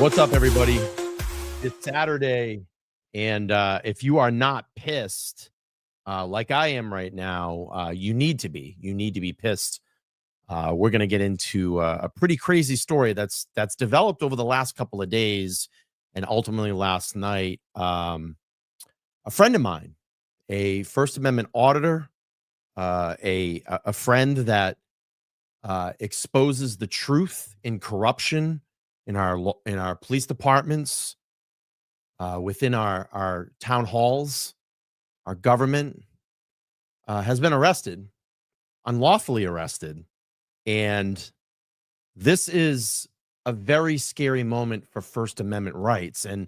What's up, everybody? It's Saturday, and if you are not pissed, like I am right now, you need to be. You need to be pissed. We're going to get into a pretty crazy story that's developed over the last couple of days, and ultimately last night. A friend of mine, a First Amendment auditor, a friend that exposes the truth in corruption in our police departments, within our town halls, our government, has been arrested, unlawfully arrested. And this is a very scary moment for First Amendment rights. And,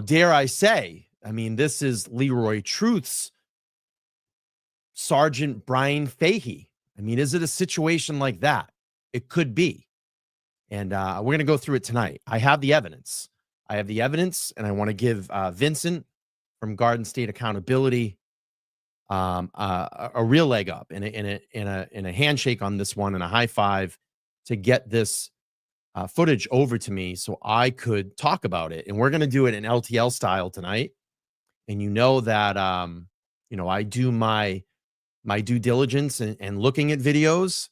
dare I say, this is Leroy Truth's Sergeant Brian Fahey. Is it a situation like that? It could be. And we're going to go through it tonight. I have the evidence. And I want to give Vincent from Garden State Accountability a real leg up and a handshake on this one and a high five to get this footage over to me so I could talk about it. And we're going to do it in LTL style tonight. And that I do my due diligence and looking at videos.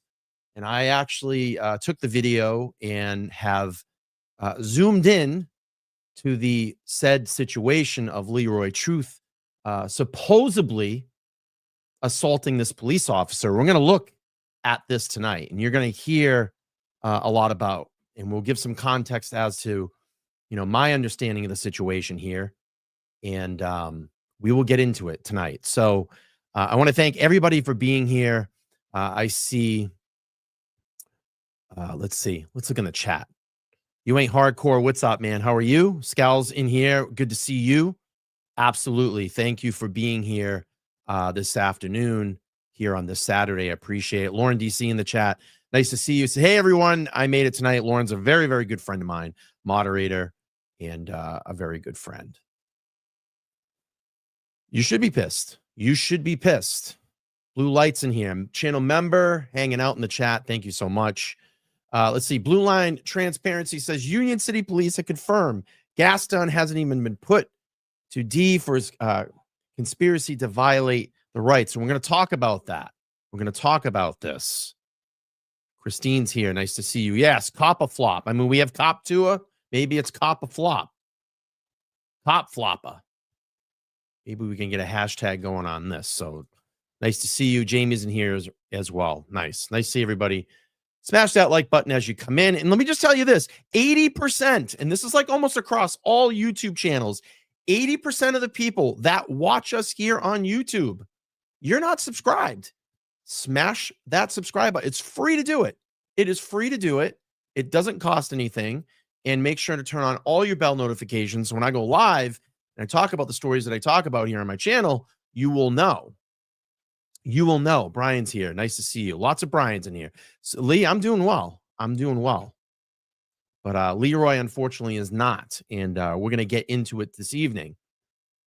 And I actually took the video and have zoomed in to the said situation of Leroy Truth supposedly assaulting this police officer. We're going to look at this tonight, and you're going to hear a lot about, and we'll give some context as to, my understanding of the situation here, and we will get into it tonight. So I want to thank everybody for being here. I see. Let's see. Let's look in the chat. You ain't hardcore. What's up, man? How are you? Scowls in here. Good to see you. Absolutely. Thank you for being here this afternoon here on this Saturday. I appreciate it. Lauren DC in the chat. Nice to see you. Say, hey, everyone. I made it tonight. Lauren's a very, very good friend of mine, moderator, and a very good friend. You should be pissed. You should be pissed. Blue lights in here. Channel member hanging out in the chat. Thank you so much. Let's see. Blue Line Transparency says Union City Police have confirmed Gaston hasn't even been put to D for his conspiracy to violate the rights. And we're going to talk about that. We're going to talk about this. Christine's here. Nice to see you. Yes, cop a flop. We have cop Tua. Maybe it's cop a flop. Cop floppa. Maybe we can get a hashtag going on this. So nice to see you. Jamie's in here as well. Nice. Nice to see everybody. Smash that like button as you come in. And let me just tell you this, 80%, and this is like almost across all YouTube channels, 80% of the people that watch us here on YouTube, you're not subscribed. Smash that subscribe button. It's free to do it. It is free to do it. It doesn't cost anything. And make sure to turn on all your bell notifications. So when I go live and I talk about the stories that I talk about here on my channel, you will know. You will know. Brian's here. Nice to see you. Lots of Brian's in here. So, Lee, I'm doing well. But Leroy, unfortunately, is not. And we're going to get into it this evening.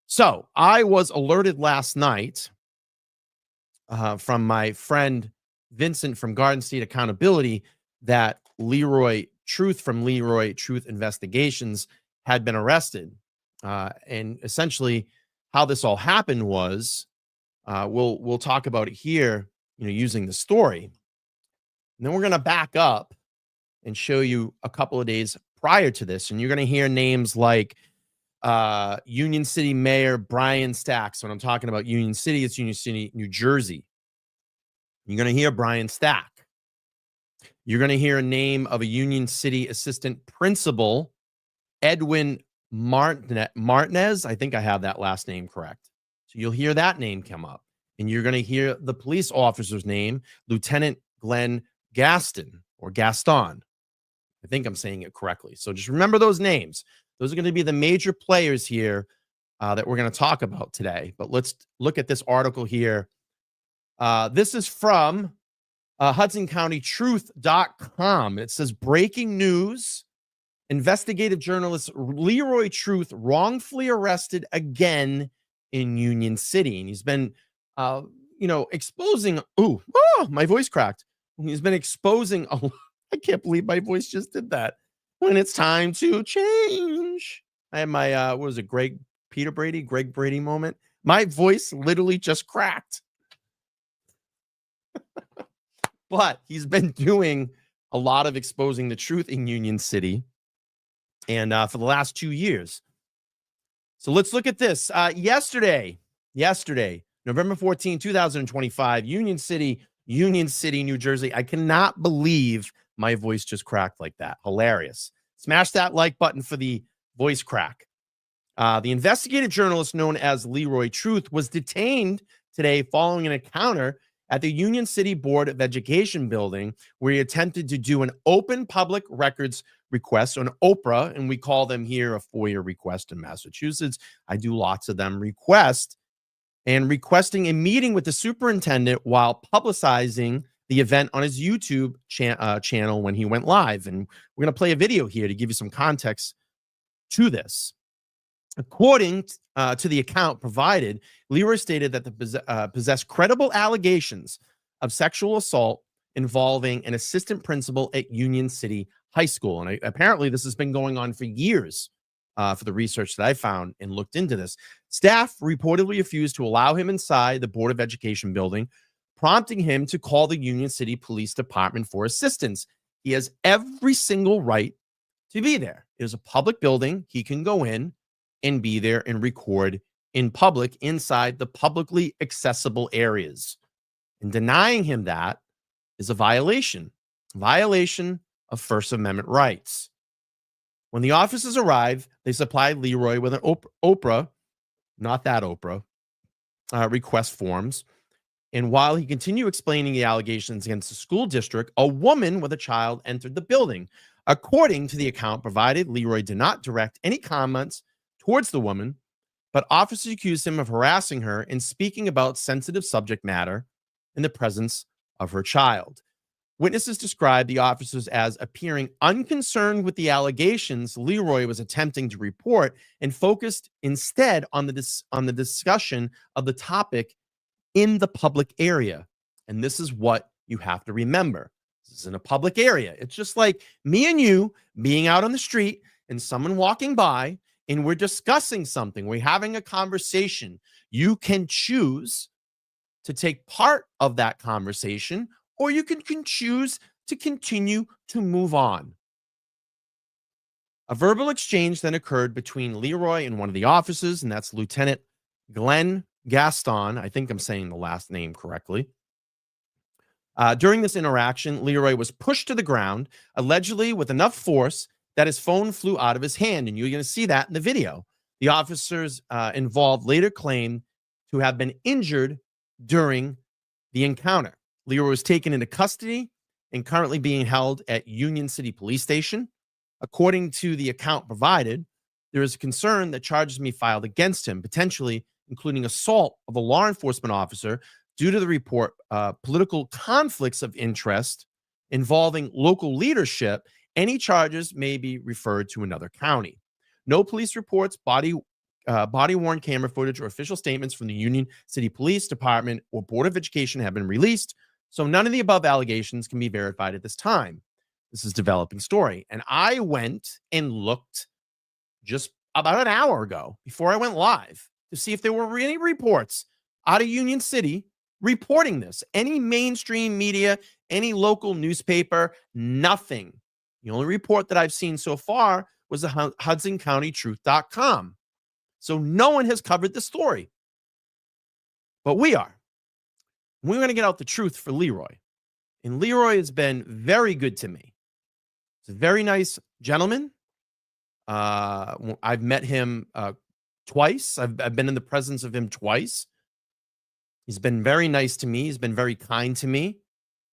So I was alerted last night from my friend Vincent from Garden State Accountability that Leroy Truth from Leroy Truth Investigations had been arrested. And essentially how this all happened was, we'll talk about it here, using the story. And then we're going to back up and show you a couple of days prior to this. And you're going to hear names like Union City Mayor Brian Stack. So when I'm talking about Union City, it's Union City, New Jersey. You're going to hear Brian Stack. You're going to hear a name of a Union City Assistant Principal, Edwin Martinez. I think I have that last name correct. So you'll hear that name come up. And you're going to hear the police officer's name, Lieutenant Glenn Gaston or Gaston. I think I'm saying it correctly. So just remember those names. Those are going to be the major players here that we're going to talk about today. But let's look at this article here. This is from HudsonCountyTruth.com. It says, breaking news. Investigative journalist Leroy Truth wrongfully arrested again in Union City. And he's been, exposing. My voice cracked. He's been exposing. I can't believe my voice just did that. when it's time to change. I had my what was it, Greg Brady moment. My voice literally just cracked. But he's been doing a lot of exposing the truth in Union City, and for the last 2 years. So let's look at this. Yesterday, November 14, 2025, Union City, New Jersey. I cannot believe my voice just cracked like that. Hilarious. Smash that like button for the voice crack. The investigative journalist known as Leroy Truth was detained today following an encounter at the Union City Board of Education building where he attempted to do an open public records request, an OPRA, and we call them here a FOIA request in Massachusetts. I do lots of them, requesting a meeting with the superintendent while publicizing the event on his YouTube channel when he went live. And we're going to play a video here to give you some context to this. According to the account provided, Leroy stated that the possessed credible allegations of sexual assault involving an assistant principal at Union City High School. And apparently this has been going on for years for the research that I found and looked into this. Staff reportedly refused to allow him inside the Board of Education building, prompting him to call the Union City Police Department for assistance. He has every single right to be there. It is a public building. He can go in and be there and record in public inside the publicly accessible areas. And denying him that is a violation of First Amendment rights. When the officers arrived, they supplied Leroy with an OPRA, not that Oprah, request forms. And while he continued explaining the allegations against the school district, a woman with a child entered the building. According to the account provided, Leroy did not direct any comments towards the woman, but officers accused him of harassing her and speaking about sensitive subject matter in the presence of her child. Witnesses described the officers as appearing unconcerned with the allegations Leroy was attempting to report and focused instead on the discussion of the topic in the public area. And this is what you have to remember. This is in a public area. It's just like me and you being out on the street and someone walking by and we're discussing something. We're having a conversation. You can choose to take part of that conversation, or you can choose to continue to move on. A verbal exchange then occurred between Leroy and one of the officers, and that's Lieutenant Glenn Gaston. I think I'm saying the last name correctly. During this interaction, Leroy was pushed to the ground, allegedly with enough force that his phone flew out of his hand, and you're going to see that in the video. The officers involved later claimed to have been injured during the encounter. Leroy was taken into custody and currently being held at Union City Police Station. According to the account provided, there is a concern that charges may be filed against him, potentially including assault of a law enforcement officer due to the report political conflicts of interest involving local leadership. Any charges may be referred to another county. No police reports, body-worn camera footage, or official statements from the Union City Police Department or Board of Education have been released, so none of the above allegations can be verified at this time. This is a developing story. And I went and looked just about an hour ago before I went live to see if there were any reports out of Union City reporting this. Any mainstream media, any local newspaper, nothing. The only report that I've seen so far was the HudsonCountyTruth.com. So no one has covered the story. But we are. We're going to get out the truth for Leroy. And Leroy has been very good to me. He's a very nice gentleman. I've met him twice. I've been in the presence of him twice. He's been very nice to me. He's been very kind to me.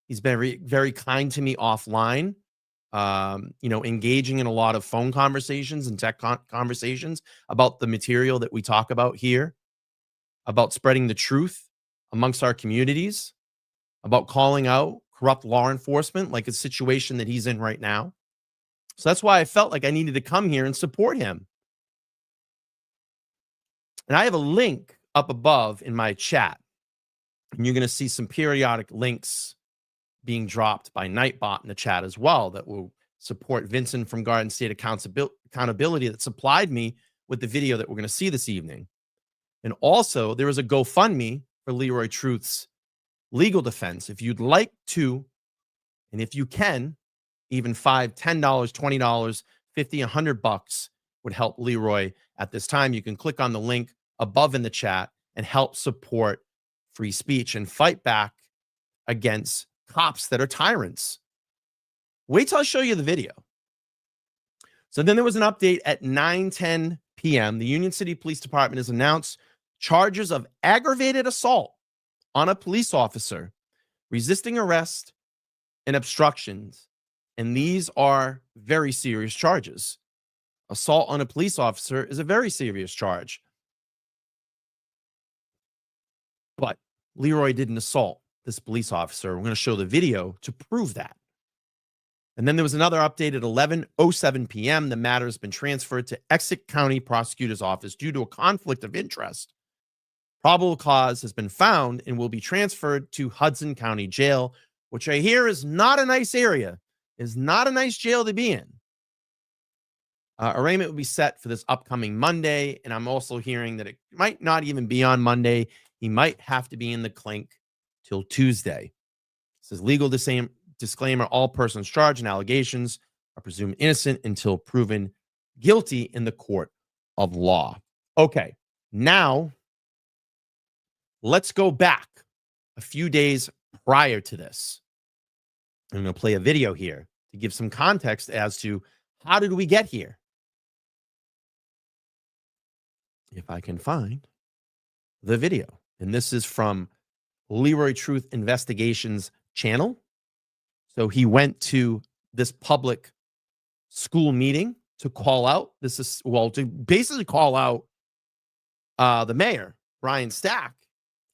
He's been very, very kind to me offline. Engaging in a lot of phone conversations and tech conversations about the material that we talk about here, about spreading the truth amongst our communities, about calling out corrupt law enforcement, like a situation that he's in right now. So that's why I felt like I needed to come here and support him. And I have a link up above in my chat, and you're going to see some periodic links being dropped by Nightbot in the chat as well that will support Vincent from Garden State Accountability that supplied me with the video that we're going to see this evening. And also, there is a GoFundMe for Leroy Truth's legal defense. If you'd like to, and if you can, even $5, $10, $20, $50, $100 would help Leroy at this time. You can click on the link above in the chat and help support free speech and fight back against cops that are tyrants. Wait till I show you the video. So then there was an update at 9:10 p.m. The Union City Police Department has announced charges of aggravated assault on a police officer, resisting arrest, and obstructions. And these are very serious charges. Assault on a police officer is a very serious charge. But Leroy didn't assault this police officer. We're going to show the video to prove that. And then there was another update at 11:07 p.m. The matter has been transferred to Essex County Prosecutor's Office due to a conflict of interest. Probable cause has been found and will be transferred to Hudson County Jail, which I hear is not a nice area, is not a nice jail to be in. Arraignment will be set for this upcoming Monday, and I'm also hearing that it might not even be on Monday. He might have to be in the clink till Tuesday. It says legal disclaimer, all persons charged and allegations are presumed innocent until proven guilty in the court of law. Okay, now let's go back a few days prior to this. I'm going to play a video here to give some context as to how did we get here. If I can find the video. And this is from Leroy Truth Investigations channel. So he went to this public school meeting to call out to basically call out the mayor, Brian Stack,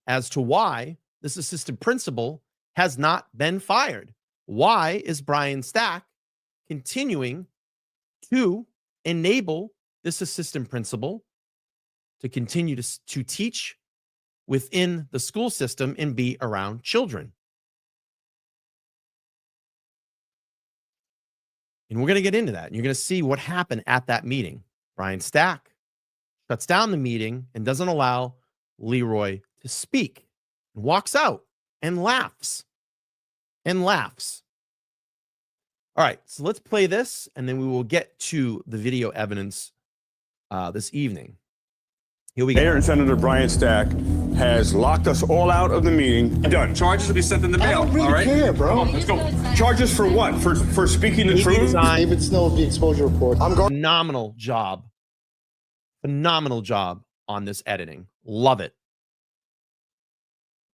as to why this assistant principal has not been fired. Why is Brian Stack continuing to enable this assistant principal to continue to teach within the school system and be around children? And we're going to get into that. And you're going to see what happened at that meeting. Brian Stack shuts down the meeting and doesn't allow Leroy to speak. And walks out and laughs. And laughs. All right, so let's play this, and then we will get to the video evidence this evening. Here we go. Mayor and Senator Brian Stack has locked us all out of the meeting. Done. Charges will be sent in the mail. I don't really all right? care, bro. Come on, let's go. Charges for what? For speaking the truth? David Snow of the exposure report. I'm going. Phenomenal job. Phenomenal job on this editing. Love it.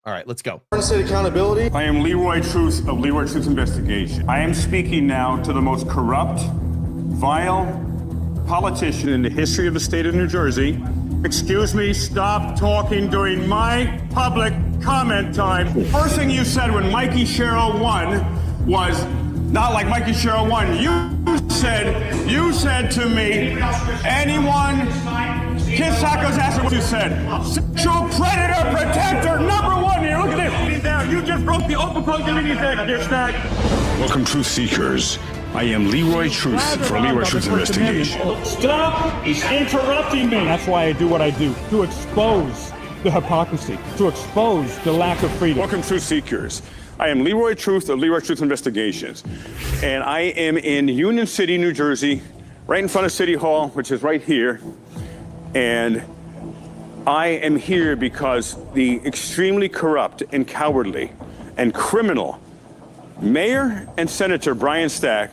All right, let's go. State accountability. I am Leroy Truth of Leroy Truth Investigation. I am speaking now to the most corrupt, vile politician in the history of the state of New Jersey. Excuse me, stop talking during my public comment time. First thing you said when Mikey Sherrill won was, not like Mikey Sherrill won, you said to me, anyone, Kiss Taco's asking what you said. Sexual predator protector number one here. Look at this. Down. You just broke the open possibility there, Kiss Tac. Welcome, Truth Seekers. I am Leroy Truth for Leroy Truth Investigation. Stop interrupting me. That's why I do what I do, to expose the hypocrisy, to expose the lack of freedom. Welcome, Truth Seekers. I am Leroy Truth of Leroy Truth Investigations, and I am in Union City, New Jersey, right in front of City Hall, which is right here. And I am here because the extremely corrupt and cowardly and criminal Mayor and Senator Brian Stack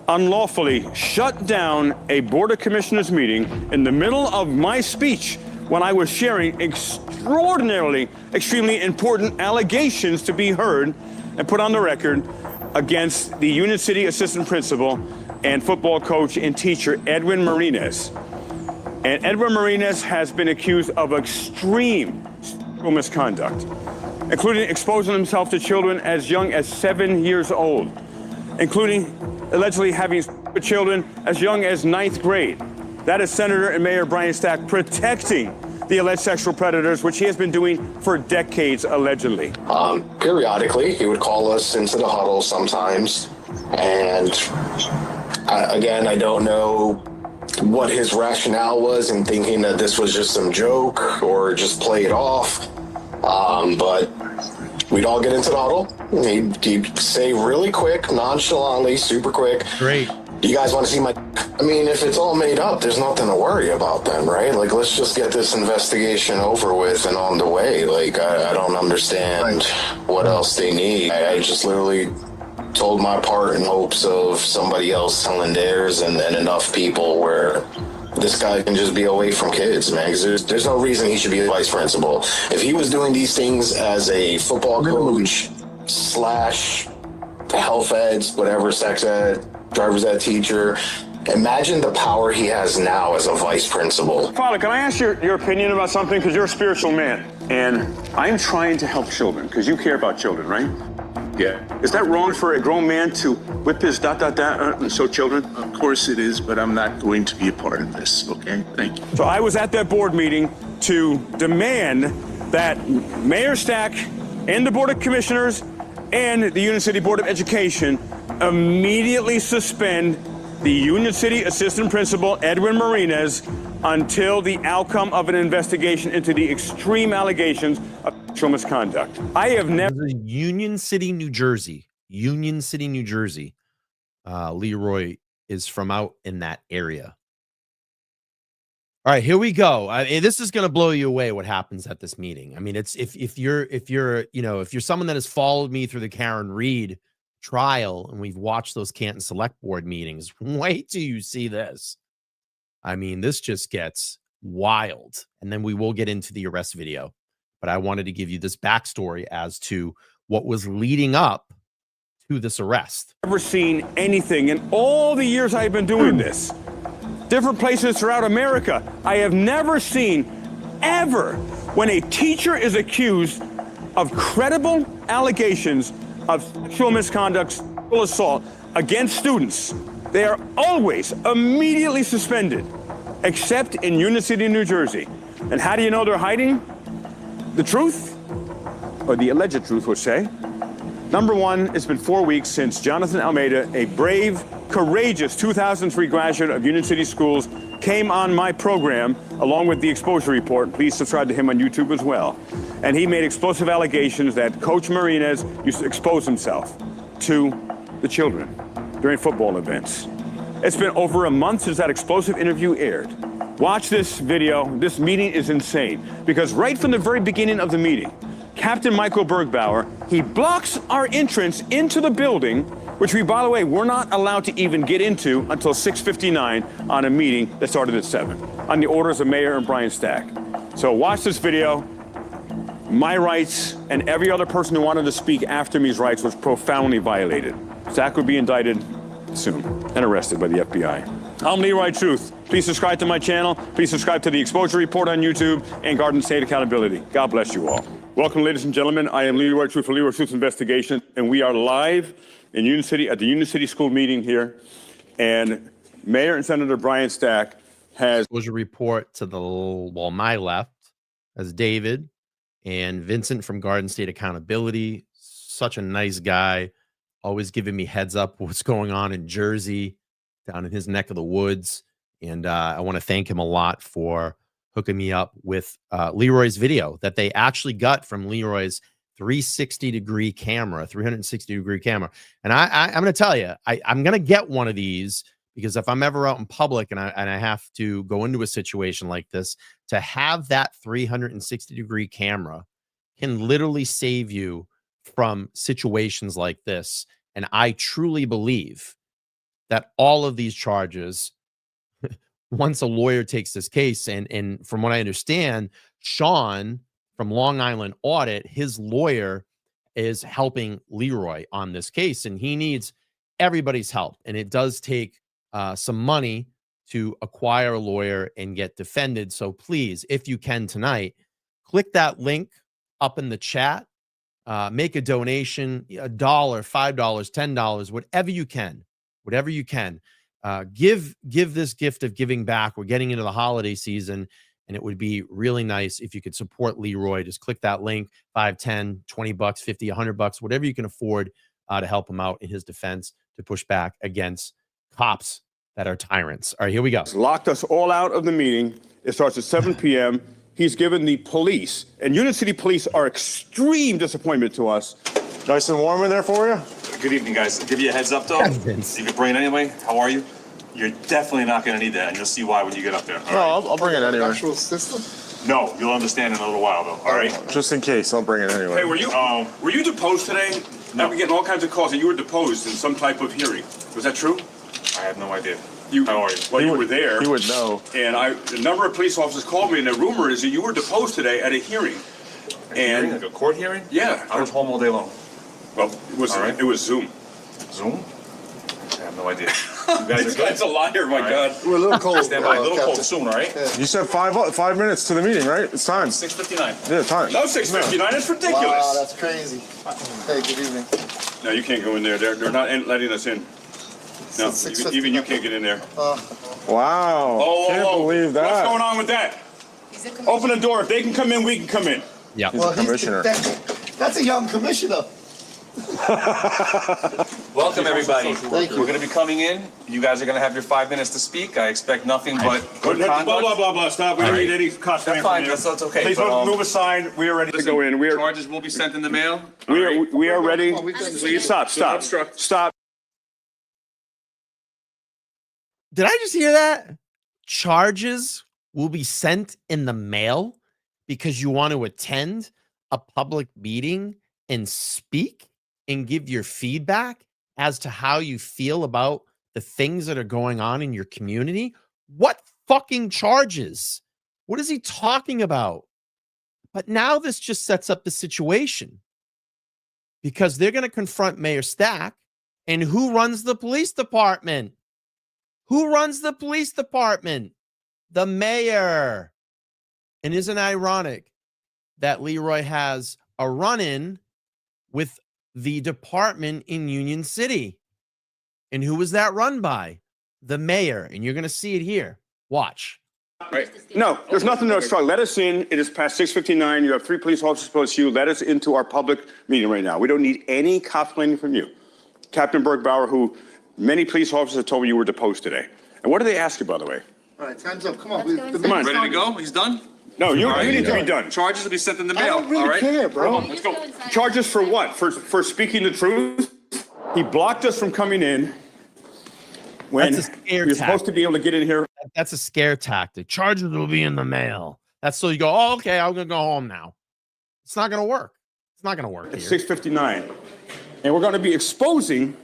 unlawfully shut down a Board of Commissioners meeting in the middle of my speech when I was sharing extraordinarily, extremely important allegations to be heard and put on the record against the Union City assistant principal and football coach and teacher, Edwin Martinez. And Edwin Martinez has been accused of extreme misconduct, including exposing himself to children as young as 7 years old, including allegedly having children as young as 9th grade. That is Senator and Mayor Brian Stack protecting the alleged sexual predators, which he has been doing for decades, allegedly. Periodically, he would call us into the huddle sometimes, and Again, I don't know what his rationale was in thinking that this was just some joke or just play it off. But we'd all get into the huddle. He'd say really quick, nonchalantly, super quick. Great. You guys want to see my... I mean, if it's all made up, there's nothing to worry about then, right? Like, let's just get this investigation over with and on the way. Like, I don't understand what else they need. I just literally told my part in hopes of somebody else telling theirs and enough people where this guy can just be away from kids, man. Because there's no reason he should be a vice principal. If he was doing these things as a football coach / health eds, whatever, sex ed, driver's ed teacher, imagine the power he has now as a vice principal. Father, can I ask your opinion about something? Because you're a spiritual man. And I'm trying to help children, because you care about children, right? Yeah. Is that wrong for a grown man to whip his ... and show children? Of course it is, but I'm not going to be a part of this, okay? Thank you. So I was at that board meeting to demand that Mayor Stack and the Board of Commissioners and the Union City Board of Education immediately suspend the Union City Assistant Principal, Edwin Marinez, until the outcome of an investigation into the extreme allegations of sexual misconduct. I have never... This is Union City, New Jersey. Union City, New Jersey. Leroy is from out in that area. All right, here we go. This is going to blow you away what happens at this meeting. I mean, it's if you're someone that has followed me through the Karen Reed trial and we've watched those Canton Select Board meetings, wait till you see this. I mean, this just gets wild. And then we will get into the arrest video. But I wanted to give you this backstory as to what was leading up to this arrest. Never seen anything in all the years I've been doing this. Different places throughout America. I have never seen ever when a teacher is accused of credible allegations of sexual misconduct, sexual assault against students, they are always immediately suspended, except in Union City, New Jersey. And how do you know they're hiding the truth? Or the alleged truth, we'll say. Number one, it's been 4 weeks since Jonathan Almeida, a brave, courageous 2003 graduate of Union City Schools, came on my program along with the exposure report. Please subscribe to him on YouTube as well. And he made explosive allegations that Coach Marinez used to expose himself to the children during football events. It's been over a month since that explosive interview aired. Watch this video. This meeting is insane because right from the very beginning of the meeting, Captain Michael Bergbauer, he blocks our entrance into the building, which we, by the way, were not allowed to even get into until 6:59 on a meeting that started at 7, on the orders of Mayor and Brian Stack. So watch this video. My rights and every other person who wanted to speak after me's rights was profoundly violated. Stack would be indicted soon and arrested by the FBI. I'm Leroy Truth. Please subscribe to my channel. Please subscribe to the Exposure Report on YouTube and Garden State Accountability. God bless you all. Welcome, ladies and gentlemen. I am Leroy Truth for Leroy Truth Investigation, and we are live in Union City at the Union City School meeting here. And Mayor and Senator Brian Stack was a report to my left as David and Vincent from Garden State Accountability. Such a nice guy, always giving me heads up what's going on in Jersey, down in his neck of the woods. And I want to thank him a lot for hooking me up with Leroy's video that they actually got from Leroy's 360-degree camera, 360-degree camera. And I'm going to tell you, I'm going to get one of these because if I'm ever out in public and I have to go into a situation like this, to have that 360-degree camera can literally save you from situations like this. And I truly believe that all of these charges, once a lawyer takes this case, and from what I understand, Sean from Long Island Audit, his lawyer is helping Leroy on this case, and he needs everybody's help. And it does take some money to acquire a lawyer and get defended. So please, if you can tonight, click that link up in the chat, make a donation, $1, $5, $10, whatever you can. Whatever you can, give this gift of giving back. We're getting into the holiday season, and it would be really nice if you could support Leroy. Just click that link, 5, 10, 20 bucks, 50, 100 bucks, whatever you can afford to help him out in his defense to push back against cops that are tyrants. All right, here we go. Locked us all out of the meeting. It starts at 7 p.m. He's given the police, and Union City Police are extreme disappointment to us. Nice and warm in there for you? Good evening, guys. Give you a heads up, though. Evidence. You can bring it anyway. How are you? You're definitely not going to need that, and you'll see why when you get up there. All No, right? I'll bring it anyway. Actual system? No, you'll understand in a little while, though. All right? Just in case, I'll bring it anyway. Hey, were you deposed today? No. I've been getting all kinds of calls that you were deposed in some type of hearing. Was that true? I have no idea. How are you? Well, you were there. He would know. And a number of police officers called me, and the rumor is that you were deposed today at a hearing. Hearing, like a court hearing? Yeah. I was home all day long. Well, All right. it was Zoom. Zoom? I have no idea. You guys This are good? guy's a liar, my All right. God. We're a little cold. Stand by. A little cold Captain. soon, all right? You said 5 minutes to the meeting, right? It's time. 6:59. Yeah, time. No, 6:59. That's ridiculous. Wow, that's crazy. Hey, good evening. No, you can't go in there. They're not letting us in. No, It's 6:59. even you can't get in there. Wow. Can't believe that. What's going on with that? Open the door. If they can come in, we can come in. Yeah. He's a commissioner. That's a young commissioner. Welcome, everybody. Thank you. We're going to be coming in. You guys are going to have your 5 minutes to speak. I expect nothing but good Blah, conduct. blah, blah, blah. Stop. We don't need any cost. That's fine. That's okay. Please But, move aside. We are ready to Listen, go in. Charges will be sent in the mail. We are ready. Oh, we've done this. Please stop. Stop. Did I just hear that? Charges will be sent in the mail because you want to attend a public meeting and speak and give your feedback as to how you feel about the things that are going on in your community. What fucking charges? What is he talking about? But now this just sets up the situation because they're going to confront Mayor Stack. And who runs the police department? Who runs the police department? The mayor. And isn't it ironic that Leroy has a run-in with the department in Union City? And who was that run by? The mayor. And you're going to see it here. Watch. Right. No, there's nothing to obstruct. Let us in. It is past 6:59. You have 3 police officers plus you. Let us into our public meeting right now. We don't need any cosplaying from you. Captain Bergbauer, who many police officers have told me you were deposed today. And what do they ask you, by the way? All right, time's up. Come on. Come on. Ready to go? He's done? No, you All right. need to be done. Charges will be sent in the I mail. don't really all right? care, bro. Let's go. Charges for what? For speaking the truth? He blocked us from coming in when That's a scare you're supposed tactic. to be able to get in here. That's a scare tactic. Charges will be in the mail. That's so you go, oh, okay, I'm going to go home now. It's not going to work. It's not going to work At here. 6:59. And we're going to be exposing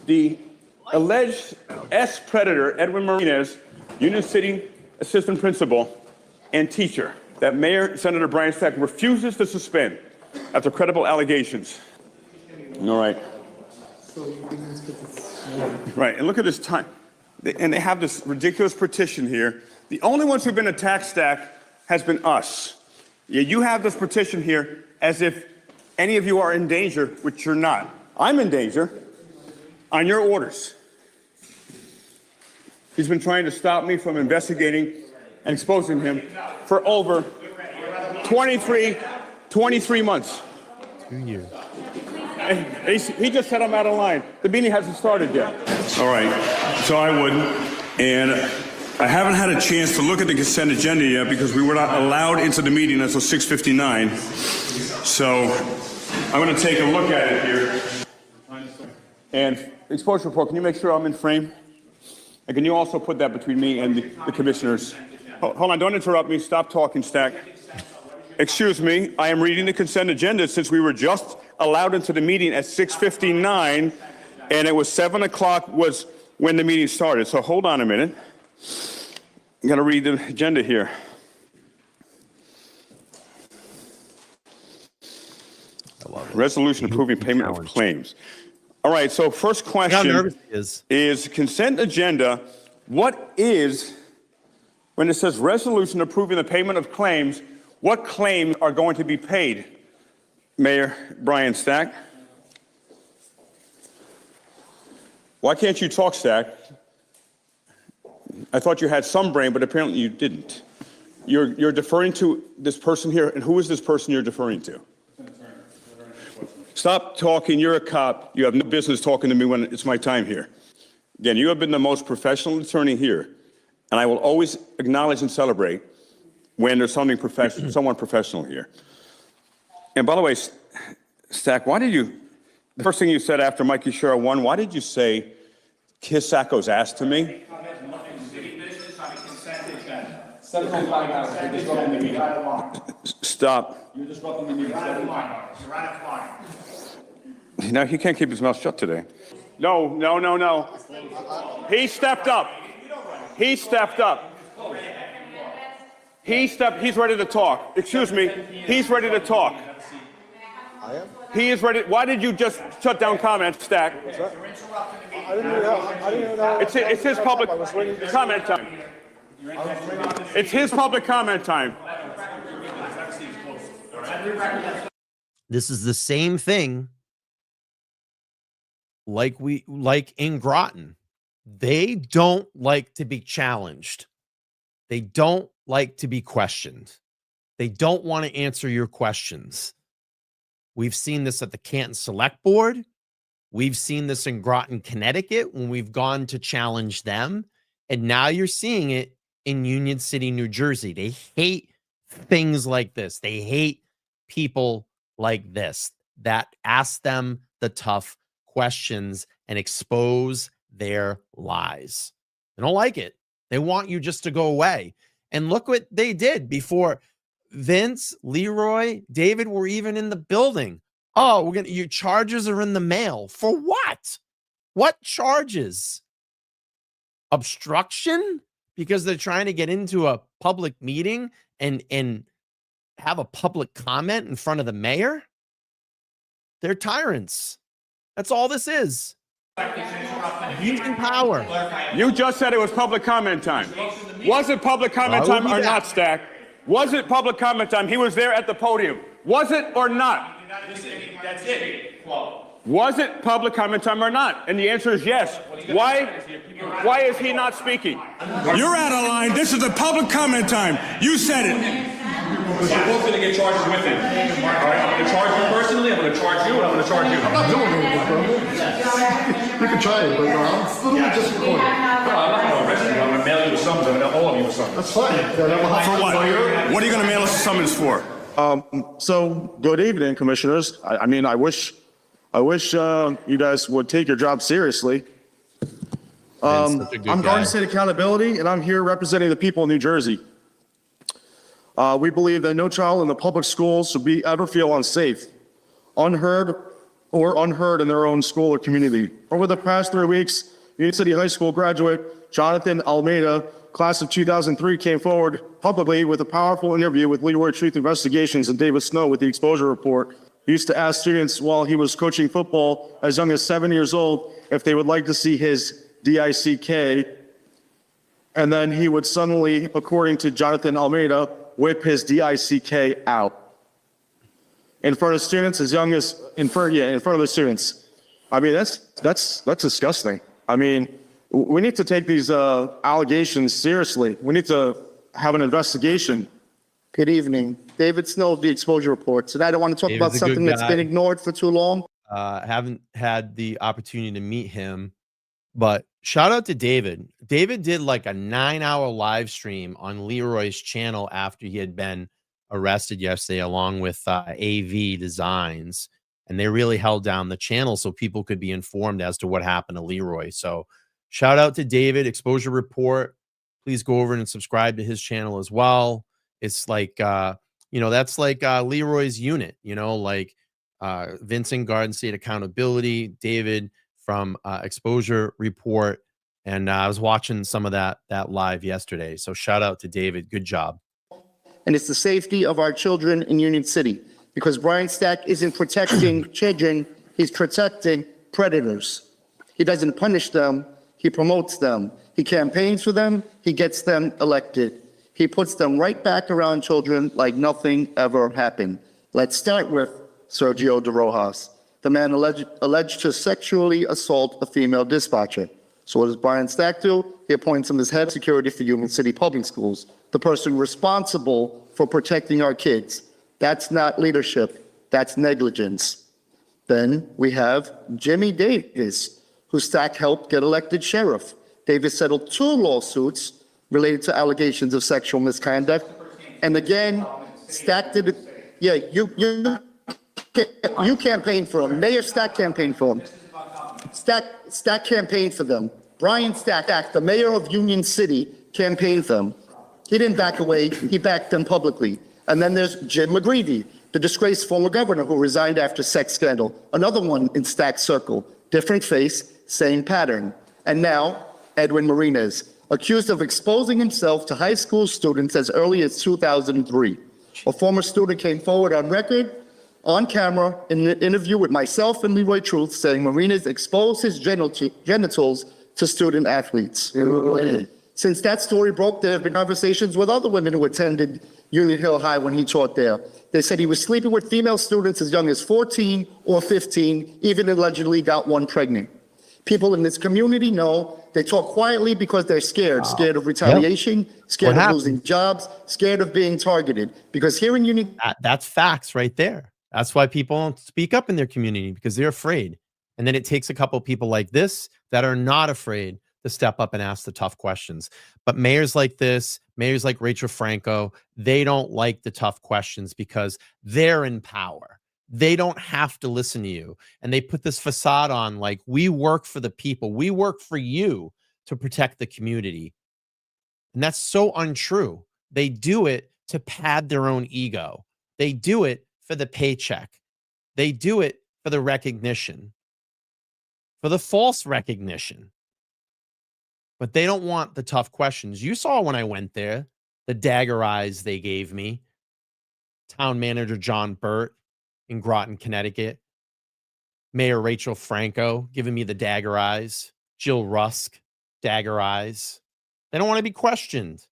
the alleged predator, Edwin Martinez, Union City assistant principal and teacher, that Mayor Senator Brian Stack refuses to suspend after credible allegations. All right. Right, and look at this time. And they have this ridiculous petition here. The only ones who've been attacked, Stack, has been us. Yeah, you have this petition here as if any of you are in danger, which you're not. I'm in danger on your orders. He's been trying to stop me from investigating and exposing him for over 23 months. 2 years. And he just said I'm out of line. The meeting hasn't started yet. All right, so I wouldn't. And I haven't had a chance to look at the consent agenda yet because we were not allowed into the meeting until 6:59. So I'm going to take a look at it here. And exposure report, can you make sure I'm in frame? And can you also put that between me and the commissioners? Hold on, don't interrupt me. Stop talking, Stack. Excuse me, I am reading the consent agenda since we were just allowed into the meeting at 6:59, and it was 7 o'clock was when the meeting started. So hold on a minute. I'm going to read the agenda here. I love it. Resolution approving payment of claims. All right, so first How question nervous he is. consent agenda. What is, when it says resolution approving the payment of claims, what claims are going to be paid? Mayor Brian Stack. Why can't you talk, Stack? I thought you had some brain, but apparently you didn't. You're deferring to this person here, and who is this person you're deferring to? Stop talking. You're a cop. You have no business talking to me when it's my time here. Again, you have been the most professional attorney here, and I will always acknowledge and celebrate when there's someone professional here. And by the way, Stack, the first thing you said after Mikey Sherrill won, why did you say kiss Sacco's ass to me? Stop. You're disrupting the meeting. You're out of line. No, he can't keep his mouth shut today. No. He stepped up. He's ready to talk. Excuse me. He's ready to talk. He is ready. Why did you just shut down comments, Stack? I didn't know. It's his public comment time. It's his public comment time. This is the same thing like in Groton. They don't like to be challenged. They don't like to be questioned. They don't want to answer your questions. We've seen this at the Canton Select Board. We've seen this in Groton, Connecticut, when we've gone to challenge them. And now you're seeing it in Union City, New Jersey. They hate things like this. They hate people like this that ask them the tough questions and expose their lies. They don't like it. They want you just to go away. And look what they did before Vince, Leroy, David were even in the building. Oh, your charges are in the mail. For what? What charges? Obstruction? Because they're trying to get into a public meeting and have a public comment in front of the mayor? They're tyrants. That's all this is. Using power. You just said it was public comment time. Was it public comment time or not, Stack? Was it public comment time? He was there at the podium. Was it or not? That's it. Was it public comment time or not? And the answer is yes. Why is he not speaking? You're out of line. This is a public comment time. You said it. You're both going to get charges with him. All right, I'm going to charge you personally. I'm going to charge you, and I'm going to charge you. I'm not doing anything, bro. You can try it, but I'm literally just recording. No, I'm not going to arrest you. I'm going to mail you a summons. I'm going to mail all of you a summons. That's fine. For what? What are you going to mail us a summons for? So good evening, commissioners. I mean, I wish you guys would take your job seriously. I'm Garden State Accountability, and I'm here representing the people of New Jersey. We believe that no child in the public schools should ever feel unsafe, unheard in their own school or community. Over the past 3 weeks, Union City High School graduate Jonathan Almeida, class of 2003, came forward publicly with a powerful interview with Leroy Truth Investigations and David Snow with the Exposure Report. He used to ask students while he was coaching football as young as 7 years old if they would like to see his DICK, and then he would suddenly, according to Jonathan Almeida, whip his DICK out in front of students in front of the students. I mean, that's disgusting. I mean, we need to take these allegations seriously. We need to have an investigation. Good evening. David Snow of the Exposure Report. Tonight I want to talk about something that's been ignored for too long. Haven't had the opportunity to meet him, but shout out to David. David did like a 9-hour live stream on Leroy's channel after he had been arrested yesterday, along with AV Designs. And they really held down the channel so people could be informed as to what happened to Leroy. So shout out to David, Exposure Report. Please go over and subscribe to his channel as well. It's like, that's like Leroy's unit, like Vincent, Garden State Accountability, David from Exposure Report. And I was watching some of that live yesterday. So shout out to David. Good job. And it's the safety of our children in Union City, because Brian Stack isn't protecting children, he's protecting predators. He doesn't punish them, he promotes them. He campaigns for them, he gets them elected. He puts them right back around children like nothing ever happened. Let's start with Sergio de Rojas, the man alleged to sexually assault a female dispatcher. So what does Brian Stack do? He appoints him as head of security for Union City Public Schools, the person responsible for protecting our kids. That's not leadership, that's negligence. Then we have Jimmy Davis, who Stack helped get elected sheriff. Davis settled 2 lawsuits related to allegations of sexual misconduct. And again, Stack did it. Yeah, you campaigned for him. Mayor Stack campaigned for him. Stack campaigned for them. Brian Stack, the mayor of Union City, campaigned for them. He didn't back away. He backed them publicly. And then there's Jim McGreevey, the disgraced former governor who resigned after sex scandal. Another one in Stack's circle. Different face, same pattern. And now, Edwin Marinas, accused of exposing himself to high school students as early as 2003. A former student came forward on record, on camera, in an interview with myself and Leroy Truth, saying Marinas exposed his genitals to student athletes. Since that story broke, there have been conversations with other women who attended Union Hill High when he taught there. They said he was sleeping with female students as young as 14 or 15, even allegedly got one pregnant. People in this community know they talk quietly because they're scared of retaliation, scared of losing jobs, scared of being targeted. Because here in Union... That's facts right there. That's why people don't speak up in their community, because they're afraid. And then it takes a couple of people like this that are not afraid to step up and ask the tough questions. But mayors like this, mayors like Rachel Franco, they don't like the tough questions because they're in power. They don't have to listen to you. And they put this facade on like, we work for the people. We work for you to protect the community. And that's so untrue. They do it to pad their own ego. They do it for the paycheck. They do it for the recognition, for the false recognition. But they don't want the tough questions. You saw when I went there, the dagger eyes they gave me. Town manager John Burt in Groton, Connecticut. Mayor Rachel Franco giving me the dagger eyes. Jill Rusk, dagger eyes. They don't want to be questioned.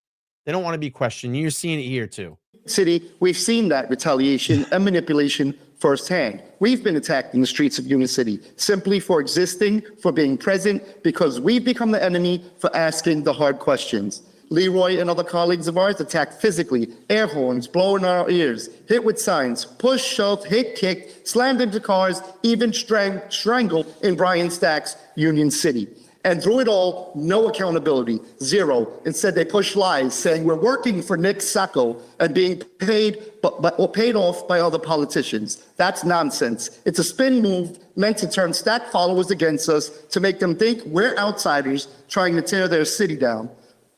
They don't want to be questioned. You're seeing it here too. City, we've seen that retaliation and manipulation firsthand. We've been attacked in the streets of Union City simply for existing, for being present, because we've become the enemy for asking the hard questions. Leroy and other colleagues of ours attacked physically, air horns, blowing our ears, hit with signs, pushed, shoved, hit, kicked, slammed into cars, even strangled in Brian Stack's Union City. And through it all, no accountability, zero. Instead, they push lies, saying we're working for Nick Sacco and being paid or paid off by other politicians. That's nonsense. It's a spin move meant to turn Stack followers against us, to make them think we're outsiders trying to tear their city down.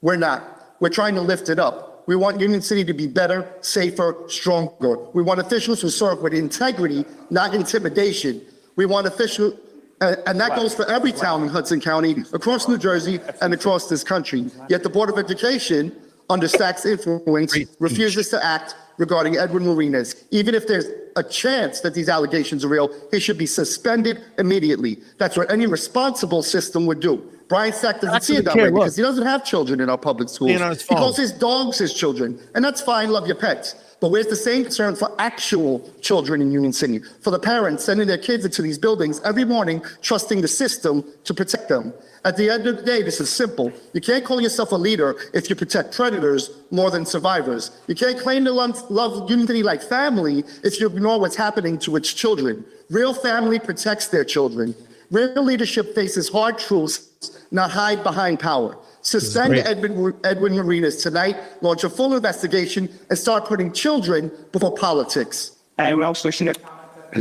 We're not. We're trying to lift it up. We want Union City to be better, safer, stronger. We want officials who serve with integrity, not intimidation. We want officials... and that goes for every town in Hudson County, across New Jersey, and across this country. Yet the Board of Education, under Stack's influence, refuses to act regarding Edwin Marinas. Even if there's a chance that these allegations are real, he should be suspended immediately. That's what any responsible system would do. Brian Stack doesn't see it that way because he doesn't have children in our public schools. He calls his dogs his children, and that's fine, love your pets. But where's the same concern for actual children in Union City, for the parents sending their kids into these buildings every morning, trusting the system to protect them? At the end of the day, this is simple. You can't call yourself a leader if you protect predators more than survivors. You can't claim to love Union City like family if you ignore what's happening to its children. Real family protects their children. Real leadership faces hard truths, not hide behind power. Suspend Edwin Marinas tonight, launch a full investigation, and start putting children before politics. Anyone else listening?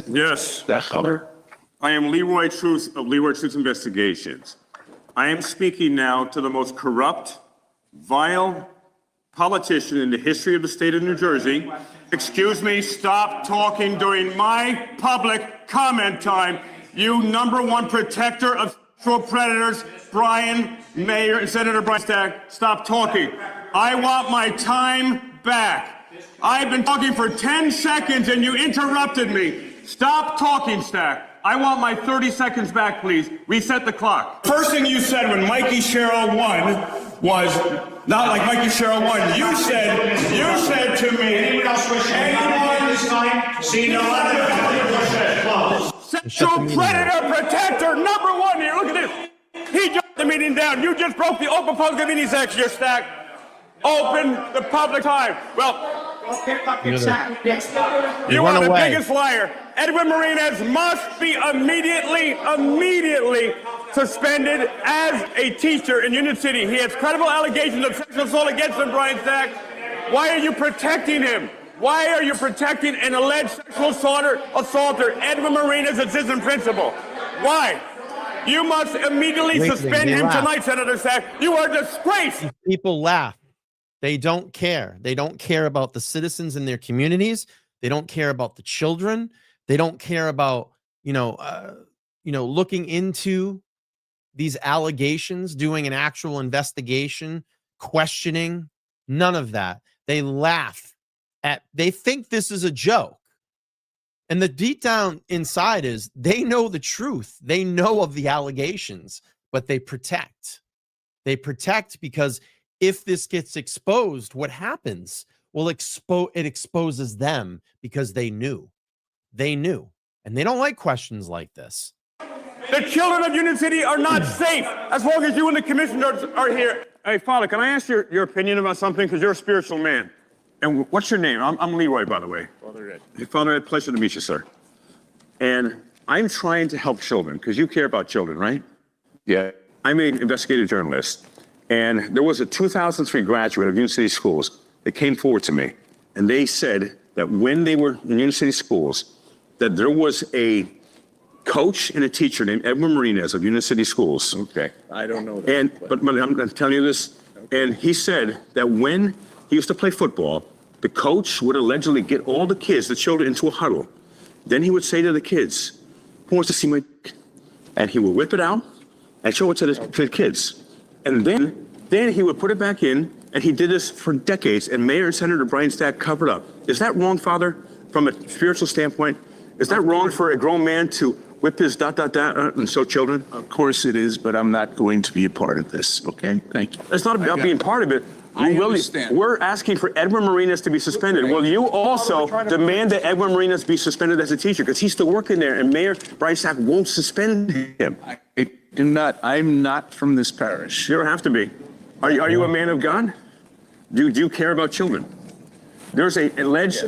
Yes. I am Leroy Truth of Leroy Truth Investigations. I am speaking now to the most corrupt, vile politician in the history of the state of New Jersey. Excuse me, stop talking during my public comment time. You #1 protector of sexual predators, Mayor and Senator Brian Stack, stop talking. I want my time back. I've been talking for 10 seconds and you interrupted me. Stop talking, Stack. I want my 30 seconds back, please. Reset the clock. First thing you said when Mikey Sherrill won was, not like Mikey Sherrill won, you said to me, anyone is fine. See, no other sexual predator protector #1 here. Look at this. He jumped the meeting down. You just broke the open public meeting section, Stack. Open the public time. Well, You run are the away. biggest liar. Edwin Marinas must be immediately suspended as a teacher in Union City. He has credible allegations of sexual assault against him, Brian Stack. Why are you protecting him? Why are you protecting an alleged sexual assaulter, Edwin Marinas, assistant principal? Why? You must immediately suspend him tonight, Senator Stack. You are a disgrace. People laugh. They don't care. They don't care about the citizens in their communities. They don't care about the children. They don't care about, looking into these allegations, doing an actual investigation, questioning. None of that. They laugh they think this is a joke. And the deep down inside is they know the truth. They know of the allegations, but they protect. They protect because if this gets exposed, what happens? Well, it exposes them because they knew. They knew. And they don't like questions like this. The children of Union City are not safe as long as you and the commissioners are here. Hey, Father, can I ask your opinion about something? Because you're a spiritual man. And what's your name? I'm Leroy, by the way. Father Ed. Hey, Father Ed, pleasure to meet you, sir. And I'm trying to help children because you care about children, right? Yeah. I'm an investigative journalist. And there was a 2003 graduate of Union City Schools that came forward to me. And they said that when they were in Union City Schools, that there was a coach and a teacher named Edwin Marinas of Union City Schools. Okay. I don't know that. But I'm telling you this. And he said that when he used to play football, the coach would allegedly get all the kids, the children, into a huddle. Then he would say to the kids, "Who wants to see my?" And he would whip it out and show it to the kids. And then he would put it back in, and he did this for decades. And Mayor and Senator Brian Stack covered up. Is that wrong, Father, from a spiritual standpoint? Is that wrong for a grown man to whip his ... and show children? Of course it is, but I'm not going to be a part of this, okay? Thank you. It's not about being part of it. I understand. We're asking for Edwin Marinas to be suspended. Will you also demand that Edwin Marinas be suspended as a teacher? Because he's still working there, and Mayor Brian Stack won't suspend him. I'm not from this parish. You don't have to be. Are you a man of God? Do you care about children? There's an alleged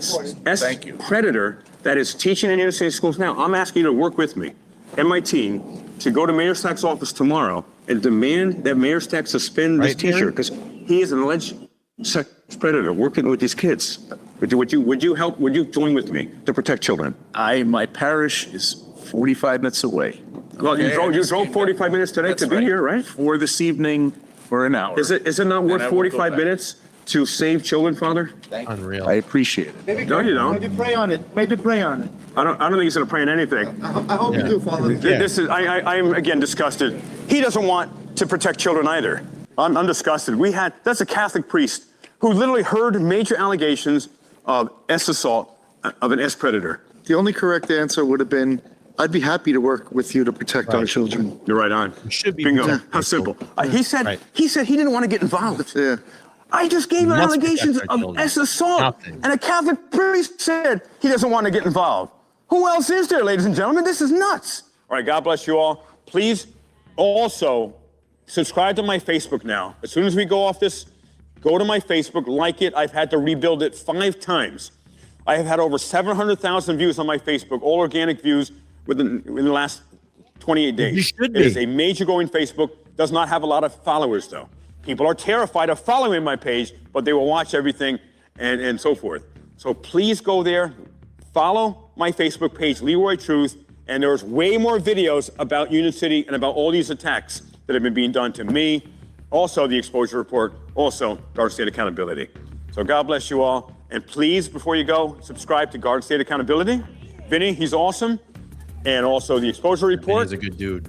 predator that is teaching in Union City Schools now. I'm asking you to work with me and my team to go to Mayor Stack's office tomorrow and demand that Mayor Stack suspend this teacher because he is an alleged sex predator working with these kids. Would you help? Would you join with me to protect children? My parish is 45 minutes away. Well, you drove 45 minutes today to be here, right? For this evening, for an hour. Is it not worth 45 minutes to save children, Father? Unreal. I appreciate it. No, you don't. Maybe pray on it. Maybe pray on it. I don't think he's going to pray on anything. I hope you do, Father. This is I'm again disgusted. He doesn't want to protect children either. I'm disgusted. That's a Catholic priest who literally heard major allegations of assault of an S predator. The only correct answer would have been, I'd be happy to work with you to protect our children. You're right on. Should be. Bingo. How simple. He said he didn't want to get involved. Yeah. I just gave him allegations of assault. Nothing. And a Catholic priest said he doesn't want to get involved. Who else is there, ladies and gentlemen? This is nuts. All right, God bless you all. Please also subscribe to my Facebook now. As soon as we go off this, go to my Facebook, like it. I've had to rebuild it 5 times. I have had over 700,000 views on my Facebook, all organic views within the last 28 days. You should It is be. a major growing Facebook. Does not have a lot of followers, though. People are terrified of following my page, but they will watch everything and so forth. So please go there, follow my Facebook page, Leroy Truth, and there's way more videos about Union City and about all these attacks that have been being done to me, also the exposure report, also Garden State Accountability. So God bless you all. And please, before you go, subscribe to Garden State Accountability. Vinny, he's awesome. And also the exposure report. He's a good dude.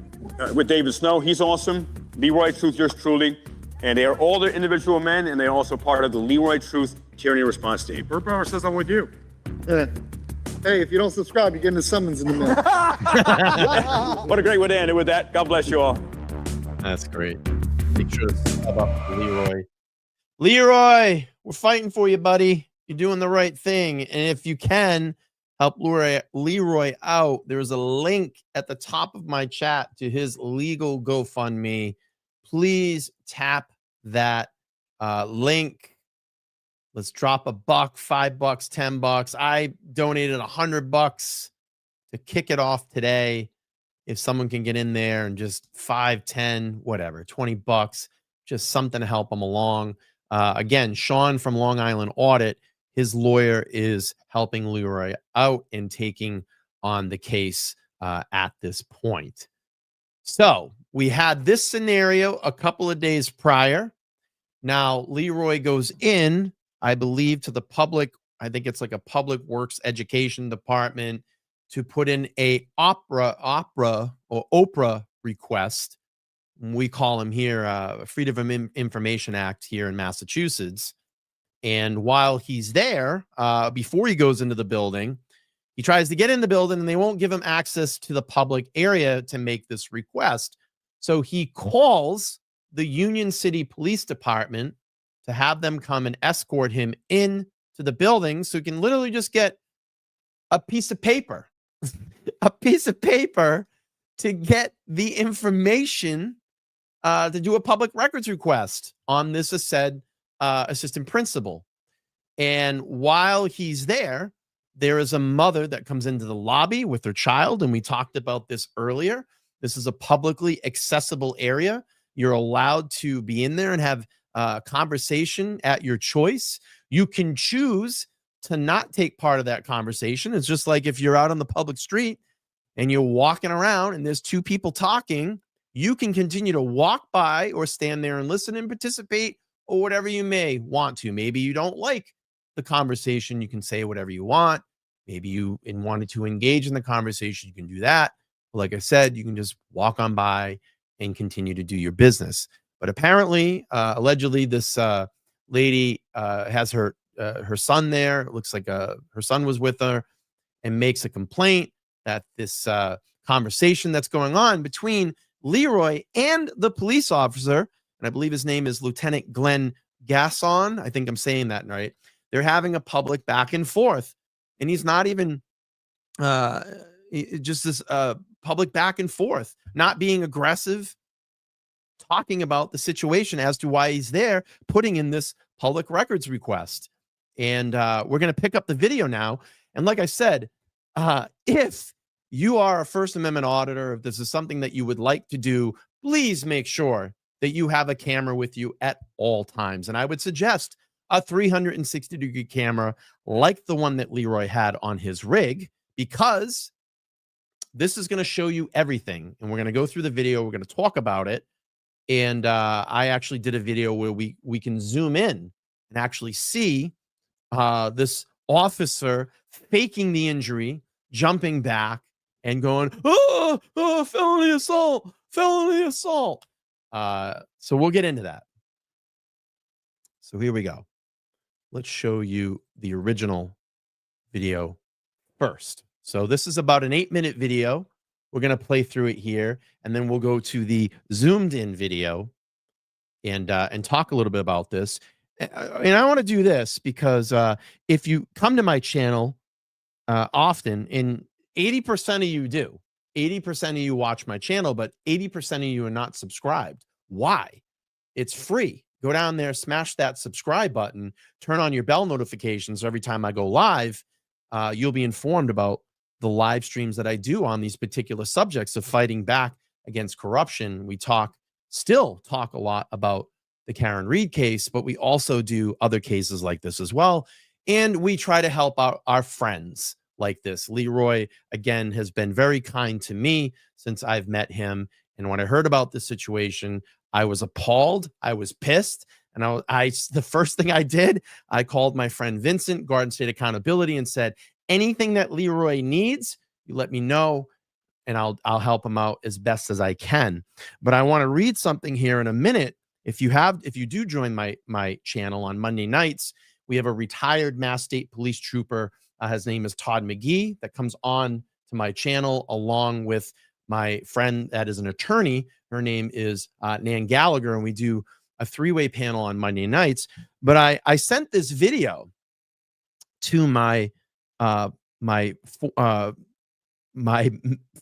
With David Snow, he's awesome. Leroy Truth, yours truly. And they are all their individual men, and they're also part of the Leroy Truth Tyranny Response Team. Bert Bauer says I'm with you. Yeah. Hey, if you don't subscribe, you're getting a summons in the mail. What a great way to end it with that. God bless you all. That's great. Make sure to sub up to Leroy. Leroy, we're fighting for you, buddy. You're doing the right thing. And if you can help Leroy out, there's a link at the top of my chat to his legal GoFundMe. Please tap that link. Let's drop $1, $5, $10. I donated $100 to kick it off today. If someone can get in there and just 5, 10, whatever, $20, just something to help them along. Again, Sean from Long Island Audit, his lawyer is helping Leroy out and taking on the case at this point. So we had this scenario a couple of days prior. Now Leroy goes in, I believe, to the public. I think it's like a public works education department to put in a Oprah request. We call them here Freedom of Information Act here in Massachusetts. And while he's there, before he goes into the building, he tries to get in the building and they won't give him access to the public area to make this request. So he calls the Union City Police Department to have them come and escort him in to the building so he can literally just get a piece of paper, a piece of paper to get the information to do a public records request on this said assistant principal. And while he's there, there is a mother that comes into the lobby with her child, and we talked about this earlier. This is a publicly accessible area. You're allowed to be in there and have a conversation at your choice. You can choose to not take part of that conversation. It's just like if you're out on the public street and you're walking around and there's two people talking, you can continue to walk by or stand there and listen and participate or whatever you may want to. Maybe you don't like the conversation, you can say whatever you want. Maybe you wanted to engage in the conversation, you can do that. But like I said, you can just walk on by and continue to do your business. But apparently, allegedly, this lady has her son there. It looks like her son was with her, and makes a complaint that this conversation that's going on between Leroy and the police officer, and I believe his name is Lieutenant Glenn Gasson. I think I'm saying that right. They're having a public back and forth, and he's not even just this public back and forth, not being aggressive, talking about the situation as to why he's there, putting in this public records request. And we're going to pick up the video now. And like I said, if you are a First Amendment auditor, if this is something that you would like to do, please make sure that you have a camera with you at all times. And I would suggest a 360-degree camera like the one that Leroy had on his rig, because this is going to show you everything. And we're going to go through the video. We're going to talk about it. And I actually did a video where we can zoom in and actually see this officer faking the injury, jumping back and going, oh, felony assault, felony assault. So we'll get into that. So here we go. Let's show you the original video first. So this is about an 8-minute video. We're going to play through it here, and then we'll go to the zoomed in video and talk a little bit about this. And I want to do this because if you come to my channel often, and 80% of you do, 80% of you watch my channel, but 80% of you are not subscribed. Why? It's free. Go down there, smash that subscribe button, turn on your bell notifications. So every time I go live, you'll be informed about the live streams that I do on these particular subjects of fighting back against corruption. We still talk a lot about the Karen Reed case, but we also do other cases like this as well. And we try to help out our friends like this. Leroy, again, has been very kind to me since I've met him. And when I heard about this situation, I was appalled. I was pissed. And the first thing I did, I called my friend Vincent, Garden State Accountability, and said, anything that Leroy needs, you let me know, and I'll help him out as best as I can. But I want to read something here in a minute. If you do join my channel on Monday nights, we have a retired Mass State Police trooper. His name is Todd McGee, that comes on to my channel along with my friend that is an attorney. Her name is Nan Gallagher, and we do a 3-way panel on Monday nights. But I sent this video to my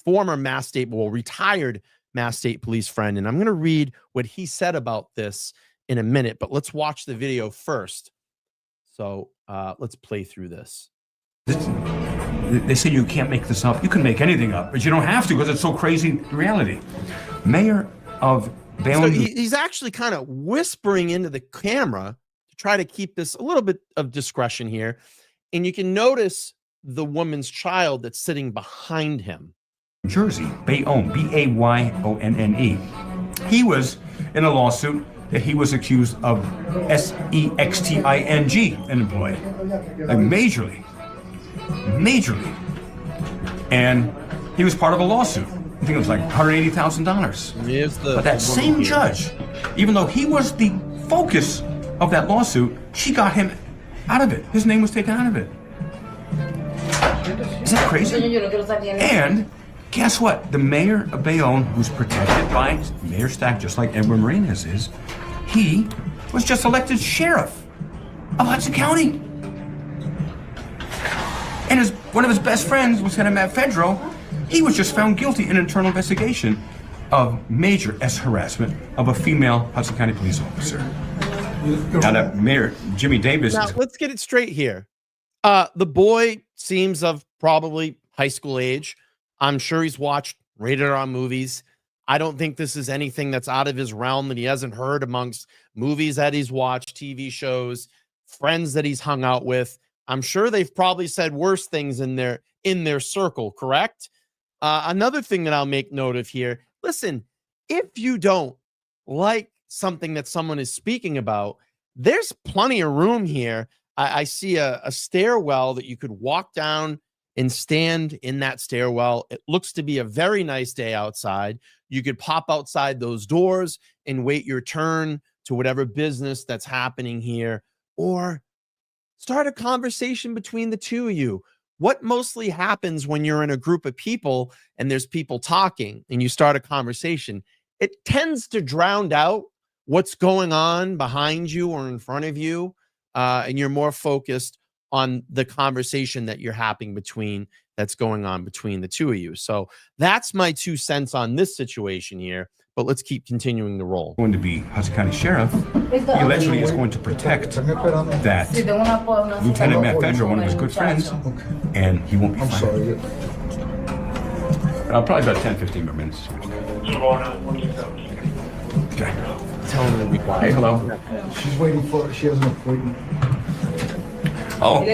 former retired Mass State Police friend, and I'm going to read what he said about this in a minute. But let's watch the video first, So let's play through this. They say you can't make this up. You can make anything up, but you don't have to because it's so crazy in reality. Mayor of Bayonne. So he's actually kind of whispering into the camera to try to keep this a little bit of discretion here. And you can notice the woman's child that's sitting behind him. Jersey, Bayonne, Bayonne. He was in a lawsuit that he was accused of sexting an employee, like majorly. And he was part of a lawsuit. I think it was like $180,000. But that same judge, even though he was the focus of that lawsuit, she got him out of it. His name was taken out of it. Isn't that crazy? And guess what? The mayor of Bayonne, who's protected by Mayor Stack, just like Edwin Marinas is, he was just elected sheriff of Hudson County. And one of his best friends, Lieutenant Matt Fedro, he was just found guilty in an internal investigation of major harassment of a female Hudson County police officer. Now that Mayor Jimmy Davis. Now let's get it straight here. The boy seems of probably high school age. I'm sure he's watched rated R movies. I don't think this is anything that's out of his realm that he hasn't heard amongst movies that he's watched, TV shows, friends that he's hung out with. I'm sure they've probably said worse things in their circle, correct? Another thing that I'll make note of here, listen, if you don't like something that someone is speaking about, there's plenty of room here. I see a stairwell that you could walk down and stand in that stairwell. It looks to be a very nice day outside. You could pop outside those doors and wait your turn to whatever business that's happening here, or start a conversation between the two of you. What mostly happens when you're in a group of people and there's people talking and you start a conversation? It tends to drown out what's going on behind you or in front of you, and you're more focused on the conversation that you're having that's going on between the two of you. So that's my 2 cents on this situation here. But let's keep continuing the roll. Going to be Hudson County Sheriff, he allegedly is going to protect that Lieutenant Matt Fedro, one of his good friends, and he won't be fired. Probably about 10, 15 more minutes. Okay. Tell him to be quiet. Hey, hello. She's waiting she has an appointment. Oh,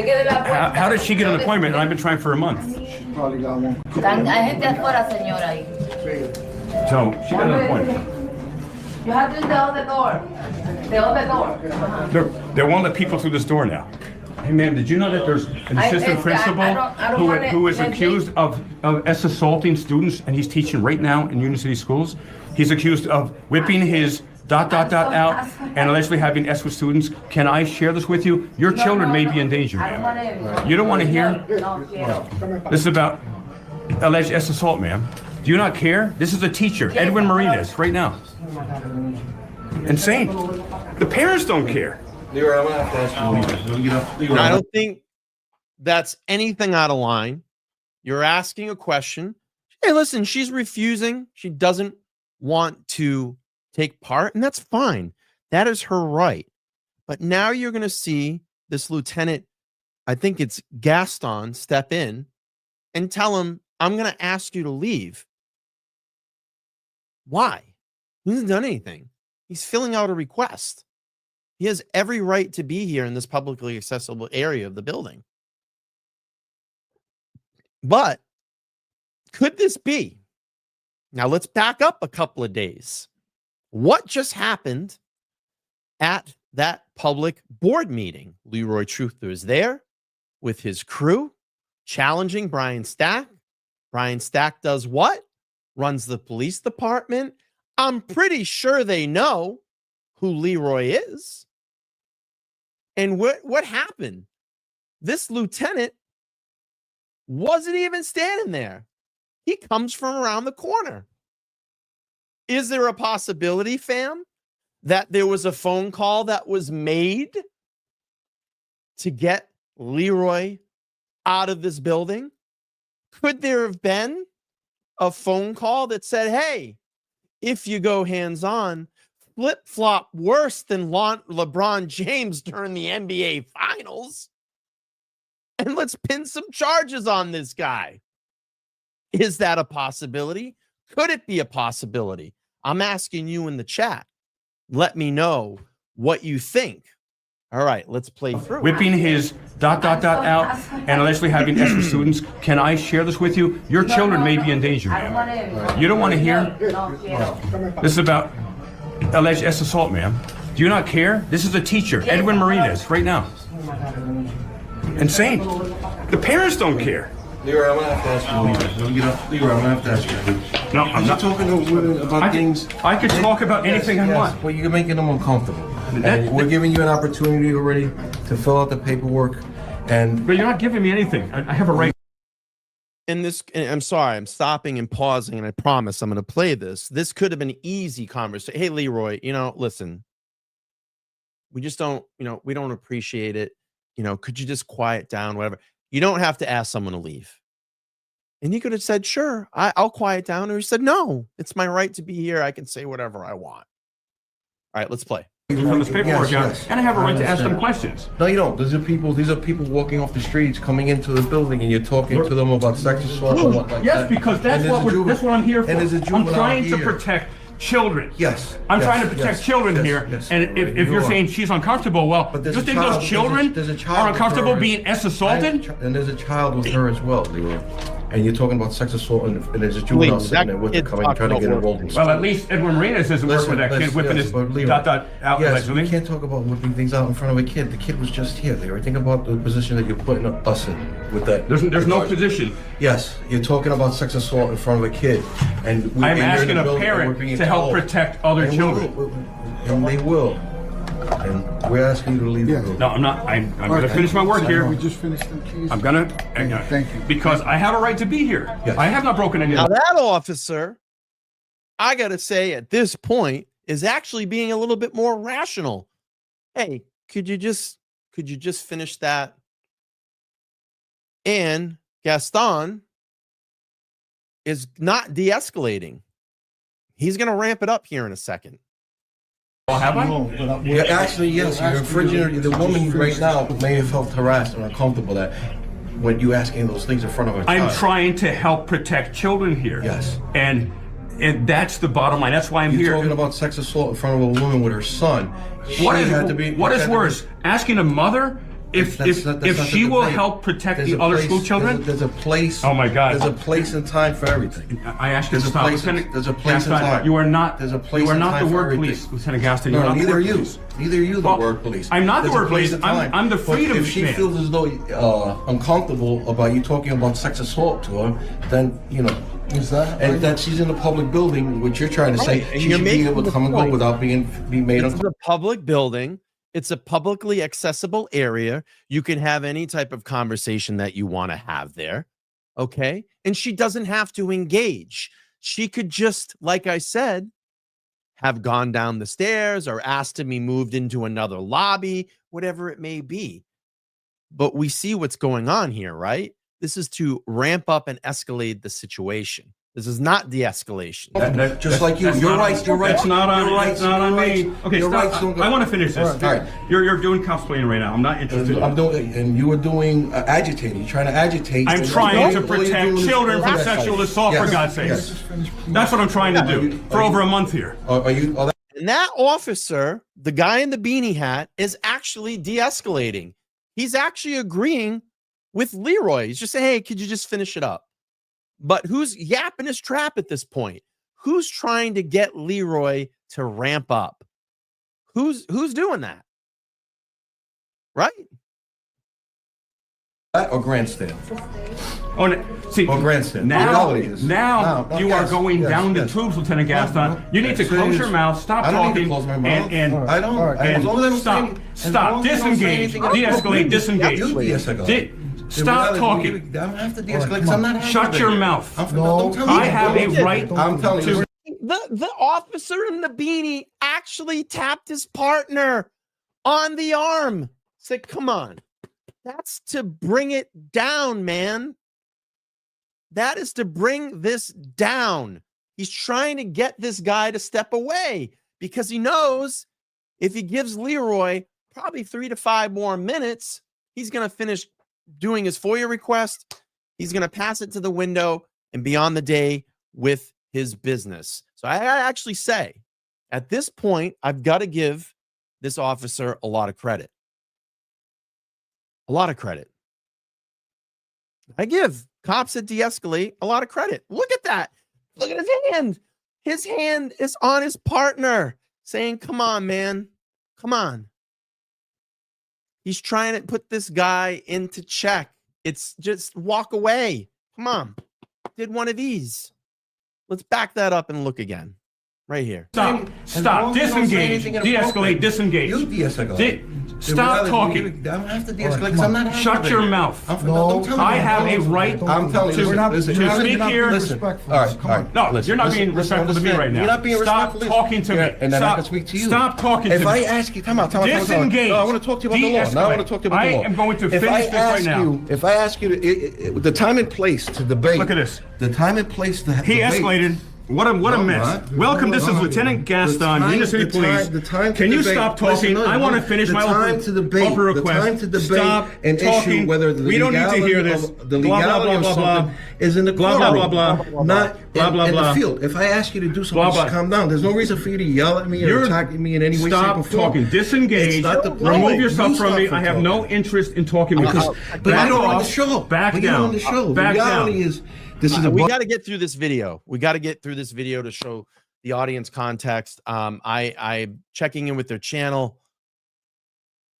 how did she get an appointment? And I've been trying for a month. She probably got one. Hay gente afuera, señora. So she got an appointment. You have to tell the door. Tell the door. They won't let people through this door now. Hey, ma'am, did you know that there's an assistant principal who is accused of assaulting students, and he's teaching right now in Union City schools? He's accused of whipping his ... out and allegedly having S with students. Can I share this with you? Your children may be in danger, ma'am. You don't want to hear? This is about alleged S assault, ma'am. Do you not care? This is a teacher, Edwin Marinas, right now. Insane. The parents don't care. Leroy, I'm gonna have to ask you. I don't think that's anything out of line. You're asking a question. Hey, listen, she's refusing. She doesn't want to take part, and that's fine. That is her right. But now you're going to see this lieutenant, I think it's Gaston, step in and tell him, I'm going to ask you to leave. Why? He hasn't done anything. He's filling out a request. He has every right to be here in this publicly accessible area of the building. But could this be? Now let's back up a couple of days. What just happened at that public board meeting? Leroy Truther is there with his crew challenging Brian Stack. Brian Stack does what? Runs the police department. I'm pretty sure they know who Leroy is. And what happened? This lieutenant wasn't even standing there. He comes from around the corner. Is there a possibility, fam, that there was a phone call that was made to get Leroy out of this building? Could there have been a phone call that said, hey, if you go hands-on, flip-flop worse than LeBron James during the NBA Finals. And let's pin some charges on this guy. Is that a possibility? Could it be a possibility? I'm asking you in the chat. Let me know what you think. All right, let's play through. Whipping his ... out and allegedly having extra students. Can I share this with you? Your children may be in danger, ma'am. You don't want to hear? This is about alleged assault, ma'am. Do you not care? This is a teacher, Edwin Marinas, right now. Insane. The parents don't care. Leroy, I'm gonna have to ask you to leave. Leroy, I'm gonna have to ask you to leave. No, I'm not talking to women about things. I could talk about anything I want. Well, you're making them uncomfortable. And we're giving you an opportunity already to fill out the paperwork. But you're not giving me anything. I have a right. And I'm sorry, I'm stopping and pausing, and I promise I'm going to play this. This could have been an easy conversation. Hey, Leroy, listen, we just don't, we don't appreciate it. Could you just quiet down, whatever? You don't have to ask someone to leave. And he could have said, sure, I'll quiet down. Or he said, no, it's my right to be here. I can say whatever I want. All right, let's play. From this paperwork out, Yes. and I have a right to ask them questions. No, you don't. These are people walking off the streets, coming into the building, and you're talking to them about sex assault and what like Yes, that. because that's what I'm here for. And there's a I'm juvenile trying to here. protect children. Yes. I'm yes, trying to protect yes, children yes, here. yes. And if you're saying she's uncomfortable, well, But do there's you a think child- those children there's a child are with uncomfortable her. being assaulted? And there's a child with her as well, Leroy. And you're talking about sex assault, and there's a juvenile Please, sitting that there with her kid's coming, trying to get talking enrolled in Well, at least Edwin Marinas doesn't work with that kid whipping his ... out Yes, allegedly. we can't talk about whipping things out in front of a kid. The kid was just here, Leroy. Think about the position that you're putting us in with that. There's no position. Yes, you're talking about sex assault in front of a kid, and I'm and you're in asking the a building and we're parent being to help told. protect other And children. and they will. And we're asking you to leave the room. No, I'm not. I'm going to finish my work here. We just finished them keys. I'm going to... Thank you. Because I have a right to be here. Yes. I have not broken any... Now that officer, I got to say at this point, is actually being a little bit more rational. Hey, could you just finish that? And Gaston is not de-escalating. He's going to ramp it up here in a second. Well, have I? Yeah, actually, yes. You're infringing. The woman right now may have felt harassed or uncomfortable that when you asking those things in front of her child. I'm trying to help protect children here. Yes. And that's the bottom line. That's why I'm You're here. talking about sex assault in front of a woman with her son. What is worse? Asking a mother if she will help protect the other school children? There's a place. Oh my God. There's a place and time for everything. I asked you to stop. There's a place and time. You are not. There's a place You are and not time the for word everything. police, Lieutenant Gaston. No, You're not the neither are word you. police. Neither are you the Well, word police. I'm not the There's a word place police. and time. I'm the But freedom if she man. feels as though uncomfortable about you talking about sex assault to her, then Is that? and that she's in a public building, which you're trying to say, Right, and she you're should be making able to the come and go point. without being made It's uncomfortable. a public building. It's a publicly accessible area. You can have any type of conversation that you want to have there. Okay. And she doesn't have to engage. She could just, like I said, have gone down the stairs or asked to be moved into another lobby, whatever it may be. But we see what's going on here, right? This is to ramp up and escalate the situation. This is not de-escalation. Just like you, you're right. You're right. That's not on. You're right. That's not on You're me. right. Okay, You're stop. right. Don't go- I want to finish this. All right. You're doing cosplaying right now. I'm not interested. I'm doing, and you were doing agitating. You're trying to agitate. I'm And trying all to you're protect doing is- children from Yes. sexual assault, for Yes. God's sake. Yes. That's what I'm trying to do for over a month here. Are you? And that officer, the guy in the beanie hat, is actually de-escalating. He's actually agreeing with Leroy. He's just saying, hey, could you just finish it up? But who's yapping his trap at this point? Who's trying to get Leroy to ramp up? Who's doing that? Right? That or grandstand? See, Or grandstand. now Reality is. you yes, are going yes, down the yes. tubes, Lieutenant Gaston. You need to That's close it. your mouth, stop I don't talking, need to close my mouth. and I don't. All right. As long as I don't say stop, anything- as stop, long as I don't say disengage, anything- de-escalate, disengage. You de-escalate. Stop The reality- talking. I don't have to de-escalate because I'm not. Shut your mouth. Don't tell me. I have a right I'm telling you. The officer in the beanie actually tapped his partner on the arm. Said, come on. That's to bring it down, man. That is to bring this down. He's trying to get this guy to step away because he knows if he gives Leroy probably 3 to 5 more minutes, he's going to finish doing his FOIA request. He's going to pass it to the window and be on the day with his business. So I actually say, at this point, I've got to give this officer a lot of credit. A lot of credit. I give cops that de-escalate a lot of credit. Look at that. Look at his hand. His hand is on his partner saying, come on, man. Come on. He's trying to put this guy into check. It's just walk away. Come on. Did one of these. Let's back that up and look again. Right here. Stop. Disengage. De-escalate. Disengage. You de-escalate. Stop talking. I don't have to de-escalate because I'm not. Shut your mouth. Don't tell me I have a right I'm telling you. to speak here. Listen. All right. No, you're not being respectful to me right now. You're not being respectful. Stop talking to me. And then I can speak to you. Stop talking to me. If I ask you, come on. Disengage. No, I want to talk to you about the law. Now I want to talk to you about the law. I am going to finish this right now. If I ask you, the time and place to debate. Look at this. The time and place to He debate. escalated. What a mess. Welcome, this is Lieutenant Gaston, Union City Police. Can you stop talking? I want to finish my open request. Stop and talking. issue whether the we don't need to hear this. The legality of something is in the blah, courtroom, blah, blah, blah, not blah, blah, in blah. the field. If I ask you to do something, Blah, blah. just calm down. There's no reason for you to yell at me or attack me in any way, shape, or Stop form. talking. Disengage. It's not the point. Remove yourself You from stop me. I have talking. no interest in talking Because, because but you don't on the show. Back But you're down. on the show. Back the reality down. is, this is a We got to get through this video. We got to get through this video to show the audience context. I'm checking in with their channel.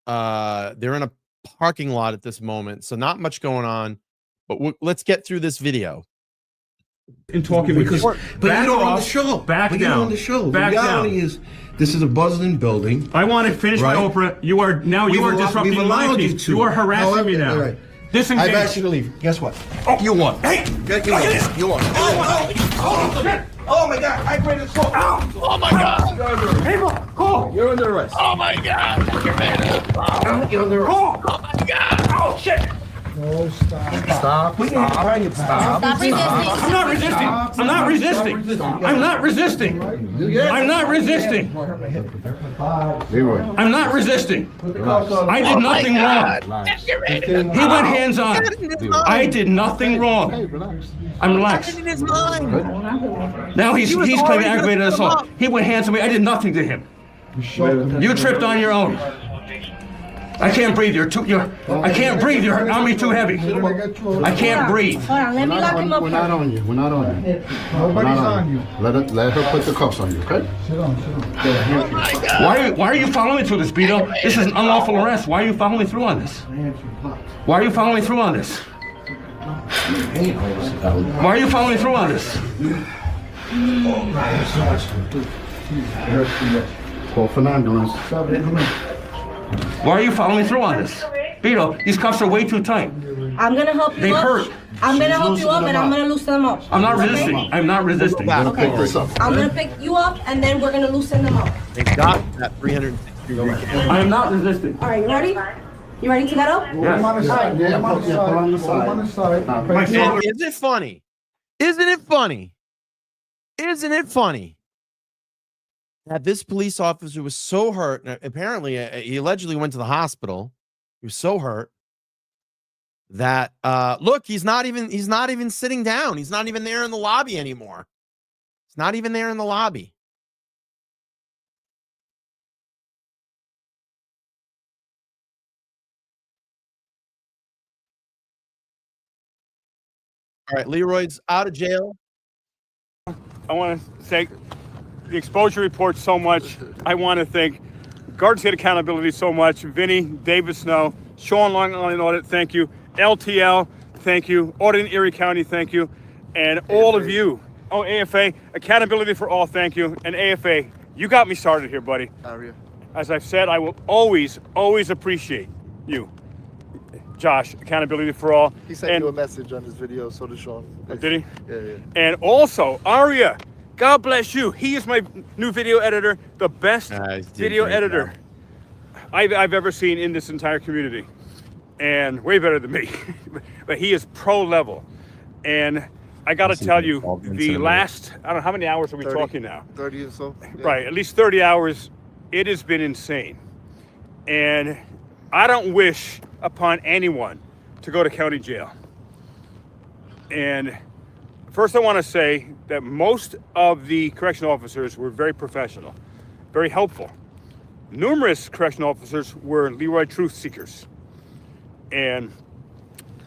They're in a parking lot at this moment, so not much going on. But let's get through this video. In talking because, with but back you're on off, the show. Back but down. You're on the show. Back the reality down. is, this is a bustling building. I want to finish my Right. opera. You are disrupting we've my allowed peace. you to. You are harassing me now. All right. Disengage. I've asked you to leave. Guess what? Oh. You won. Hey! You won. You won. Oh my God! I created a smoke. Oh my God! Hey, call. You're under arrest. Oh my God! You're under arrest. Call. Oh my God! Oh shit! No, stop. Stop. Stop. I'm not resisting. I'm not resisting. I'm not resisting. I'm not resisting. Leroy. I'm not resisting. I did nothing wrong. He went hands on. I did nothing wrong. I'm relaxed. In his mind. Now he's was claiming already aggravated gonna assault. come up. He went hands on me. I did nothing to him. You tripped on your own. I can't breathe. I can't breathe. You're on me too heavy. I can't breathe. Hold on, let me lock him up. We're not on you. We're not on you. Nobody's on you. Let her put the cuffs on you, okay? Sit on. Why are you following me through this, Beto? This is an unlawful arrest. Why are you following me through on this? Why are you following me through on this? Why are you following me through on this? Call for an ambulance. Why are you following me through on this? Beto, these cuffs are way too tight. I'm gonna help you They up. hurt. I'm gonna help you up and I'm gonna loosen them up. I'm not resisting. I'm not resisting. Okay. I'm gonna pick you up and then we're gonna loosen them up. They got that 360-degree camera. I am not resisting. All right, you ready? You ready to get up? Yes. On the side. And isn't it funny? Isn't it funny? Isn't it funny that this police officer was so hurt? And apparently, he allegedly went to the hospital. He was so hurt that look, he's not even sitting down. He's not even there in the lobby anymore. He's not even there in the lobby. All right, Leroy's out of jail. I want to thank the exposure report so much. I want to thank Garden State Accountability so much. Vinny, David Snow, Sean Long Island Audit, thank you. LTL, thank you. Audit in Erie County, thank you. And all of you. Oh, AFA, Accountability for All, thank you. And AFA, you got me started here, buddy. As I've said, I will always, always appreciate you. Josh, Accountability for All. He sent you a message on his video, so did Sean. Did he? Yeah. And also, Aria, God bless you. He is my new video editor, the best video editor I've ever seen in this entire community. And way better than me. But he is pro level. And I got to This is tell you, involved in the cinema. last, I don't know, how many hours are we 30. talking now? 30 or so. Yeah. Right, at least 30 hours. It has been insane. And I don't wish upon anyone to go to county jail. And first I want to say that most of the correctional officers were very professional, very helpful. Numerous correctional officers were Leroy truth seekers. And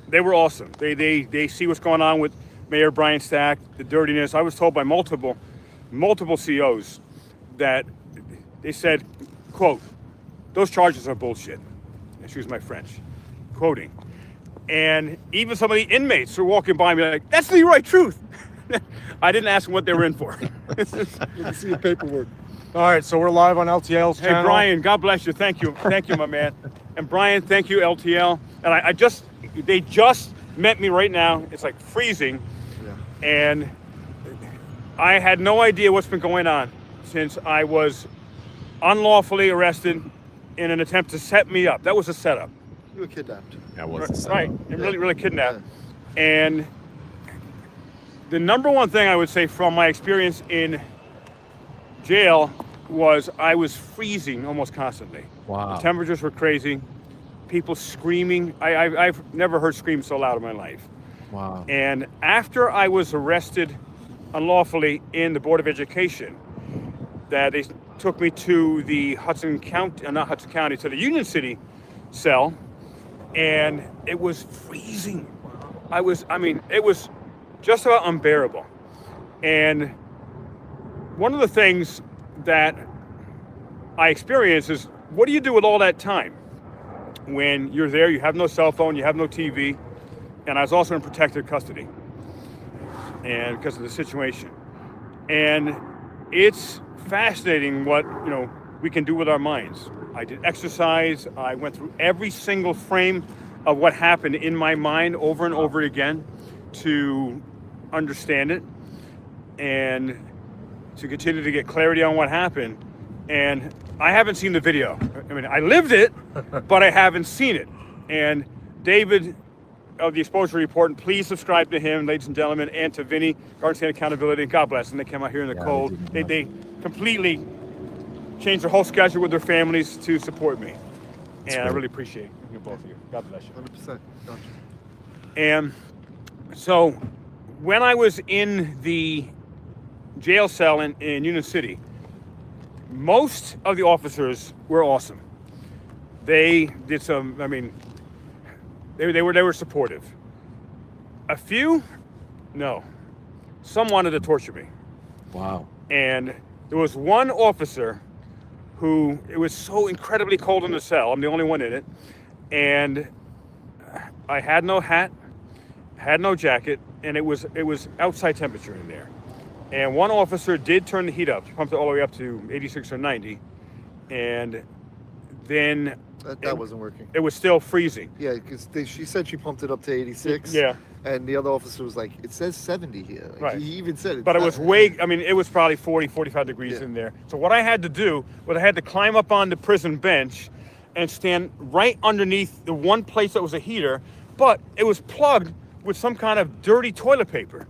they were awesome. They see what's going on with Mayor Brian Stack, the dirtiness. I was told by multiple COs that they said, quote, "Those charges are bullshit." Excuse my French, quoting. And even some of the inmates were walking by me like, "That's Leroy Truth." I didn't ask them what they were in for. You can see the paperwork. All right, so we're live on LTL's Hey, channel. Brian, God bless you. Thank you, my man. And Brian, thank you, LTL. And they just met me right now. It's like freezing. Yeah. And I had no idea what's been going on since I was unlawfully arrested in an attempt to set me up. That was a setup. You were kidnapped. That was the Right, setup. and really kidnapped. And the number one thing I would say from my experience in jail was I was freezing almost constantly. Wow. The temperatures were crazy. People screaming. I've never heard screams so loud in my life. Wow. And after I was arrested unlawfully in the Board of Education, that they took me to the to the Union City cell, and it was freezing. It was just about unbearable. And one of the things that I experienced is, what do you do with all that time? When you're there, you have no cell phone, you have no TV, and I was also in protected custody, and because of the situation. And it's fascinating what we can do with our minds. I did exercise. I went through every single frame of what happened in my mind over and over again to understand it and to continue to get clarity on what happened. And I haven't seen the video. I mean, I lived it, but I haven't seen it. And David of the Exposure Report, and please subscribe to him, ladies and gentlemen, and to Vinny, Guardian and Accountability, and God bless them. They came out here in the cold. They completely changed their whole schedule with their families to support me. And I really appreciate you, both of you. God bless you. 100%. Gotcha. And so when I was in the jail cell in Union City, most of the officers were awesome. They did some, they were supportive. A few, no. Some wanted to torture me. Wow. And there was one officer who, it was so incredibly cold in the cell, I'm the only one in it, and I had no hat, had no jacket, and it was outside temperature in there. And one officer did turn the heat up, pumped it all the way up to 86 or 90, and then That wasn't working. it was still freezing. Yeah, because she said she pumped it up to 86. Yeah. And the other officer was like, "It says 70 here." Like, Right. He even said it. But it was it was probably 40, 45 degrees Yeah. in there. So what I had to do was I had to climb up on the prison bench and stand right underneath the one place that was a heater, but it was plugged with some kind of dirty toilet paper.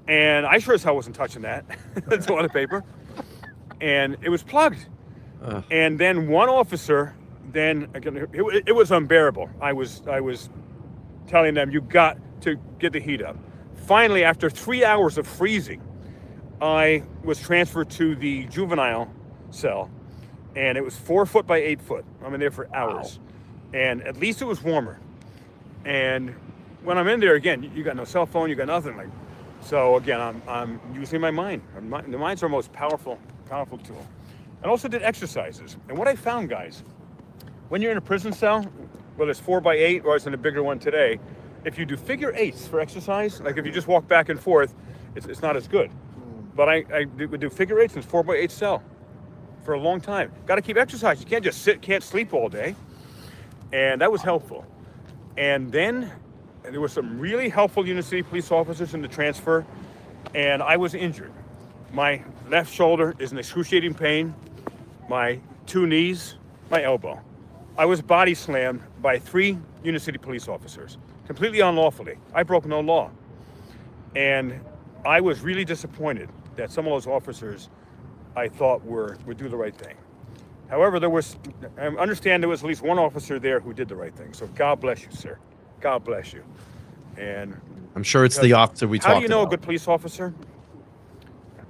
And I sure as hell wasn't touching that, the toilet paper. And it was plugged. And then one officer, then again, it was unbearable. I was telling them, you got to get the heat up. Finally, after 3 hours of freezing, I was transferred to the juvenile cell, and it was 4 foot by 8 foot. I'm in there for hours. Wow. And at least it was warmer. And when I'm in there, again, you got no cell phone, you got nothing. So again, I'm using my mind. The mind's our most powerful tool. And also did exercises. And what I found, guys, when you're in a prison cell, whether it's 4 by 8 or it's in a bigger one today, if you do figure eights for exercise, like if you just walk back and forth, it's not as good. But I would do figure eights in 4 by 8 cell for a long time. Got to keep exercising. You can't just sit, can't sleep all day. And that was helpful. And then there were some really helpful Union City police officers in the transfer, and I was injured. My left shoulder is in excruciating pain, my 2 knees, my elbow. I was body slammed by 3 Union City police officers, completely unlawfully. I broke no law. And I was really disappointed that some of those officers I thought would do the right thing. However, I understand there was at least one officer there who did the right thing. So God bless you, sir. God bless you. And I'm sure it's the officer we talked about. How do you know a good police officer?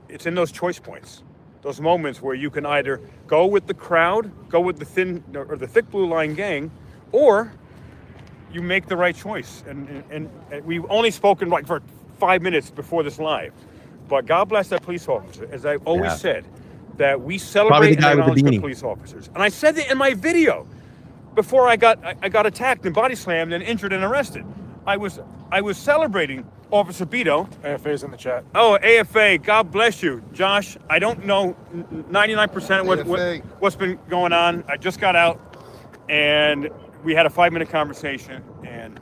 It's in those choice points, those moments where you can either go with the crowd, go with the thin or the thick blue line gang, or you make the right choice. And we've only spoken like for 5 minutes before this live, but God bless that police officer. As I've always said, that we celebrate and acknowledge good police officers. And I said that in my video before I got attacked and body slammed and injured and arrested. I was celebrating Officer Beto. AFA's in the chat. Oh, AFA, God bless you. Josh, I don't know 99% of what's been going on. I just got out, and we had a 5-minute conversation, and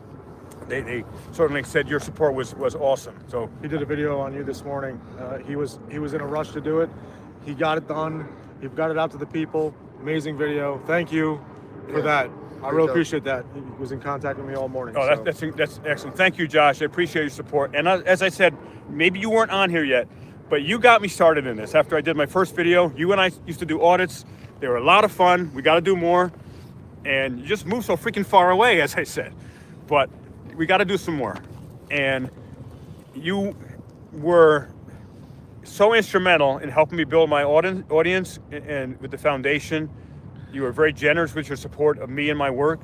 they certainly said your support was awesome. So He did a video on you this morning. He was in a rush to do it. He got it done. He got it out to the people. Amazing video. Thank you for that. I really appreciate that. He was in contact with me all morning. Oh, that's excellent. Thank you, Josh. I appreciate your support. And as I said, maybe you weren't on here yet, but you got me started in this. After I did my first video, you and I used to do audits. They were a lot of fun. We got to do more. And you just moved so freaking far away, as I said. But we got to do some more. And you were so instrumental in helping me build my audience and with the foundation. You were very generous with your support of me and my work,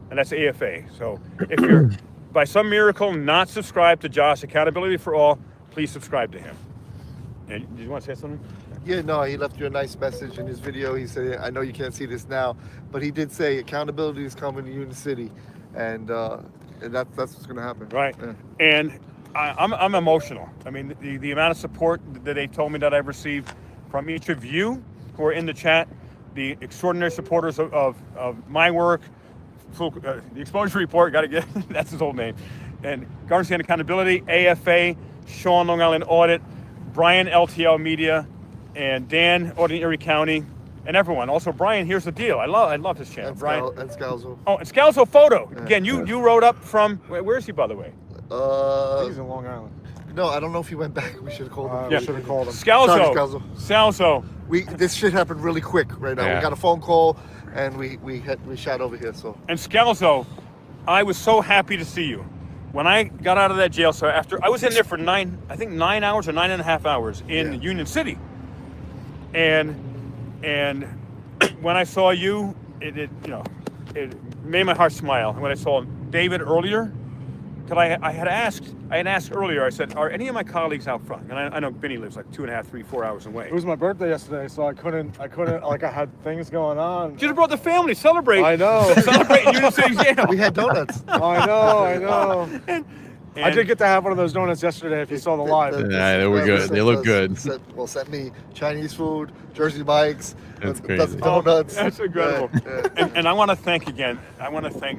and that's AFA. So if you're, by some miracle, not subscribed to Josh, Accountability for All, please subscribe to him. And did you want to say something? Yeah, no, he left you a nice message in his video. He said, I know you can't see this now, but he did say accountability is coming to Union City, and that's what's going to happen. Right. Yeah. And I'm emotional. I mean, the amount of support that they told me that I've received from each of you who are in the chat, the extraordinary supporters of my work, the Exposure Report, got to get, that's his old name, and Garden State Accountability, AFA, Sean Long Island Audit, Brian LTL Media, and Dan Audit Erie County, and everyone. Also, Brian, here's the deal. I love his channel. And Brian. And Scalzo. Oh, and Scalzo Photo. Yeah. Again, you wrote up from, where is he, by the way? He's in Long Island. No, I don't know if he went back. We should have called him. We should have called him. Scalzo. Sorry, Scalzo. Scalzo. This shit happened really quick right now. Yeah. We got a phone call and we shot over here. So. And Scalzo, I was so happy to see you. When I got out of that jail cell, after I was in there for 9 hours or 9.5 hours in Union City, and when I saw you, it made my heart smile. And when I saw David earlier, because I had asked earlier, I said, are any of my colleagues out front? And I know Benny lives like 2.5, 3, 4 hours away. It was my birthday yesterday, so I couldn't, like I had things going on. You should have brought the family, celebrate. I know. Celebrate in Union City Jail. We had donuts. I know. And I did get to have one of those donuts yesterday if you saw the live. Yeah, they were good. They look good. Sent me Chinese food, Jersey bikes, That's crazy. donuts. That's incredible. Yeah. And I want to thank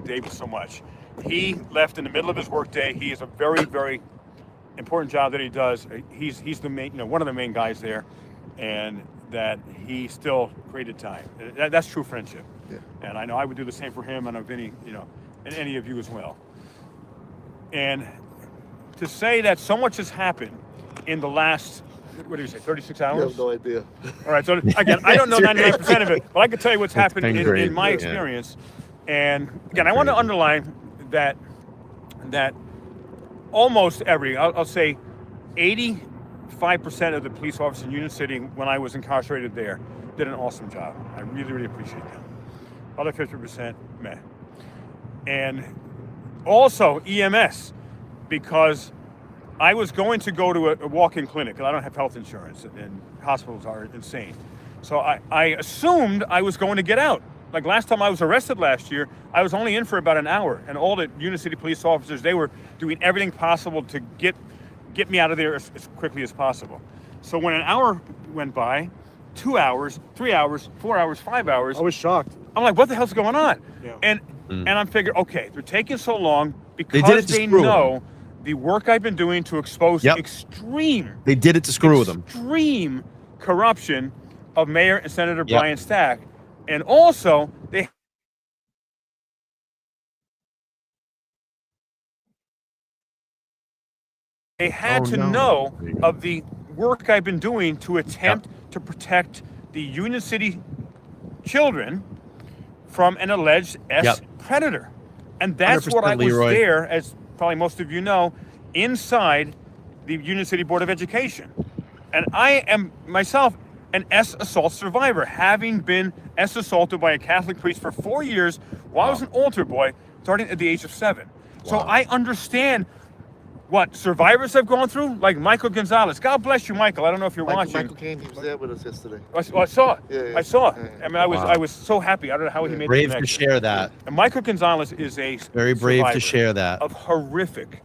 David so much. He left in the middle of his workday. He has a very, very important job that he does. He's the main, one of the main guys there, and that he still created time. That's true friendship. Yeah. And I know I would do the same for him, and of any, and any of you as well. And to say that so much has happened in the last, 36 hours? You have no idea. All right, so again, I don't know 99% of it, but I can tell you what's happened in my experience. And again, I want to underline that almost I'll say 85% of the police officers in Union City when I was incarcerated there did an awesome job. I really, really appreciate that. Other 50%, meh. And also EMS, because I was going to go to a walk-in clinic, and I don't have health insurance, and hospitals are insane. So I assumed I was going to get out. Like last time I was arrested last year, I was only in for about an hour, and all the Union City police officers, they were doing everything possible to get me out of there as quickly as possible. So when an hour went by, 2 hours, 3 hours, 4 hours, 5 hours. I was shocked. I'm like, what the hell's going on? Yeah. And I'm figuring, okay, they're taking so long because they screw know the work I've been doing to expose Yep. They did it to screw with them. Extreme corruption of Mayor and Senator Brian Stack. And also, they They had to know of the work I've been doing to attempt to protect the Union City children from an alleged predator. And that's what I was Leroy. there, as probably most of you know, inside the Union City Board of Education. And I am myself an S assault survivor, having been S assaulted by a Catholic priest for 4 years while I was an altar boy, starting at the age of 7. So I understand what survivors have gone through, like Michael Gonzalez. God bless you, Michael. I don't know if you're watching. Michael came, he was there with us yesterday. I saw it. Yeah. I saw it. I mean, I was so happy. I don't know how he made brave the to connection. share that. And Michael Gonzalez is a Very brave survivor to share that. of horrific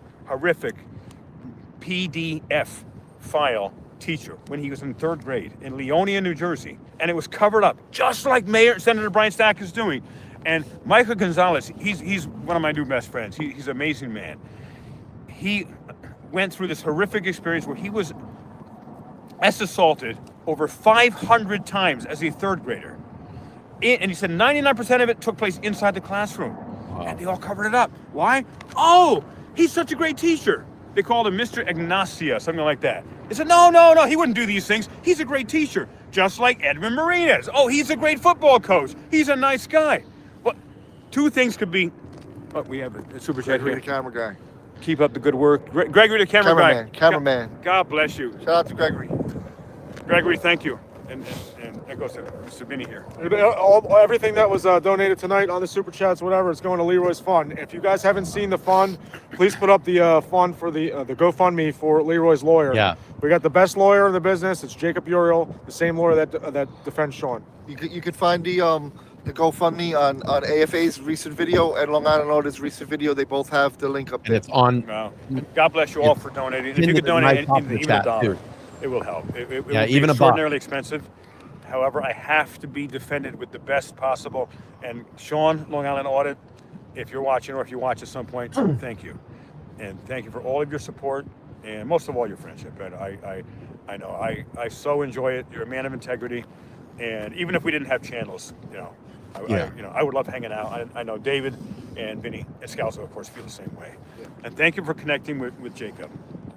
PDF file teacher when he was in 3rd grade in Leonia, New Jersey, and it was covered up just like Senator Brian Stack is doing. And Michael Gonzalez, he's one of my new best friends. He's an amazing man. He went through this horrific experience where he was assaulted over 500 times as a 3rd grader. And he said 99% of it took place inside the classroom. And they all covered it up. Why? Oh, he's such a great teacher. They called him Mr. Ignacia, something like that. They said, no, he wouldn't do these things. He's a great teacher, just like Edmund Marinas. Oh, he's a great football coach. He's a nice guy. Well, 2 things could be. Oh, we have a super chat Gregory, here. the camera guy. Keep up the good work. Gregory, the cameraman. Cameraman. God bless you. Shout out to Gregory. Gregory, thank you. And that goes to Mr. Vinny here. Everything that was donated tonight on the super chats, whatever, is going to Leroy's fund. If you guys haven't seen the fund, please put up the fund for the GoFundMe for Leroy's lawyer. Yeah. We got the best lawyer in the business. It's Jacob Uriel, the same lawyer that defends Sean. You could find the GoFundMe on AFA's recent video and Long Island Audit's recent video. They both have the link up And there. it's on. Wow. God bless you all for donating. If you could donate even a dollar, it will help. It will be even a buck. extraordinarily expensive. However, I have to be defended with the best possible. And Sean, Long Island Audit, if you're watching or if you watch at some point, thank you. And thank you for all of your support and most of all your friendship. And I know I so enjoy it. You're a man of integrity. And even if we didn't have channels, I would love hanging out. I know David and Vinny and Scalzo, of course, feel the same way. Yeah. And thank you for connecting with Jacob.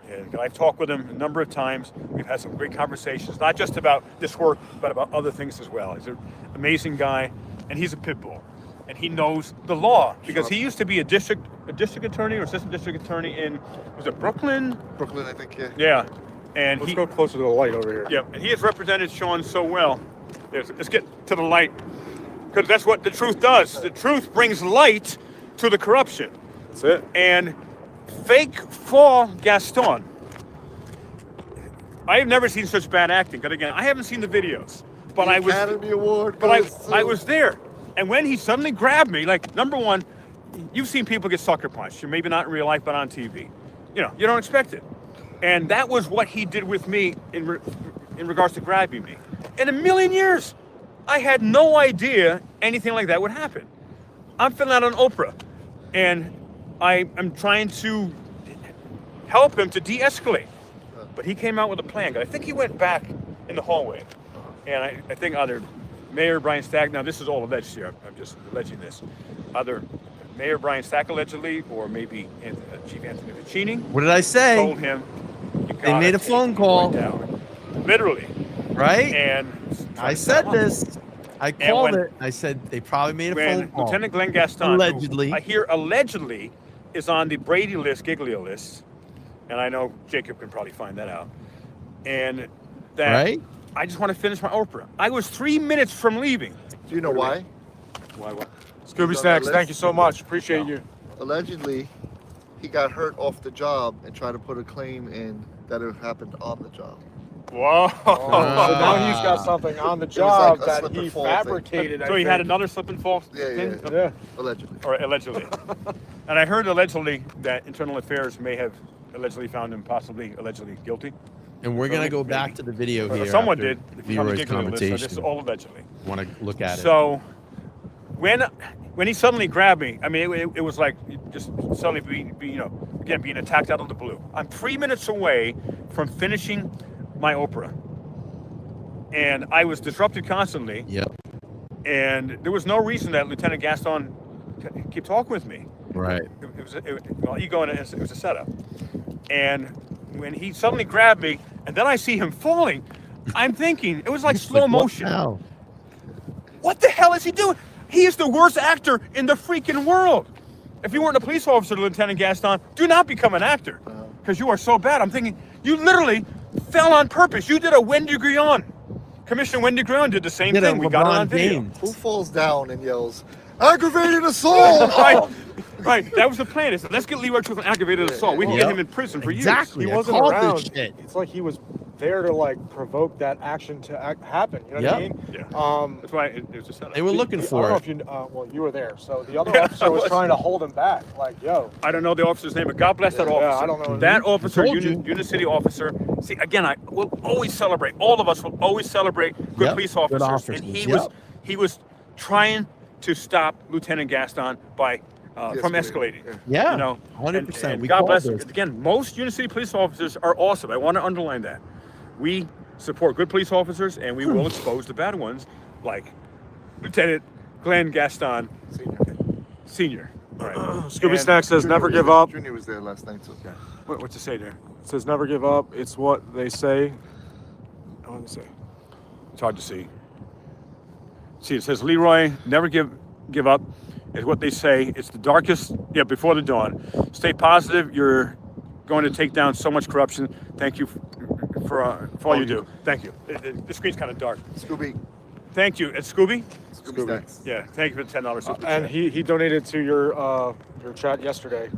And I've talked with him a number of times. We've had some great conversations, not just about this work, but about other things as well. He's an amazing guy, and he's a pit bull. And he knows the law because he used to be a district attorney or assistant district attorney in, was it Brooklyn? Brooklyn, I think, yeah. Yeah. And Let's go closer to the light over here. Yeah, and he has represented Sean so well. Let's get to the light, because that's what the truth does. The truth brings light to the corruption. That's it. And fake fall Gaston. I have never seen such bad acting. But again, I haven't seen the videos. But the I was Academy Award. But I was there. And when he suddenly grabbed me, like, number one, you've seen people get sucker punched. Maybe not in real life, but on TV. You don't expect it. And that was what he did with me in regards to grabbing me. In a million years, I had no idea anything like that would happen. I'm filling out on Oprah, and I'm trying to help him to de-escalate. But he came out with a plan. I think he went back in the hallway, and I think either Mayor Brian Stack, now this is all alleged here, I'm just alleging this, either Mayor Brian Stack allegedly, or maybe Chief Anthony Ficini. What did I say? Told him, they made a phone call. Literally. Right? And I said this. I called it. I said they probably made a phone call. Lieutenant Glenn Gaston, allegedly, who I hear allegedly is on the Brady list, Giglio list, and I know Jacob can probably find that out. And that right? I just want to finish my Oprah. I was 3 minutes from leaving. Do you know why? Why what? Scooby Snacks, thank you so much. Appreciate you. Allegedly, he got hurt off the job and tried to put a claim in that it happened on the job. Whoa! So now he's got something on the job like a that slip he and fall fabricated. So he had another slip and fall Yeah. thing? Yeah. Allegedly. Or allegedly. And I heard allegedly that Internal Affairs may have allegedly found him allegedly guilty. And we're gonna go back to the video here. Someone after did. Leroy's commentation. So this is all allegedly. Want to look at it? So when he suddenly grabbed me, I mean, it was like just suddenly being attacked out of the blue. I'm 3 minutes away from finishing my Oprah, and I was disrupted constantly. Yep. And there was no reason that Lieutenant Gaston keep talking with me. Right. It was ego, and it was a setup. And when he suddenly grabbed me, and then I see him falling, I'm thinking, it was like slow motion. What the hell is he doing? He is the worst actor in the freaking world. If you weren't a police officer, Lieutenant Gaston, do not become an actor, because you are so bad. I'm thinking, you literally fell on purpose. You did a Wendy Grillon. Commissioner Wendy Grillon did the same thing. We got it on video. Who falls down and yells, aggravated assault? Right. That was the plan. Is let's get Leroy Truth on aggravated assault. We can get him in prison for years. Exactly. He wasn't around. It's like he was there to like provoke that action to happen. You know what I mean? Yeah. That's why it was just. They were looking for I don't know it. if you, well, you were there. So the other officer was trying to hold him back. Like, yo. I don't know the officer's name, but God bless that officer. Yeah, I don't know. That officer, Union City officer. See, again, I will always celebrate. All of us will always celebrate good police officers. And he was trying to stop Lieutenant Gaston by from escalating. Yeah, you know, 100%. And God bless him. Again, most Union City police officers are awesome. I want to underline that. We support good police officers, and we will expose the bad ones, like Lieutenant Glenn Gaston Senior. Right. Scooby Snack says never give up. Junior was there last night too. What's it say there? It says never give up. It's what they say. What does it say? It's hard to see. See, it says Leroy, never give up. Is what they say. It's the darkest, before the dawn. Stay positive. You're going to take down so much corruption. Thank you for all you do. Thank you. The screen's kind of dark. Scooby. Thank you. It's Scooby? Scooby Snacks. Yeah, thank you for the $10 super And he donated to your chat yesterday.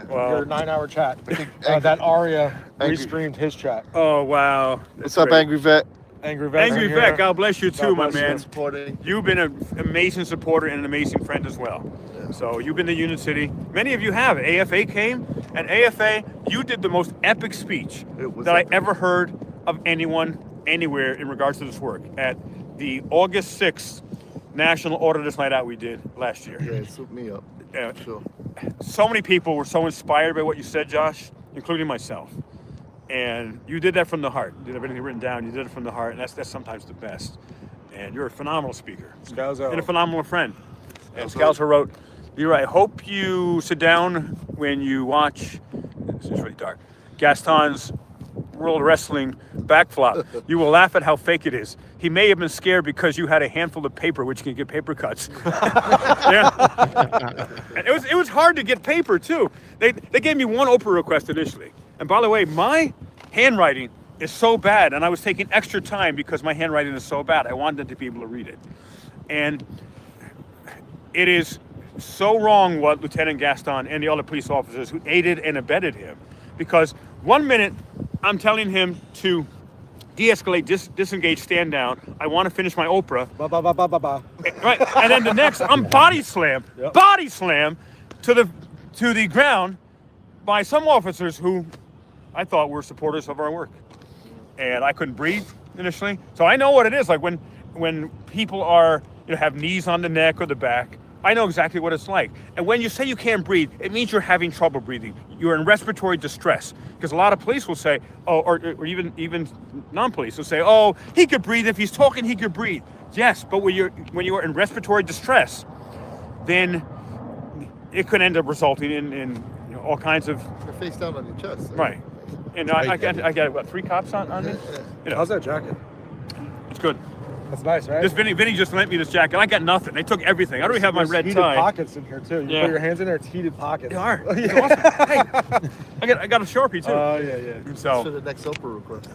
Wow. Your 9-hour chat. That Aria restreamed his chat. Oh, wow. What's up, Angry Vet? Angry Vet. Angry Vet, God bless you too, my man. Supporting. You've been an amazing supporter and an amazing friend as well. So you've been to Union City. Many of you have. AFA came, and AFA, you did the most epic speech that I ever heard of anyone, anywhere in regards to this work at the August 6th National Auditors Night Out we did last year. Yeah, it suited me up. Sure. So many people were so inspired by what you said, Josh, including myself. And you did that from the heart. You did everything written down. You did it from the heart, and that's sometimes the best. And you're a phenomenal speaker. Scalzo. And a phenomenal friend. And Scalzo wrote, Leroy, I hope you sit down when you watch, this is really dark, Gaston's World Wrestling backflop. You will laugh at how fake it is. He may have been scared because you had a handful of paper, which can get paper cuts. And it was hard to get paper, too. They gave me one Oprah request initially. And by the way, my handwriting is so bad, and I was taking extra time because my handwriting is so bad. I wanted to be able to read it. And it is so wrong what Lieutenant Gaston and the other police officers who aided and abetted him. Because 1 minute, I'm telling him to de-escalate, disengage, stand down. I want to finish my Oprah. Right, and then the next, I'm body slam to the ground by some officers who I thought were supporters of our work. And I couldn't breathe initially. So I know what it is like when people are, have knees on the neck or the back. I know exactly what it's like. And when you say you can't breathe, it means you're having trouble breathing. You're in respiratory distress. Because a lot of police will say, or even non-police will say, oh, he could breathe. If he's talking, he could breathe. Yes, but when you're in respiratory distress, then it could end up resulting in all kinds of... You're face down on your chest. Right. And I got what, 3 cops on me? How's that jacket? It's good. That's nice, right? This Vinny just lent me this jacket. I got nothing. They took everything. I don't even have my red heated tie. Pockets in here too. You put your hands in there. It's heated pockets. They are. It's awesome. Hey, I got a Sharpie too. Oh yeah. So for the next Oprah request.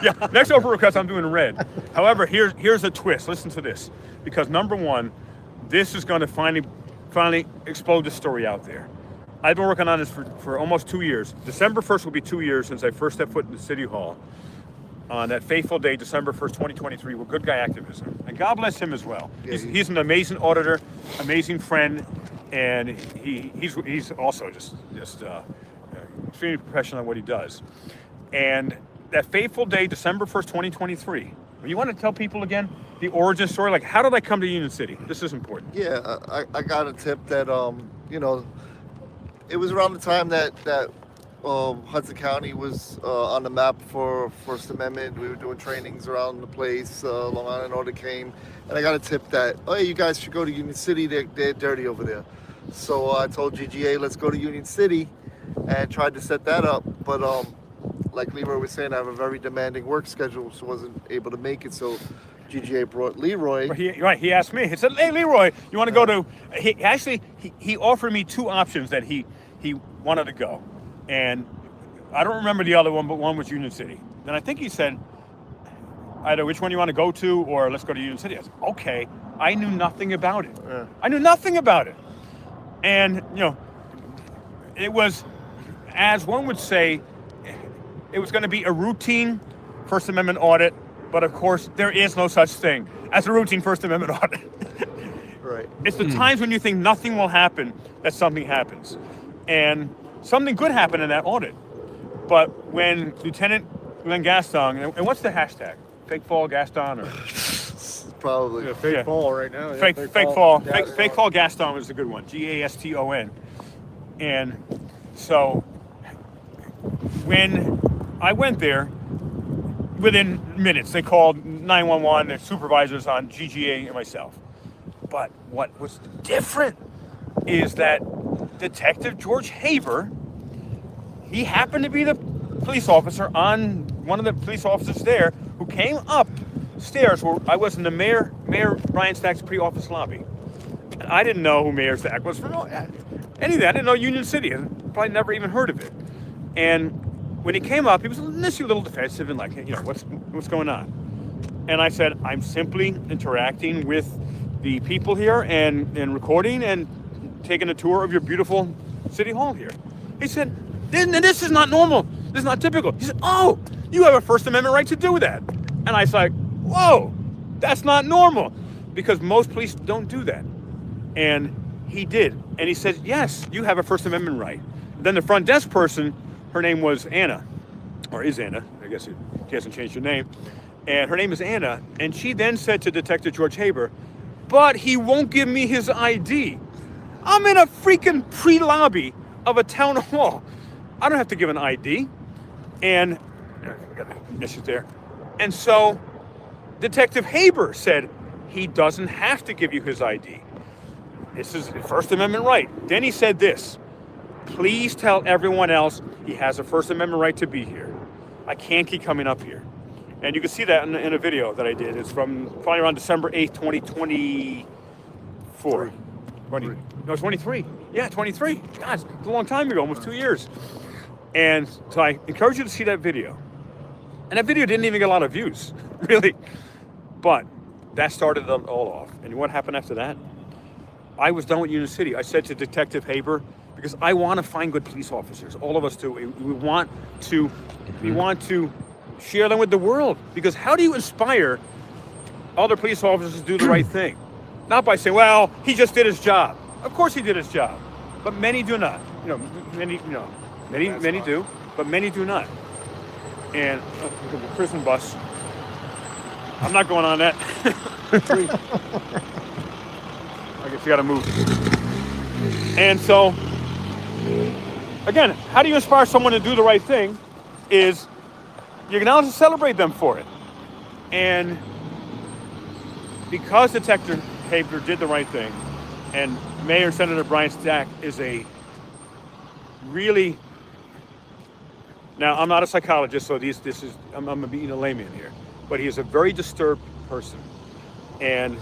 yeah, next Oprah request I'm doing red. However, here's a twist. Listen to this, because number one, this is going to finally explode the story out there. I've been working on this for almost 2 years. December 1st will be 2 years since I first stepped foot in the City Hall. On that fateful day, December 1st, 2023, with Good Guy Activism. And God bless him as well. Yeah, he's an amazing auditor, amazing friend, and he's also just extremely professional at what he does. And that fateful day, December 1st, 2023, you want to tell people again the origin story? Like, how did I come to Union City? This is important. Yeah, I got a tip that, it was around the time that Hudson County was on the map for First Amendment. We were doing trainings around the place. Long Island Order came, and I got a tip that, hey, you guys should go to Union City. They're dirty over there. So I told GGA, let's go to Union City, and tried to set that up. But like Leroy was saying, I have a very demanding work schedule, so wasn't able to make it. So GGA brought Leroy. He asked me. He said, "Hey, Leroy, you want to go to?" He offered me two options that he wanted to go, and I don't remember the other one, but one was Union City. Then I think he said, either which one you want to go to, or let's go to Union City. I said, okay. I knew nothing about it. Yeah. I knew nothing about it, and it was, as one would say, it was going to be a routine First Amendment audit. But of course, there is no such thing as a routine First Amendment audit. Right. It's the times when you think nothing will happen that something happens. And something good happened in that audit. But when Lieutenant Glenn Gaston, and what's the hashtag? Fake fall Gaston? Or? Probably. Fake fall right now. Yeah, Fake fall Gaston was a good one. Gaston. And so when I went there, within minutes, they called 911, their supervisors on GGA and myself. But what was different is that Detective George Haber, he happened to be the police officer one of the police officers there who came upstairs where I was in the Mayor Brian Stack's pre-office lobby. And I didn't know who Mayor Stack was from anything. I didn't know Union City. I probably never even heard of it. And when he came up, he was initially a little defensive and like, what's going on? And I said, I'm simply interacting with the people here and recording and taking a tour of your beautiful city hall here. He said, this is not normal. This is not typical. He said, oh, you have a First Amendment right to do that. And I was like, whoa, that's not normal, because most police don't do that. And he did. And he said, yes, you have a First Amendment right. Then the front desk person, her name was Anna, or is Anna. I guess she hasn't changed her name. And her name is Anna. And she then said to Detective George Haber, but he won't give me his ID. I'm in a freaking pre-lobby of a town hall. I don't have to give an ID. And I got issues there. And so Detective Haber said he doesn't have to give you his ID. This is a First Amendment right. Then he said this, please tell everyone else he has a First Amendment right to be here. I can't keep coming up here. And you can see that in a video that I did. It's from probably around December 8th, 2024. 23. Yeah, 23. God, it's a long time ago, almost 2 years. And so I encourage you to see that video. And that video didn't even get a lot of views, really. But that started it all off. And what happened after that? I was done with Union City. I said to Detective Haber, because I want to find good police officers. All of us do. We want to share them with the world. Because how do you inspire other police officers to do the right thing? Not by saying, well, he just did his job. Of course he did his job. But many do not. Many do, but many do not. And the prison bus, I'm not going on that. I guess you got to move. And so, again, how do you inspire someone to do the right thing is you can also celebrate them for it. And because Detective Haber did the right thing, and Mayor Senator Brian Stack is a really, now I'm not a psychologist, so I'm being a layman here, but he is a very disturbed person. And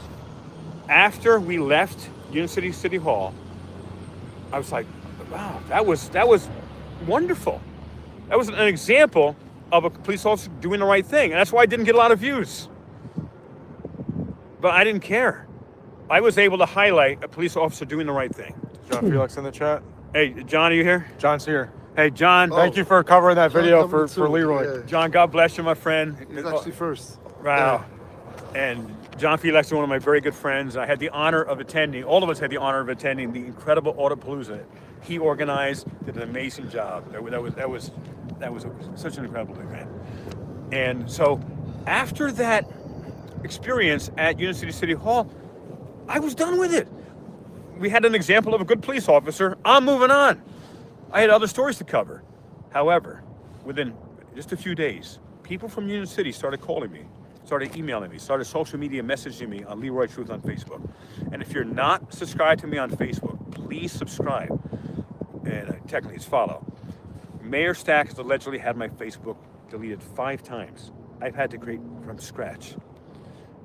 after we left Union City Hall, I was like, wow, that was wonderful. That was an example of a police officer doing the right thing. And that's why I didn't get a lot of views. But I didn't care. I was able to highlight a police officer doing the right thing. John Felix in the chat. Hey, John, are you here? John's here. Hey, John. Thank you for covering that video for Leroy. Yeah. John, God bless you, my friend. He's actually first. Wow. And John Felix is one of my very good friends. I had the honor of attending, all of us had the honor of attending the incredible Auditapalooza. He organized, did an amazing job. That was such an incredible event. And so after that experience at Union City Hall, I was done with it. We had an example of a good police officer. I'm moving on. I had other stories to cover. However, within just a few days, people from Union City started calling me, started emailing me, started social media messaging me on Leroy Truth on Facebook. And if you're not subscribed to me on Facebook, please subscribe. And technically it's follow. Mayor Stack has allegedly had my Facebook deleted 5 times. I've had to create from scratch.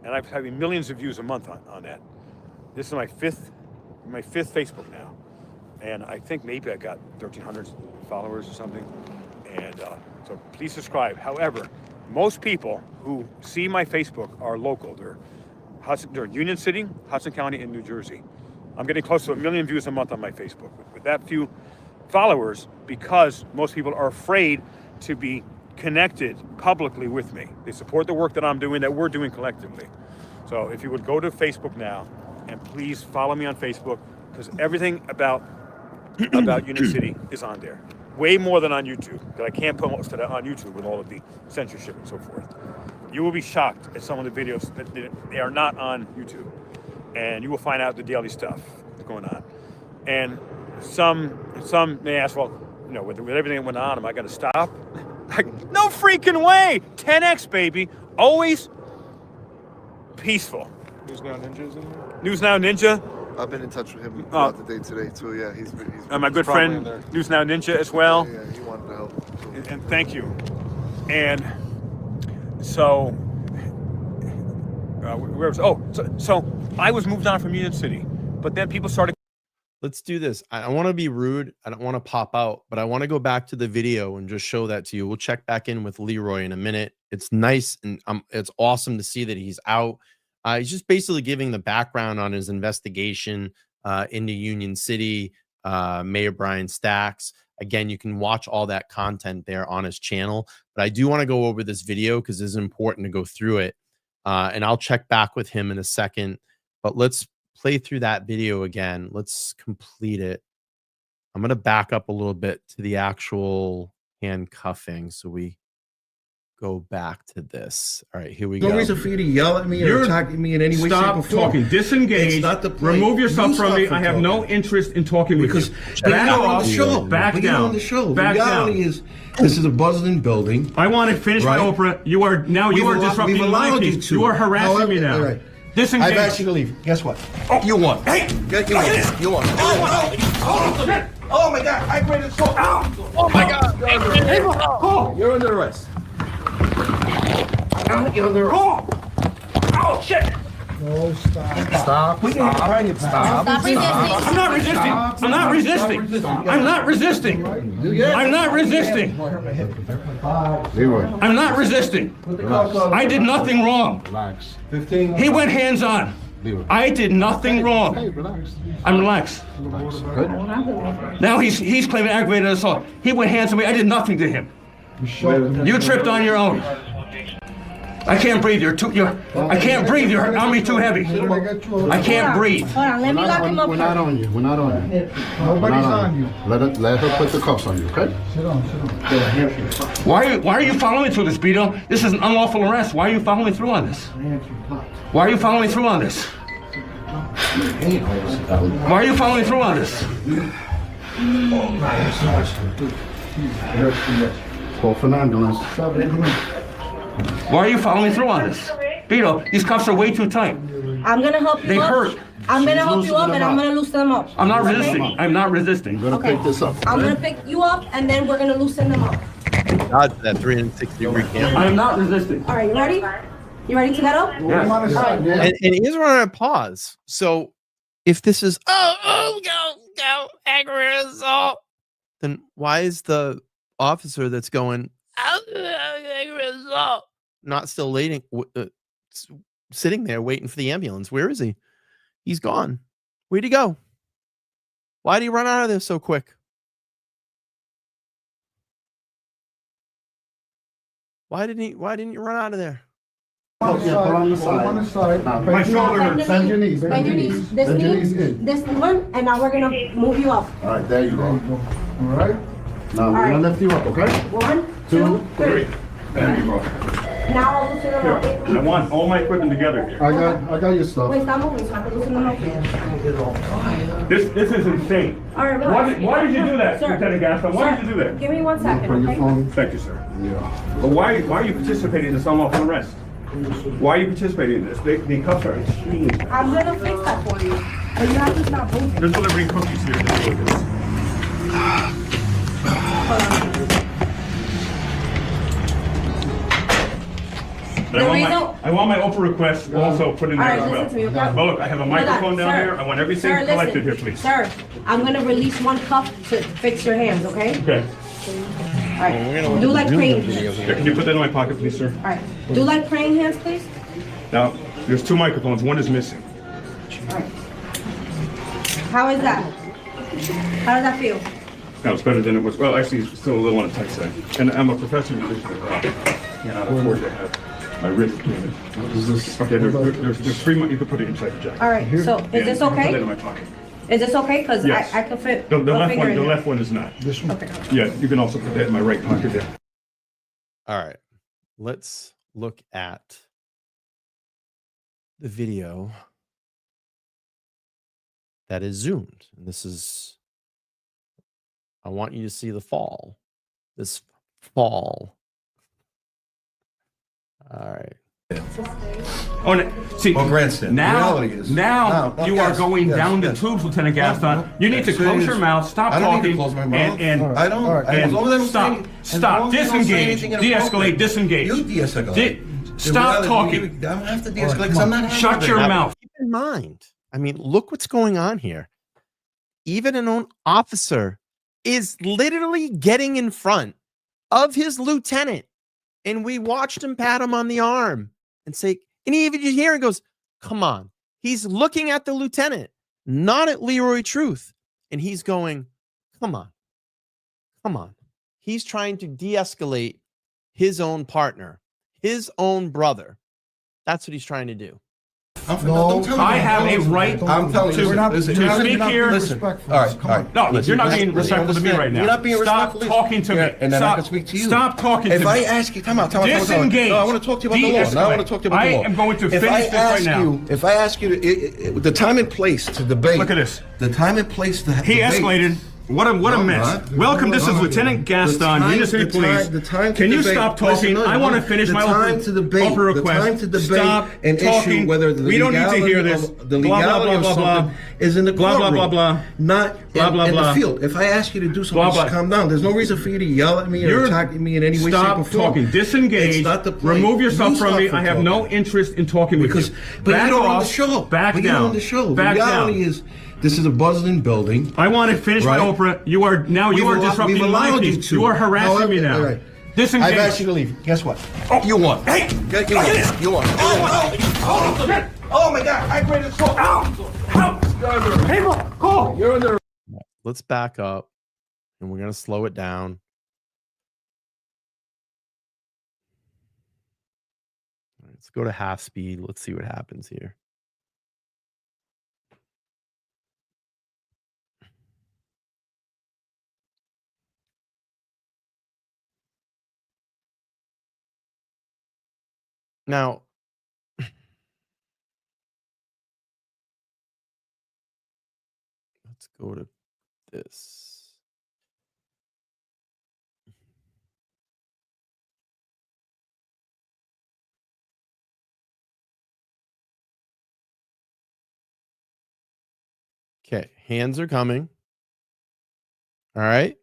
And I've having millions of views a month on that. This is my fifth Facebook now. And I think maybe I got 1,300 followers or something. And so please subscribe. However, most people who see my Facebook are local. They're Union City, Hudson County, and New Jersey. I'm getting close to 1 million views a month on my Facebook with that few followers, because most people are afraid to be connected publicly with me. They support the work that I'm doing, that we're doing collectively. So if you would go to Facebook now and please follow me on Facebook, because everything about Union City is on there. Way more than on YouTube, that I can't post it on YouTube with all of the censorship and so forth. You will be shocked at some of the videos that they are not on YouTube. And you will find out the daily stuff that's going on. And some may ask, well, you know, with everything that went on, am I going to stop? No freaking way! 10x, baby. Always peaceful. News Now Ninja's in there? News Now Ninja. I've been in touch with him throughout the day today too. Yeah, he's my good friend News Now Ninja as well. Yeah, he wanted to help. So. And thank you. And so, so I was moved on from Union City, but then people started. Let's do this. I want to be rude. I don't want to pop out, but I want to go back to the video and just show that to you. We'll check back in with Leroy in a minute. It's nice and it's awesome to see that he's out. He's just basically giving the background on his investigation into Union City, Mayor Brian Stacks. Again, you can watch all that content there on his channel. But I do want to go over this video because it's important to go through it. And I'll check back with him in a second. But let's play through that video again. Let's complete it. I'm going to back up a little bit to the actual handcuffing so we go back to this. All right, here we go. No reason for you to yell at me or attack me in any way, shape, or form. Stop talking. Disengage. Remove yourself from me. I have no interest in talking with you. Back off. The show. Back down. On the show. Back down. Is this is a bustling building. I want to finish my Oprah. You are disrupting my peace. You are harassing me now. Right. Disengage. I've asked you to leave. Guess what? Oh, You won. Hey! You won. Oh my God! I created assault. Oh my God! You're under arrest. You're under arrest. Oh shit! No, stop. Stop. Stop resisting. I'm not resisting. I'm not resisting. I'm not resisting. I'm not resisting. Leroy, I'm not resisting. I did nothing wrong. relax. He went hands on. Leroy. I did nothing Hey, wrong. relax. I'm relaxed. Relax. Good. Now he's claiming aggravated assault. He went hands on me. I did nothing to him. You tripped on your own. I can't breathe. I can't breathe. You're on me too heavy. I can't breathe. Hold on, let me lock him up. We're not on you. We're not on you. Nobody's on you. Let her put the cuffs on you, okay? Sit down. Why are you following me through this, Beto? This is an unlawful arrest. Why are you following me through on this? Why are you following me through on this? Why are you following me through on this? Call for an ambulance. Why are you following me through on this? Beto, these cuffs are way too tight. I'm gonna help you They up. hurt. I'm gonna help you up and I'm gonna loosen them up. I'm not resisting. I'm not resisting. I'm gonna pick this up. I'm gonna pick you up and then we're gonna loosen them up. God, that 360-degree camera. I am not resisting. All right, you ready? You ready to get up? Yes. All right. And here's where I'm gonna pause. So if this is go aggravated assault, then why is the officer that's going aggravated assault not still sitting there waiting for the ambulance? Where is he? He's gone. Where'd he go? Why did he run out of there so quick? Why didn't you run out of there? Put on the side. My shoulder. Bend your knees. Bend your knees. This Bend your knees knee, in. this one, and now we're gonna move you up. All right, there you go. All right. Now we're right. gonna lift you up, okay? 1, 2, 3. There you go. Now I'll loosen them up. I want all my equipment together here. I got your stuff. Wait, stop moving so I can loosen them up. This is insane. All right, relax. Why did you do that, Sir. Lieutenant Gaston? Why did you do that? Give me 1 second, Put your okay? phone. Thank you, sir. Yeah. But why are you participating in this unlawful arrest? Why are you participating in this? The cuffs are extremely tight. I'm gonna fix that for you. But you have to stop moving. They're delivering cookies here. I want my Oprah request also put in there as well. listen to me, okay? Well, look, I have a microphone down Sir. here. I want everything Sir, collected listen. here, please. Sir, I'm gonna release one cuff to fix your hands, okay? Okay. All right. Do like praying hands. Yeah, can you put that in my pocket, please, sir? All right. Do like praying hands, please. Now, there's 2 microphones. One is missing. All right. How is that? How does that feel? That was better than it was. Well, actually, it's still a little on the tight side. And I'm a professional musician. Can't afford to have my wrist damaged. Okay, there's 3 months. You can put it inside the jacket. All right. So is Yeah, this you can Put okay? that in my pocket. Is this okay? Because Yes. I can fit The a left finger one, in the there. left one is not. This one? Okay. Yeah, you can also put that in my right pocket there. All right. Let's look at the video that is zoomed. And this is, I want you to see the fall. This fall. All right. Oh, see, grandstand. now, The reality is- now No, you yes, are going yes, down the yes. tubes, Lieutenant Gaston. No, You need to close your mouth, stop I don't talking, need to close my mouth. and I don't. As long as I don't say stop, any- as stop, long as I don't say disengage, anything de-escalate, inappropriate. disengage. You de-escalate. Stop talking. I don't have to de-escalate because I'm not having Shut it. your Now, mouth. keep in mind, I mean, look what's going on here. Even an own officer is literally getting in front of his lieutenant. And we watched him pat him on the arm and say, and he even just here and goes, come on. He's looking at the lieutenant, not at Leroy Truth. And he's going, come on. Come on. He's trying to de-escalate his own partner, his own brother. That's what he's trying to do. Don't tell me I that. have a right I'm telling you, to speak here. Listen, all right. No, you're not being respectful to me right now. You're not being Stop respectful. talking to me. And then I Stop, can speak to you. Stop talking to If me. I ask you, time out. Disengage. No, I want to talk to you about the law. Now I want to talk to you about the law. I am going to If finish I this right ask now. you, if I ask you the time and place to debate. Look at this. The time and place to He debate. escalated. What a No, mess. not. Welcome, this is No, Lieutenant Gaston, Union City Police. The time to Can you debate- stop talking? Listen, no, I want to finish the my time to debate. Oprah request. The time to debate Stop and talking. issue whether the We don't need to legality hear this. of the Blah, blah, legality of blah, blah, something is in the blah, blah, courtroom, blah, blah. not Blah, blah, in blah. the field. If I ask you to do something, Blah, just blah. calm down. There's no reason for you to yell at me or You're- attack me in any way, shape, Stop or form. talking. Disengage. It's not the point. Remove yourself You from stop me. I have no talking. interest in talking with Because, you. but Back you don't off. on the show. Back but down. You don't on the show. Back the reality down. is, this is a bustling building. I want to finish my Right. Oprah. You are disrupting we've my allowed peace. to. You are harassing However, me now. all right. Disengage. I've asked you to leave. Guess what? Oh. You won. Hey! You won. You won. Oh my God! I ready to talk. Hey, call. You're under. Let's back up and we're going to slow it down. All right, let's go to half speed. Let's see what happens here. Now, let's go to this. Okay, hands are coming. All right.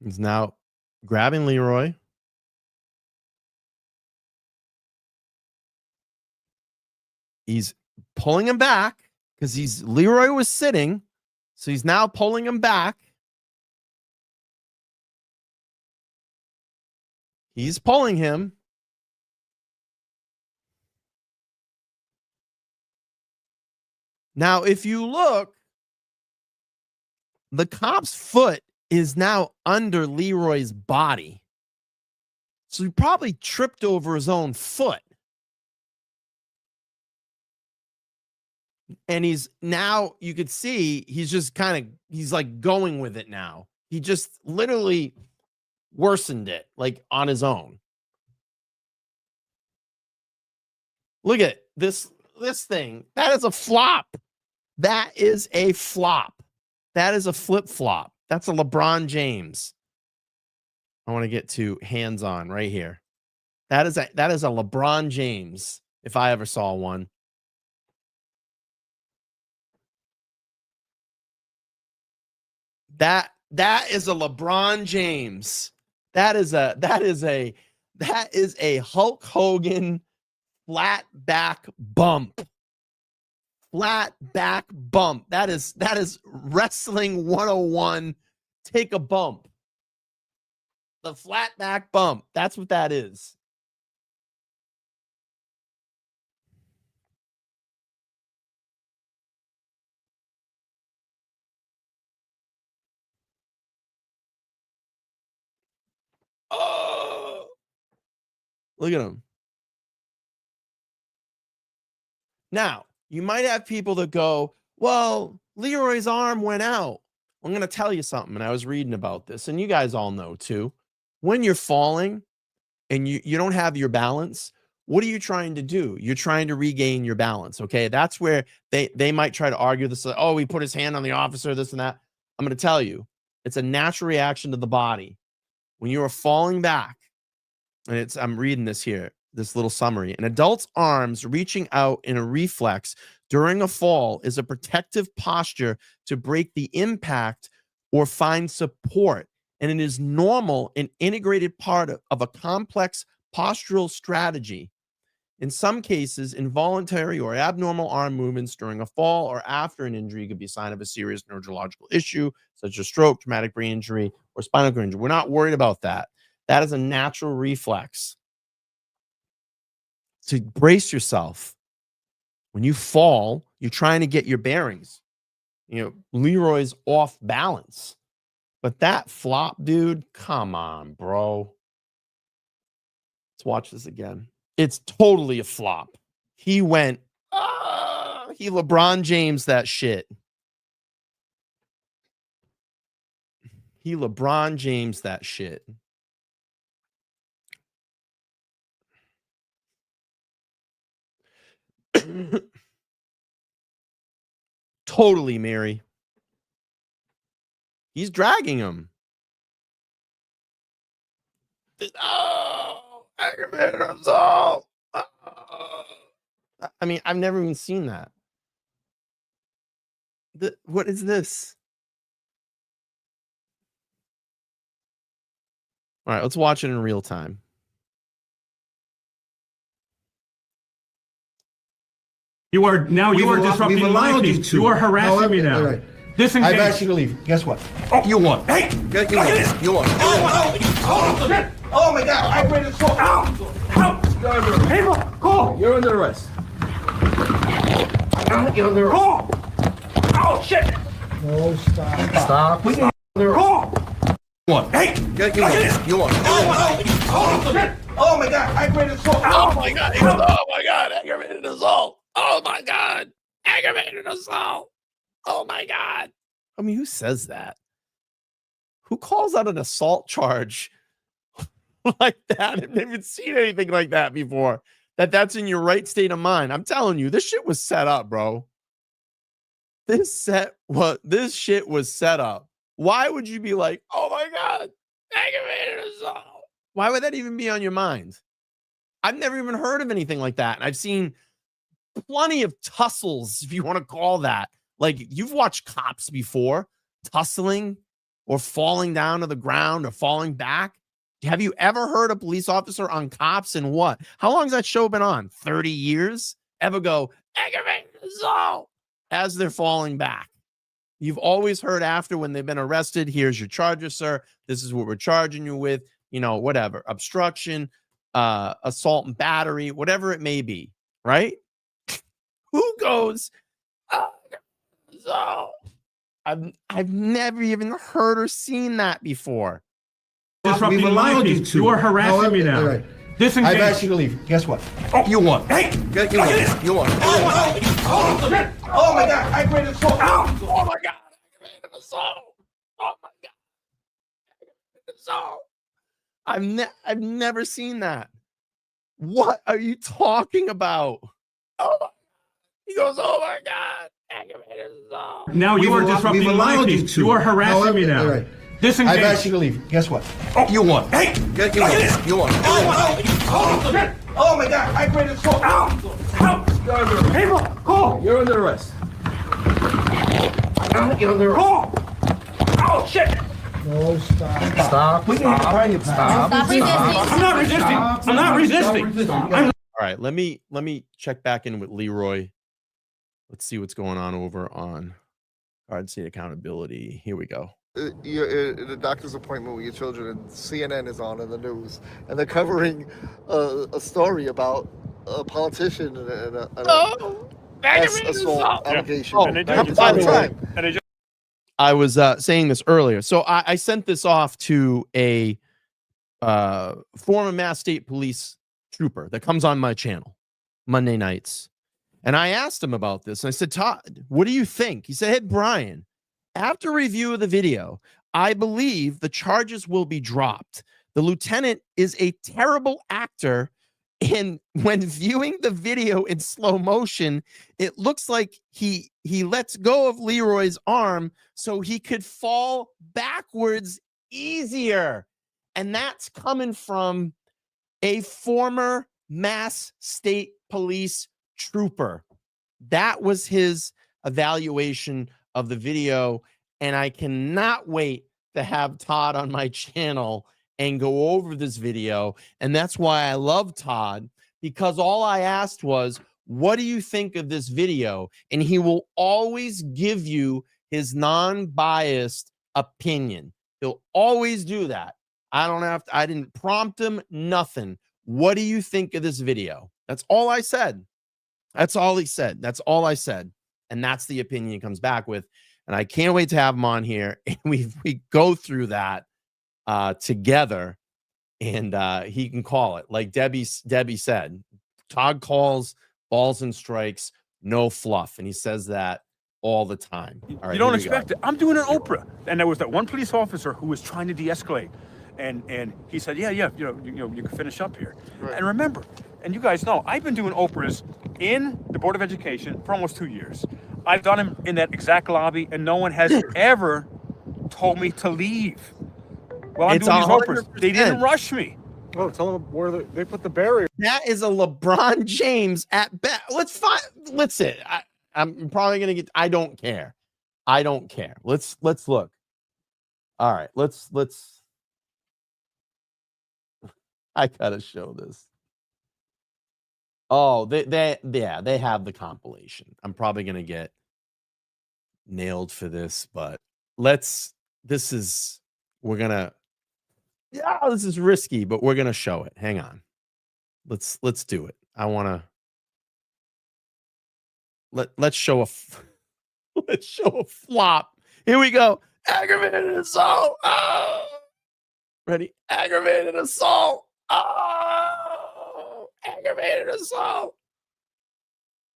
He's now grabbing Leroy. He's pulling him back because Leroy was sitting. So he's now pulling him back. He's pulling him. Now, if you look, the cop's foot is now under Leroy's body. So he probably tripped over his own foot. And he's now, you could see, he's just he's like going with it now. He just literally worsened it like on his own. Look at this thing. That is a flop. That is a flop. That is a flip-flop. That's a LeBron James. I want to get to hands-on right here. That is a LeBron James if I ever saw one. That is a LeBron James. That is a Hulk Hogan flat back bump. Flat back bump. That is wrestling 101. Take a bump. The flat back bump. That's what that is. Oh, look at him. Now, you might have people that go, well, Leroy's arm went out. I'm going to tell you something, and I was reading about this, and you guys all know too. When you're falling and you don't have your balance, what are you trying to do? You're trying to regain your balance, okay? That's where they might try to argue this, oh, he put his hand on the officer, this and that. I'm going to tell you, it's a natural reaction to the body. When you are falling back, and I'm reading this here, this little summary, an adult's arms reaching out in a reflex during a fall is a protective posture to break the impact or find support. And it is normal and integrated part of a complex postural strategy. In some cases, involuntary or abnormal arm movements during a fall or after an injury could be a sign of a serious neurological issue, such as stroke, traumatic brain injury, or spinal cord injury. We're not worried about that. That is a natural reflex. To brace yourself. When you fall, you're trying to get your bearings. You know, Leroy's off balance. But that flop, dude, come on, bro. Let's watch this again. It's totally a flop. He went, he LeBron James that shit. He LeBron James that shit. Totally, Mary. He's dragging him. Oh, aggravated assault. I mean, I've never even seen that. What is this? All right, let's watch it in real time. You are disrupting my peace. You are harassing me now. Right. Disengage. I've asked you to leave. Guess what? Oh, you won. Hey! You won. Oh my God! I read it so. Hey, call. You're under arrest. You're under arrest. Call. Oh shit. No, stop. Call. One. Hey! You won. Oh my God! I read it so. Oh my God! Oh my God! Aggravated assault! Oh my God! Aggravated assault! Oh my God! I mean, who says that? Who calls out an assault charge like that? I've never seen anything like that before. That's in your right state of mind. I'm telling you, this shit was set up, bro. This shit was set up. Why would you be like, oh my God, aggravated assault? Why would that even be on your mind? I've never even heard of anything like that. And I've seen plenty of tussles, if you want to call that. Like, you've watched cops before tussling or falling down to the ground or falling back. Have you ever heard a police officer on cops and what? How long has that show been on? 30 years? Ever go, aggravated assault, as they're falling back? You've always heard after, when they've been arrested, here's your charges, sir. This is what we're charging you with. You know, whatever. Obstruction, assault and battery, whatever it may be. Right? Who goes, so I've never even heard or seen that before. Disrupting my peace. You are harassing me now. Right. Disengage. I've asked you to leave. Guess what? Oh, you won. Hey! You won. Oh my God! I read it so. Oh my God! Aggravated assault! Oh my God! Aggravated assault! I've never seen that. What are you talking about? Oh my! He goes, oh my God! Aggravated assault! Now you are disrupting my peace. You are harassing me now. Right. Disengage. I've asked you to leave. Guess what? Oh, you won. Hey! You won. Oh my God! I read it so. Hey, call. You're under arrest. You're under arrest. Call. Oh shit! No, stop. We need to find you. Stop. Stop resisting. I'm not resisting. I'm not resisting. All right, let me check back in with Leroy. Let's see what's going on over on Garden State Accountability. Here we go. You're in a doctor's appointment with your children, and CNN is on in the news, and they're covering a story about a politician and a assault allegation. Oh, And they by did. the way, And they just I was saying this earlier. So I sent this off to a former Mass State Police trooper that comes on my channel Monday nights. And I asked him about this. And I said, Todd, what do you think? He said, hey, Brian, after review of the video, I believe the charges will be dropped. The lieutenant is a terrible actor. And when viewing the video in slow motion, it looks like he lets go of Leroy's arm so he could fall backwards easier. And that's coming from a former Mass State Police trooper. That was his evaluation of the video. And I cannot wait to have Todd on my channel and go over this video. And that's why I love Todd, because all I asked was, what do you think of this video? And he will always give you his non-biased opinion. He'll always do that. I didn't prompt him, nothing. What do you think of this video? That's all I said. That's all he said. That's all I said. And that's the opinion he comes back with. And I can't wait to have him on here. And we go through that together, and he can call it. Like Debbie said, Todd calls balls and strikes, no fluff. And he says that all the time. All right, you don't expect it. I'm doing an Oprah. And there was that one police officer who was trying to de-escalate. And he said, yeah, you can finish up here. Right. And remember, and you guys know, I've been doing Oprahs in the Board of Education for almost 2 years. I've done them in that exact lobby, and no one has ever told me to leave. Well, I'm doing these Oprahs. They didn't rush me. Oh, tell them where they put the barrier. That is a LeBron James at best. Let's see. I'm probably gonna get. I don't care. Let's look. All right. Let's. I gotta show this. Oh, they have the compilation. I'm probably gonna get nailed for this, but this is risky, but we're gonna show it. Hang on. Let's do it. I wanna let's show a flop. Here we go. Aggravated assault. Oh. Ready? Aggravated assault. Oh, aggravated assault.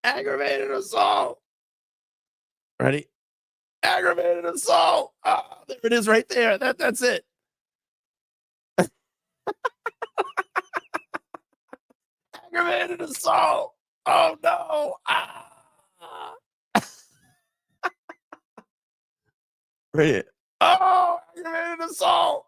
Aggravated assault. Ready? Aggravated assault. Oh, there it is right there. That's it. Aggravated assault. Oh no. Ready? Oh, aggravated assault.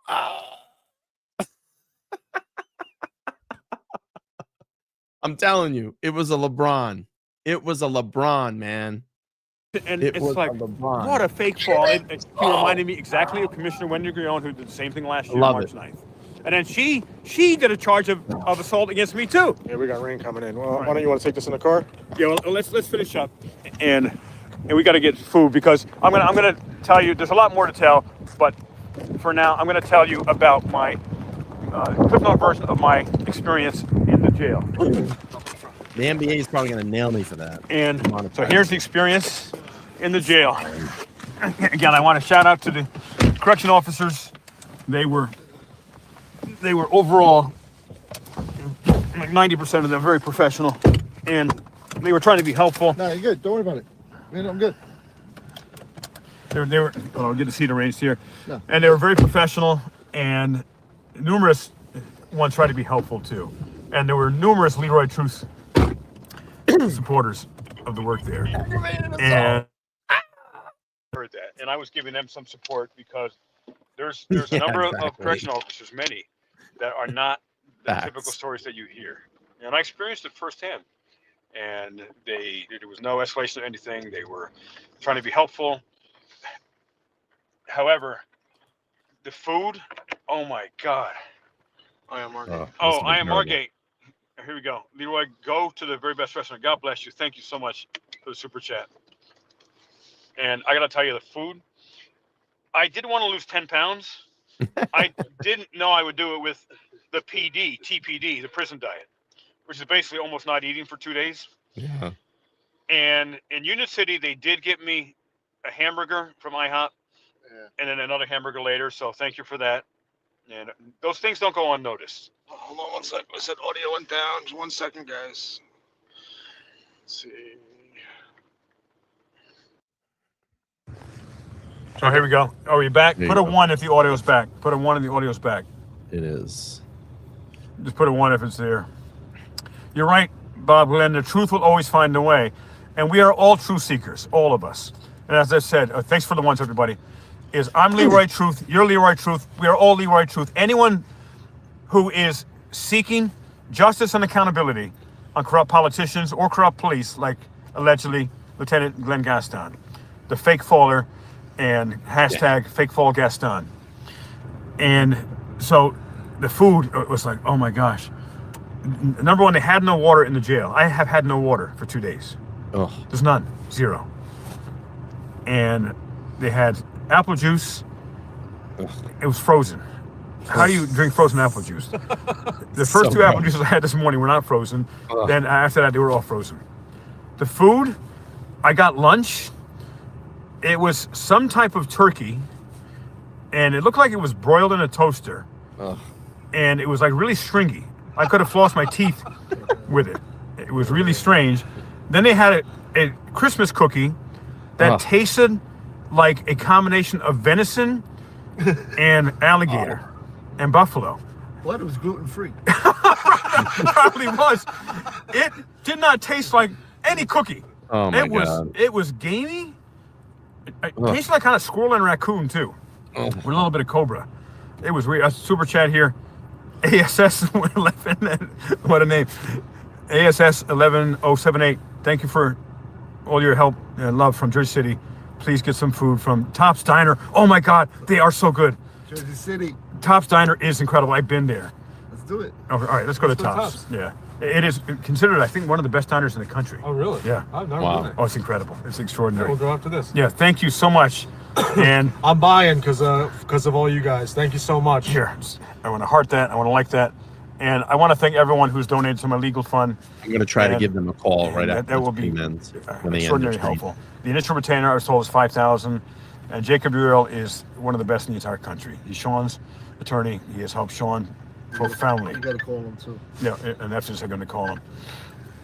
I'm telling you, it was a LeBron. It was a LeBron, man. And it's like, what a fake fall. He reminded me exactly of Commissioner Wendy Grion, who did the same thing last year, March 9th. And then she did a charge of assault against me too. Yeah, we got rain coming in. Well, why don't you want to take this in the car? Yeah, well, let's finish up, and we got to get food, because I'm gonna tell you. There's a lot more to tell, but for now, I'm gonna tell you about my Cliff Note version of my experience in the jail. The NBA is probably gonna nail me for that. And so here's the experience in the jail. Again, I want to shout out to the correction officers. They were overall, like 90% of them, very professional, and they were trying to be helpful. No, you're good. Don't worry about it. Man, I'm good. They were. Oh, get the seat arranged here. No. And they were very professional, and numerous ones tried to be helpful too. And there were numerous Leroy Truth supporters of the work there. And heard that, and I was giving them some support, because there's a number of correctional officers, many, that are not the typical stories that you hear. And I experienced it firsthand. And there was no escalation of anything. They were trying to be helpful. However, the food. Oh my God. I am Margate. I am Margate. Here we go. Leroy, go to the very best restaurant. God bless you. Thank you so much for the super chat. And I got to tell you, the food, I did want to lose 10 pounds. I didn't know I would do it with the TPD, the prison diet, which is basically almost not eating for 2 days. Yeah. And in Union City, they did get me a hamburger from IHOP and then another hamburger later. So thank you for that. And those things don't go unnoticed. Hold on one sec. I said audio went down. Just 1 second, guys. Let's see. So here we go. Are we back? There Put you a go. 1 if the audio's back. Put a 1 if the audio's back. It is. Just put a 1 if it's there. You're right, Bob Glenn. The truth will always find a way. And we are all truth seekers, all of us. And as I said, thanks for the ones, everybody. I'm Leroy Truth. You're Leroy Truth. We are all Leroy Truth. Anyone who is seeking justice and accountability on corrupt politicians or corrupt police, like allegedly Lieutenant Glenn Gaston, the fake faller, and hashtag fake fall Gaston. And so the food was like, oh my gosh. Number one, they had no water in the jail. I have had no water for 2 days. Oh. There's none. Zero. And they had apple juice. It was frozen. How do you drink frozen apple juice? The first two apple juices I had this morning were not frozen. Then after that, they were all frozen. The food, I got lunch. It was some type of turkey, and it looked like it was broiled in a toaster. And it was like really stringy. I could have flossed my teeth with it. It was really strange. Then they had a Christmas cookie that tasted like a combination of venison and alligator and buffalo. What? It was gluten-free. Probably was. It did not taste like any cookie. Oh my God. It was gamey. It tasted like kind of squirrel and raccoon too, with a little bit of cobra. It was weird. A super chat here. ASS 11. What a name. ASS 11078. Thank you for all your help and love from Jersey City. Please get some food from Top's Diner. Oh my God, they are so good. Jersey City. Top's Diner is incredible. I've been there. Let's do it. Okay, all right, let's go to Top's. Yeah. It is considered, I think, one of the best diners in the country. Oh, really? Yeah. I've never been there. Oh, it's incredible. It's extraordinary. We'll go after this. Yeah, thank you so much. And I'm buying because of all you guys. Thank you so much. here, I want to heart that. I want to like that. And I want to thank everyone who's donated to my legal fund. I'm going to try to give them a call right after that will this be stream ends, when they end extraordinarily the stream. helpful. The initial retainer I was told is $5,000, and Jacob Uriel is one of the best in the entire country. He's Sean's attorney. He has helped Sean profoundly. You gotta call him too. Yeah, and that's just I'm going to call him.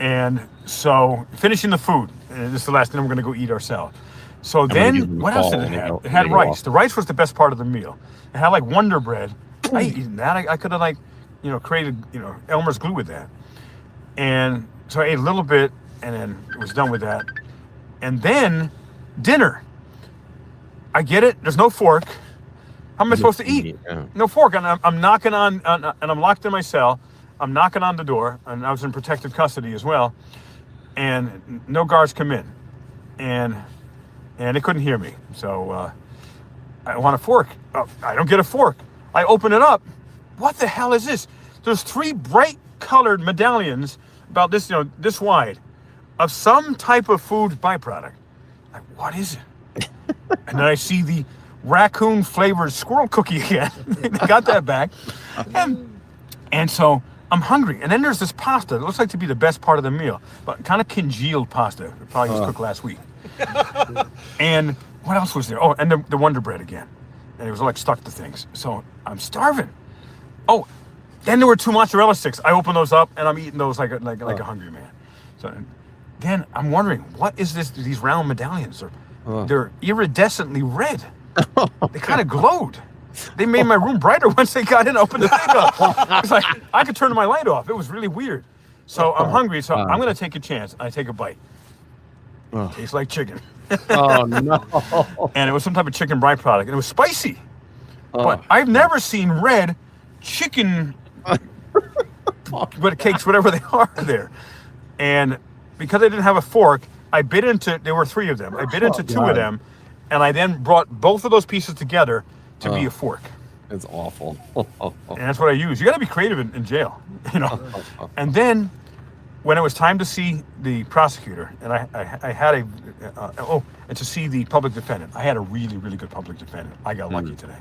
And so finishing the food, and this is the last thing we're going to go eat ourselves. So then, what else did it have? It had rice. The rice was the best part of the meal. It had like Wonder Bread. I ain't eating that. I could have created, Elmer's glue with that. And so I ate a little bit and then was done with that. And then dinner. I get it. There's no fork. How am I supposed to eat? No fork. And I'm knocking on, and I'm locked in my cell. I'm knocking on the door, and I was in protective custody as well. And no guards come in. And they couldn't hear me. So I want a fork. Oh, I don't get a fork. I open it up. What the hell is this? There's 3 bright colored medallions about this, this wide, of some type of food byproduct. Like, what is it? And then I see the raccoon flavored squirrel cookie again. They got that back. And so I'm hungry. And then there's this pasta that looks like to be the best part of the meal, but kind of congealed pasta. Probably just cooked last week. And what else was there? Oh, and the Wonder Bread again. And it was like stuck to things. So I'm starving. Oh, then there were 2 mozzarella sticks. I opened those up and I'm eating those like a hungry man. So then I'm wondering, what is this? These round medallions they're iridescently red. They kind of glowed. They made my room brighter once they got in. Opened the thing up. It's like I could turn my light off. It was really weird. So I'm hungry. So I'm gonna take a chance. I take a bite. Tastes like chicken. Oh no! And it was some type of chicken byproduct, and it was spicy. But I've never seen red chicken, but cakes, whatever they are there. And because I didn't have a fork, I bit into. There were 3 of them. I bit into 2 of them, and I then brought both of those pieces together to be a fork. It's awful. And that's what I use. You got to be creative in jail, you know. And then when it was time to see the prosecutor, and I had and to see the public defendant, I had a really, really good public defendant. I got lucky today.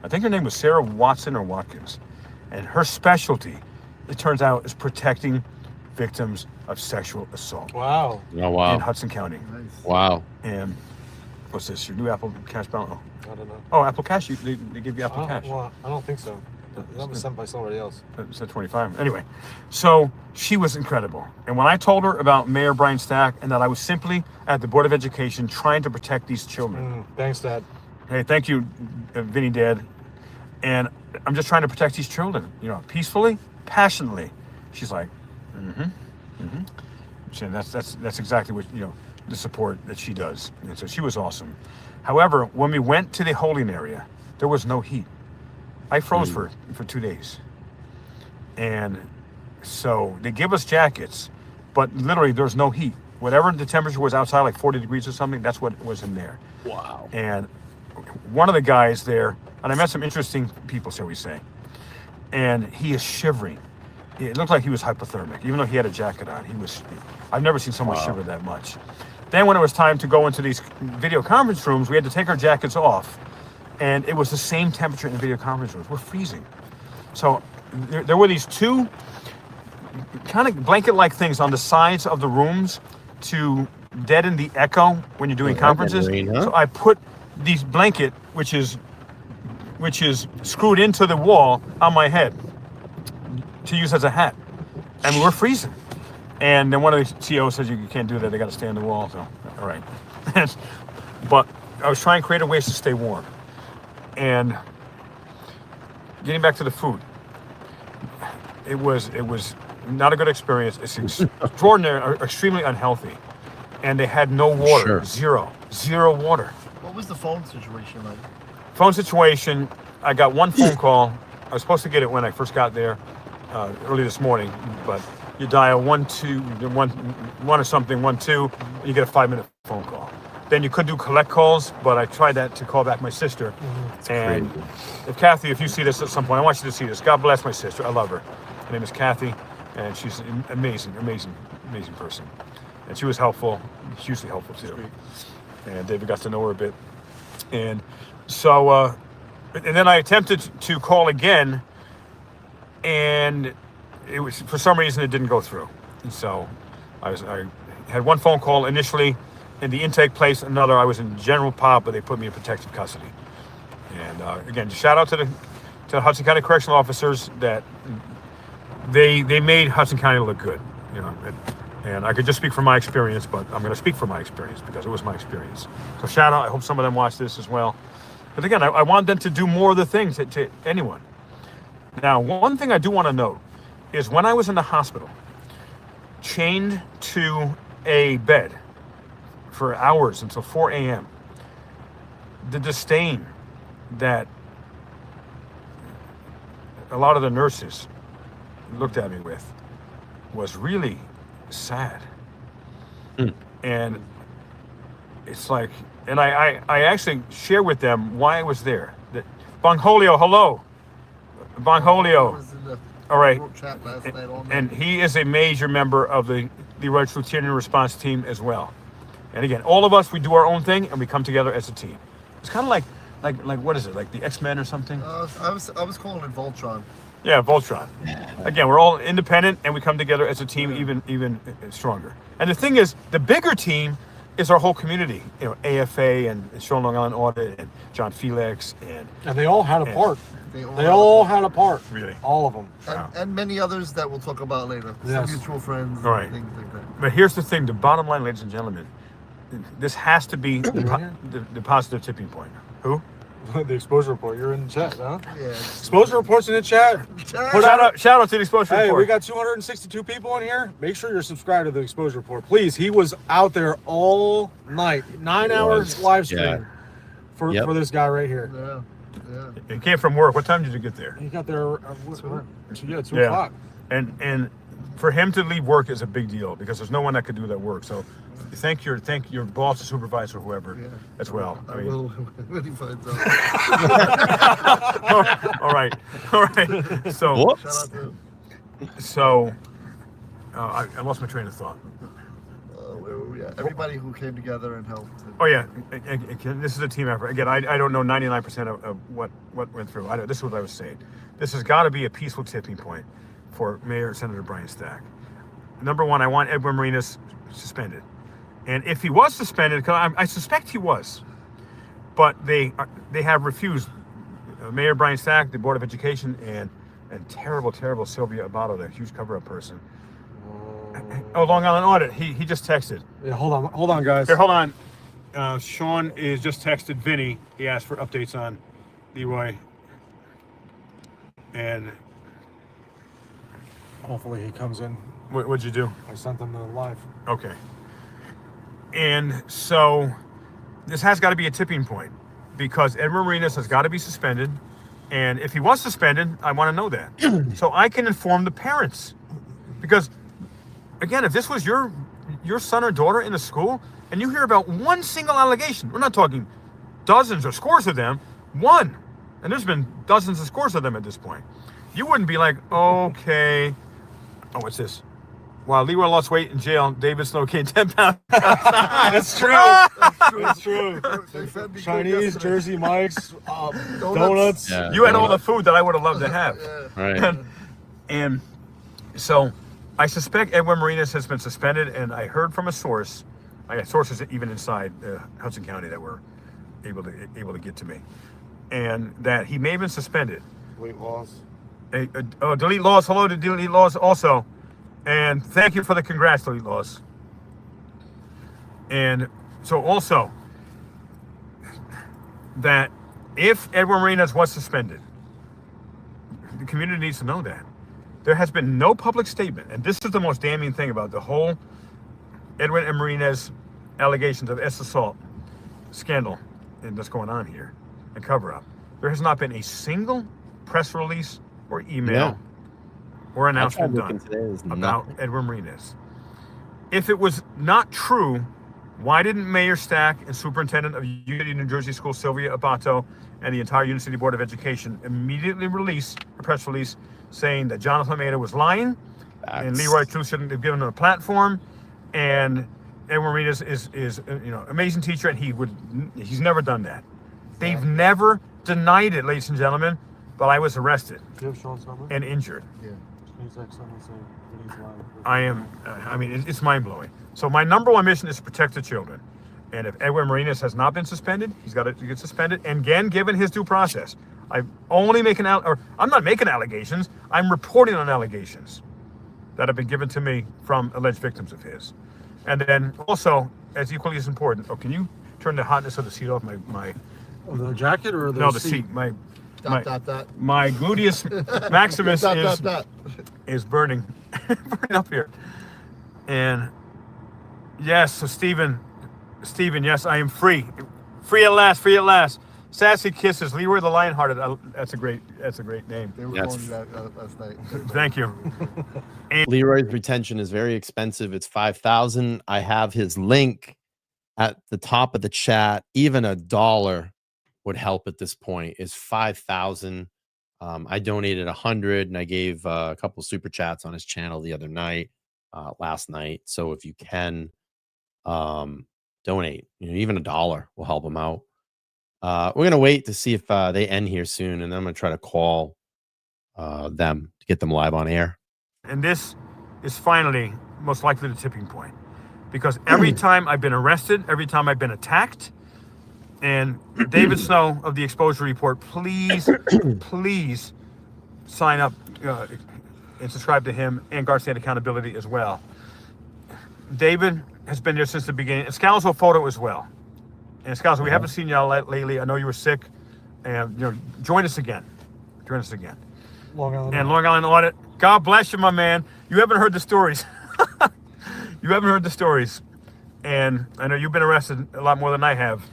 I think her name was Sarah Watson or Watkins. And her specialty, it turns out, is protecting victims of sexual assault. Wow. Oh, wow. In Hudson County. Wow. And what's this, your new Apple Cash balance? I don't know. Oh, Apple Cash, they give you Apple Cash. Well, I don't think so. That was sent by somebody else. It said 25. Anyway, so she was incredible. And when I told her about Mayor Brian Stack and that I was simply at the Board of Education trying to protect these children. Thanks, Dad. Hey, thank you, Vinny Dad. And I'm just trying to protect these children, you know, peacefully, passionately. She's like, And that's exactly what, you know, the support that she does. And so she was awesome. However, when we went to the holding area, there was no heat. I froze for 2 days. And so they give us jackets, but literally there's no heat. Whatever the temperature was outside, like 40 degrees or something, that's what was in there. Wow. And one of the guys there, and I met some interesting people, shall we say, and he is shivering. It looked like he was hypothermic, even though he had a jacket on. I've never seen someone shiver that much. Then when it was time to go into these video conference rooms, we had to take our jackets off. And it was the same temperature in the video conference rooms. We're freezing. So there were these two kind of blanket-like things on the sides of the rooms to deaden the echo when you're doing conferences. So I put these blanket, which is screwed into the wall on my head to use as a hat. And we were freezing. And then one of the CEOs says, you can't do that. They got to stay on the wall. So, all right. But I was trying creative ways to stay warm. And getting back to the food, it was not a good experience. It's extraordinary, extremely unhealthy. And they had no water, zero water. What was the phone situation like? Phone situation, I got one phone call. I was supposed to get it when I first got there early this morning, but you dial 1 or something, 1 2, you get a 5-minute phone call. Then you could do collect calls, but I tried that to call back my sister. And if Kathy, if you see this at some point, I want you to see this. God bless my sister. I love her. Her name is Kathy, and she's an amazing person. And she was helpful, hugely helpful too. And David got to know her a bit. And so, and then I attempted to call again, and it was, for some reason, it didn't go through. And so I had one phone call initially in the intake place, another I was in general pop, but they put me in protective custody. And again, shout out to the Hudson County correctional officers that they made Hudson County look good, you know. And I could just speak from my experience, but I'm going to speak from my experience because it was my experience. So shout out. I hope some of them watch this as well. But again, I want them to do more of the things to anyone. Now, one thing I do want to note is when I was in the hospital, chained to a bed for hours until 4 a.m., the disdain that a lot of the nurses looked at me with was really sad. And it's like, and I actually share with them why I was there. That Bongholio, hello. Bongholio. All right. And he is a major member of the Leroy Truth Response team as well. And again, all of us, we do our own thing and we come together as a team. It's kind of like what is it? Like the X-Men or something? I was calling it Voltron. Yeah, Voltron. Again, we're all independent and we come together as a team even stronger. And the thing is, the bigger team is our whole community. You know, AFA and Sean Long Island Audit and John Felix and they all had a part. They all had a part. Really? All of them. And many others that we'll talk about later. Some mutual friends. All right. And things like that. But here's the thing, the bottom line, ladies and gentlemen, this has to be the positive tipping point. Who? The exposure report. You're in the chat, huh? Yeah. Exposure report's in the chat. Shout out to the exposure report. Hey, we got 262 people in here. Make sure you're subscribed to the exposure report. Please, he was out there all night. 9 hours live stream for this guy right here. Yeah. He came from work. What time did you get there? He got there 2 o'clock. And for him to leave work is a big deal because there's no one that could do that work. So thank your boss, or supervisor, whoever, as well. I mean, when he finds out. all right. So, I lost my train of thought. Where were we at? Everybody who came together and helped. Oh yeah, this is a team effort. Again, I don't know 99% of what went through. This is what I was saying. This has got to be a peaceful tipping point for Mayor Senator Brian Stack. Number one, I want Edwin Marinas suspended, and if he was suspended, because I suspect he was, but they have refused. Mayor Brian Stack, the Board of Education, and terrible Sylvia Abato, that huge cover-up person. Oh, Long Island Audit. He just texted. Yeah, hold on, guys. Here, hold on. Sean is just texted Vinny. He asked for updates on Leroy, and Hopefully he comes in. What'd you do? I sent him the live. Okay. And so this has got to be a tipping point because Edwin Marinas has got to be suspended. And if he was suspended, I want to know that so I can inform the parents. Because again, if this was your son or daughter in the school and you hear about one single allegation, we're not talking dozens or scores of them, one, and there's been dozens of scores of them at this point, you wouldn't be like, okay, oh, what's this? While Leroy lost weight in jail, David Snow gained 10 pounds. That's true. That's true. Chinese, Jersey Mike's, donuts. Yeah, you had all the food that I would have loved to have. Right. And so I suspect Edwin Marinas has been suspended, and I heard from a source, I got sources even inside Hudson County that were able to get to me, and that he may have been suspended. Delete laws. Delete laws. Hello to Delete laws also. And thank you for the congrats, Delete laws. And so also that if Edwin Marinas was suspended, the community needs to know that. There has been no public statement, and this is the most damning thing about the whole Edwin and Marinas allegations of assault scandal and what's going on here and cover up. There has not been a single press release or email or announcement done about Edwin Marinas. If it was not true, why didn't Mayor Stack and Superintendent of Union New Jersey School Sylvia Abato and the entire Union City Board of Education immediately release a press release saying that Jonathan Maida was lying and Leroy Truth shouldn't have given him a platform, and Edwin Marinas is amazing teacher and he's never done that. They've never denied it, ladies and gentlemen, but I was arrested and injured. Yeah. It's mind-blowing. So my number one mission is to protect the children. And if Edwin Marinas has not been suspended, he's got to get suspended. And again, given his due process, I'm not making allegations. I'm reporting on allegations that have been given to me from alleged victims of his. And then also, as equally as important, can you turn the hotness of the seat off my the jacket or the seat? My Dot. my gluteus maximus is burning up here. And yes, so Stephen, yes, I am free at last. Sassy Kisses, Leroy the Lionhearted. That's a great name. They were calling you that last night. Thank you. Leroy's retention is very expensive. It's $5,000. I have his link at the top of the chat. Even $1 would help at this point. Is $5,000. I donated 100, and I gave a couple super chats on his channel the other night, last night. So if you can donate, even $1 will help him out. We're gonna wait to see if they end here soon, and then I'm gonna try to call them to get them live on air. And this is finally most likely the tipping point, because every time I've been arrested, every time I've been attacked, and David Snow of the Exposure Report, please sign up and subscribe to him, and Guard State Accountability as well. David has been there since the beginning, and Scalzo Photo as well. And Scalzo, we haven't seen y'all lately. I know you were sick, and join us again. Long Island Audit. God bless you, my man. You haven't heard the stories. And I know you've been arrested a lot more than I have.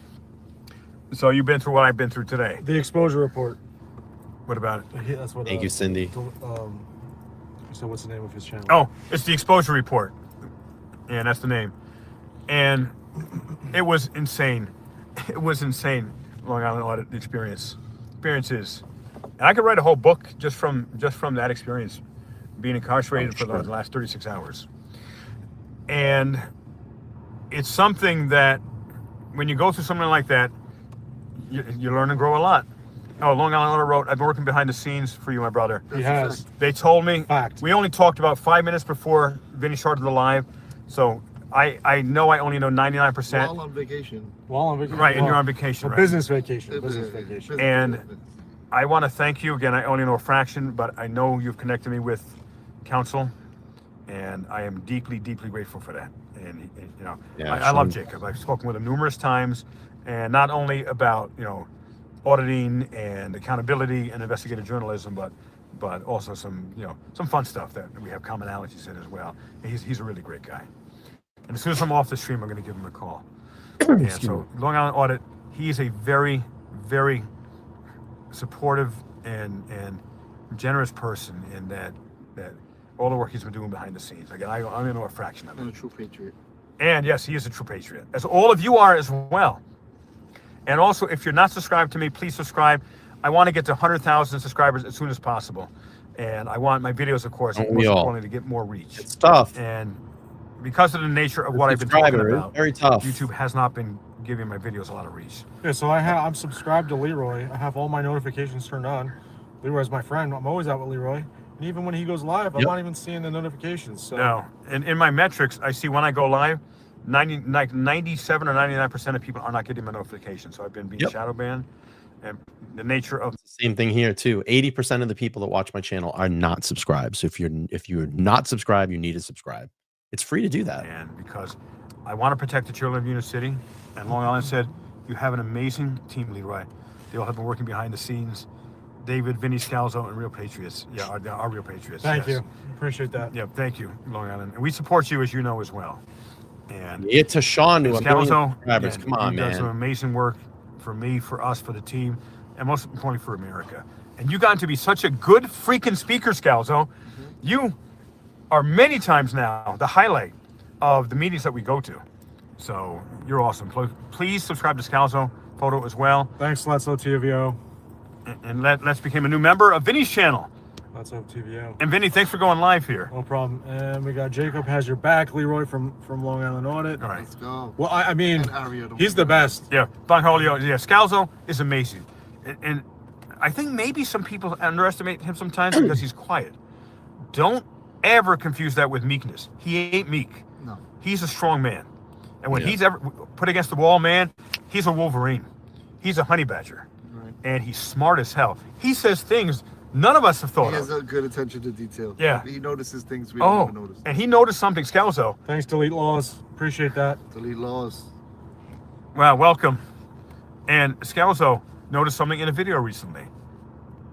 So you've been through what I've been through today. The Exposure Report. What about it? That's what. Thank you, Cindy. So what's the name of his channel? Oh, it's the Exposure Report. And that's the name. And it was insane. It was insane. Long Island audit experiences. And I could write a whole book just from that experience, being incarcerated for the last 36 hours. And it's something that when you go through something like that, you learn and grow a lot. Oh, Long Island Audit wrote, I've been working behind the scenes for you, my brother. He has. They told me. Fact. We only talked about 5 minutes before Vinny started the live. So I know I only know 99%. While on vacation. Right, and you're on vacation, right? Business vacation. Business vacation. And I want to thank you again. I only know a fraction, but I know you've connected me with counsel, and I am deeply, deeply grateful for that. And you know, I love Jacob. I've spoken with him numerous times, and not only about auditing and accountability and investigative journalism, but also some fun stuff that we have commonalities in as well. And he's a really great guy. And as soon as I'm off the stream, I'm going to give him a call. And so Long Island Audit, he's a very, very supportive and generous person in that all the work he's been doing behind the scenes. Again, I only know a fraction of it. And a true patriot. And yes, he is a true patriot, as all of you are as well. And also, if you're not subscribed to me, please subscribe. I want to get to 100,000 subscribers as soon as possible. And I want my videos, of course, most importantly, to get more reach. It's tough. And because of the nature of what I've been talking about, very tough. YouTube has not been giving my videos a lot of reach. Yeah, so I'm subscribed to Leroy. I have all my notifications turned on. Leroy's my friend. I'm always out with Leroy. And even when he goes live, I'm not even seeing the notifications. So. No. And in my metrics, I see when I go live, 97 or 99% of people are not getting my notifications. So I've been being shadow banned. And the nature of the same thing here too. 80% of the people that watch my channel are not subscribed. So if you're not subscribed, you need to subscribe. It's free to do that. And because I want to protect the children of Unit City, and Long Island said, you have an amazing team, Leroy. They all have been working behind the scenes. David, Vinny Scalzo, and Real Patriots. Yeah, are Real Patriots. Thank you. Appreciate that. Yeah, thank you, Long Island. And we support you, as you know, as well. And it's a Sean to Scalzo, subscribers. Come on, man. He does some amazing work for me, for us, for the team, and most importantly for America. And you got to be such a good freaking speaker, Scalzo. You are many times now the highlight of the meetings that we go to. So you're awesome. Please subscribe to Scalzo Photo as well. Thanks, Let's Go TVO. And let's become a new member of Vinny's channel. Let's Go TVO. And Vinny, thanks for going live here. No problem. And we got Jacob has your back, Leroy from Long Island Audit. All right. Let's go. Well, I mean, he's the best. Yeah, Don Holio. Yeah, Scalzo is amazing. And I think maybe some people underestimate him sometimes because he's quiet. Don't ever confuse that with meekness. He ain't meek. No. He's a strong man. And when he's ever put against the wall, man, he's a Wolverine. He's a honey badger. Right. And he's smart as hell. He says things none of us have thought He has of. a good attention to detail. Yeah. He notices things we don't even notice. And he noticed something, Scalzo. Thanks, Delete Laws. Appreciate that. Delete Laws. Well, welcome. And Scalzo noticed something in a video recently.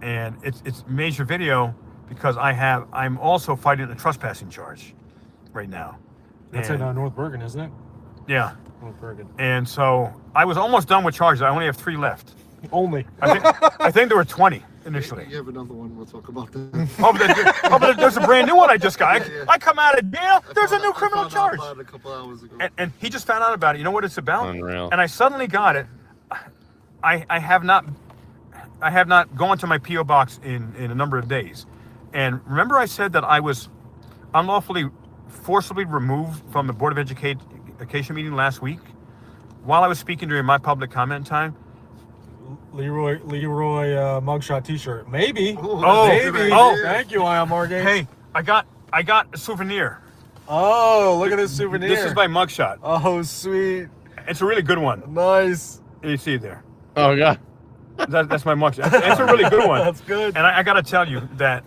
And it's major video because I'm also fighting a trespassing charge right now. That's in North Bergen, isn't it? Yeah. North Bergen. And so I was almost done with charges. I only have 3 left. Only. I think there were 20 initially. You have another one. We'll talk about that. but there's a brand new one I just got. I come out of jail. There's a new criminal charge. About it a couple hours ago. And he just found out about it. You know what it's about? Unreal. And I suddenly got it. I have not gone to my P.O. box in a number of days. And remember I said that I was unlawfully, forcibly removed from the Board of Education meeting last week while I was speaking during my public comment time? Leroy mugshot T-shirt. Maybe. Maybe. Thank you, I am Morgan. Hey, I got a souvenir. Oh, look at this souvenir. This is my mugshot. Oh, sweet. It's a really good one. Nice. You see it there. Oh, God. That's my mugshot. It's a really good one. That's good. And I got to tell you that,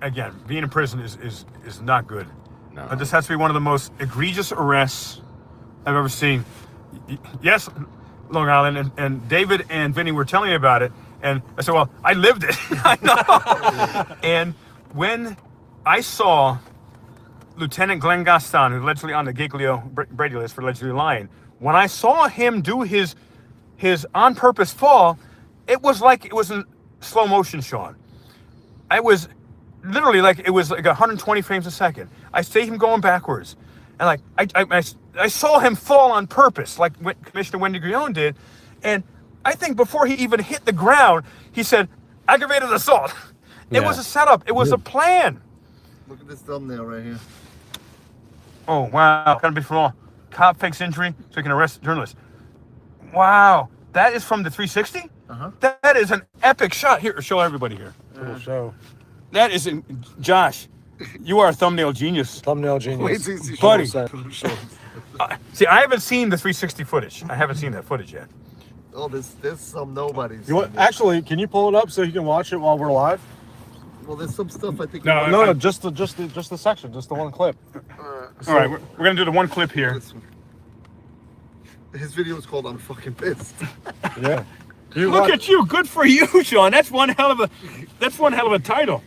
again, being in prison is not good. No. But this has to be one of the most egregious arrests I've ever seen. Yes, Long Island, and David and Vinny were telling me about it, and I said, well, I lived it. I know. And when I saw Lieutenant Glenn Gaston, who's allegedly on the Giglio Brady list for allegedly lying, when I saw him do his on-purpose fall, it was like it was in slow motion, Sean. literally like it was like 120 frames a second. I see him going backwards, and like I saw him fall on purpose, like what Commissioner Wendy Grione did, and I think before he even hit the ground, he said aggravated assault. It was a setup. It was a plan. Look at this thumbnail right here. Oh wow! Gotta be for all. Cop fakes injury so he can arrest journalist. Wow, that is from the 360. That is an epic shot. Here, show everybody here. Show. That is, Josh. You are a thumbnail genius. Thumbnail genius. Wait till you see Buddy. Show. I haven't seen the 360 footage. I haven't seen that footage yet. Oh, there's some nobodies. You want, actually, can you pull it up so you can watch it while we're live? Well, there's some stuff I think. No, just the section, just the one clip. All right, we're gonna do the one clip here. His video is called "I'm Fucking Pissed." Yeah. Look at you. Good for you, Sean. That's one hell of a title.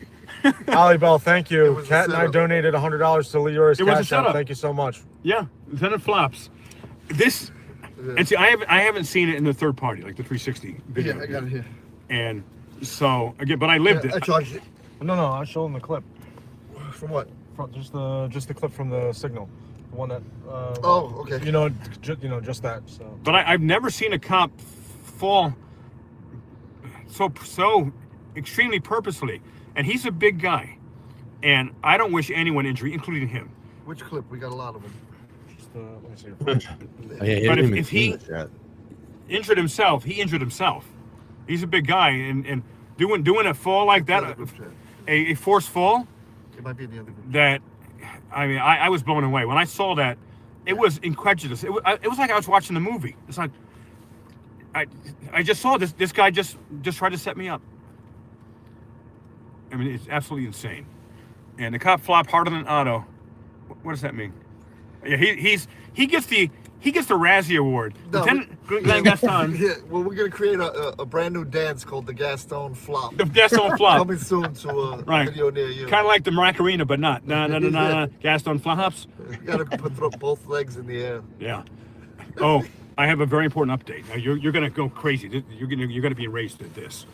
Ali Bell, thank you. Kat and I donated $100 to Leroy's Cash App. Thank you so much. Yeah, Lieutenant Flops. This, and see, I haven't seen it in the third party, like the 360 video. Yeah, I got it here. And so again, but I lived it. I charged it. No, I showed him the clip. From what? From just the clip from the signal, the one that. Oh, okay. You know, just that. So. But I've never seen a cop fall so extremely purposefully, and he's a big guy, and I don't wish anyone injury, including him. Which clip? We got a lot of them. Let me see. But if he injured himself, he injured himself. He's a big guy, and doing a fall like that, a forced fall. It might be in the other group. That, I mean, I was blown away when I saw that. It was incredulous. It was like I was watching the movie. It's like I just saw this guy just tried to set me up. I mean, it's absolutely insane. And the cop flopped harder than Otto. What does that mean? Yeah, he gets the Razzie Award. No, Lieutenant Glenn Gaston. Yeah, well, we're gonna create a brand new dance called the Gaston Flop. The Gaston Flop. Coming soon to a video near you. Kind of like the Macarena, but not. No. Gaston Flops. You gotta put both legs in the air. Yeah. Oh, I have a very important update. Now, you're gonna go crazy. You're gonna be enraged at this.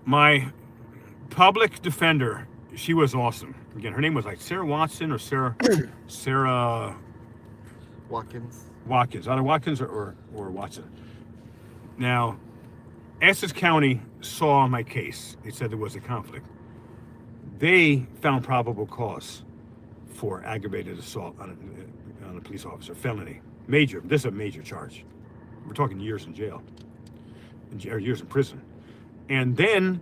My public defender, she was awesome. Again, her name was like Sarah Watson or Sarah Watkins. Either Watkins or Watson. Now, Essex County saw my case. They said there was a conflict. They found probable cause for aggravated assault on a police officer, felony. Major. This is a major charge. We're talking years in jail, or years in prison. And then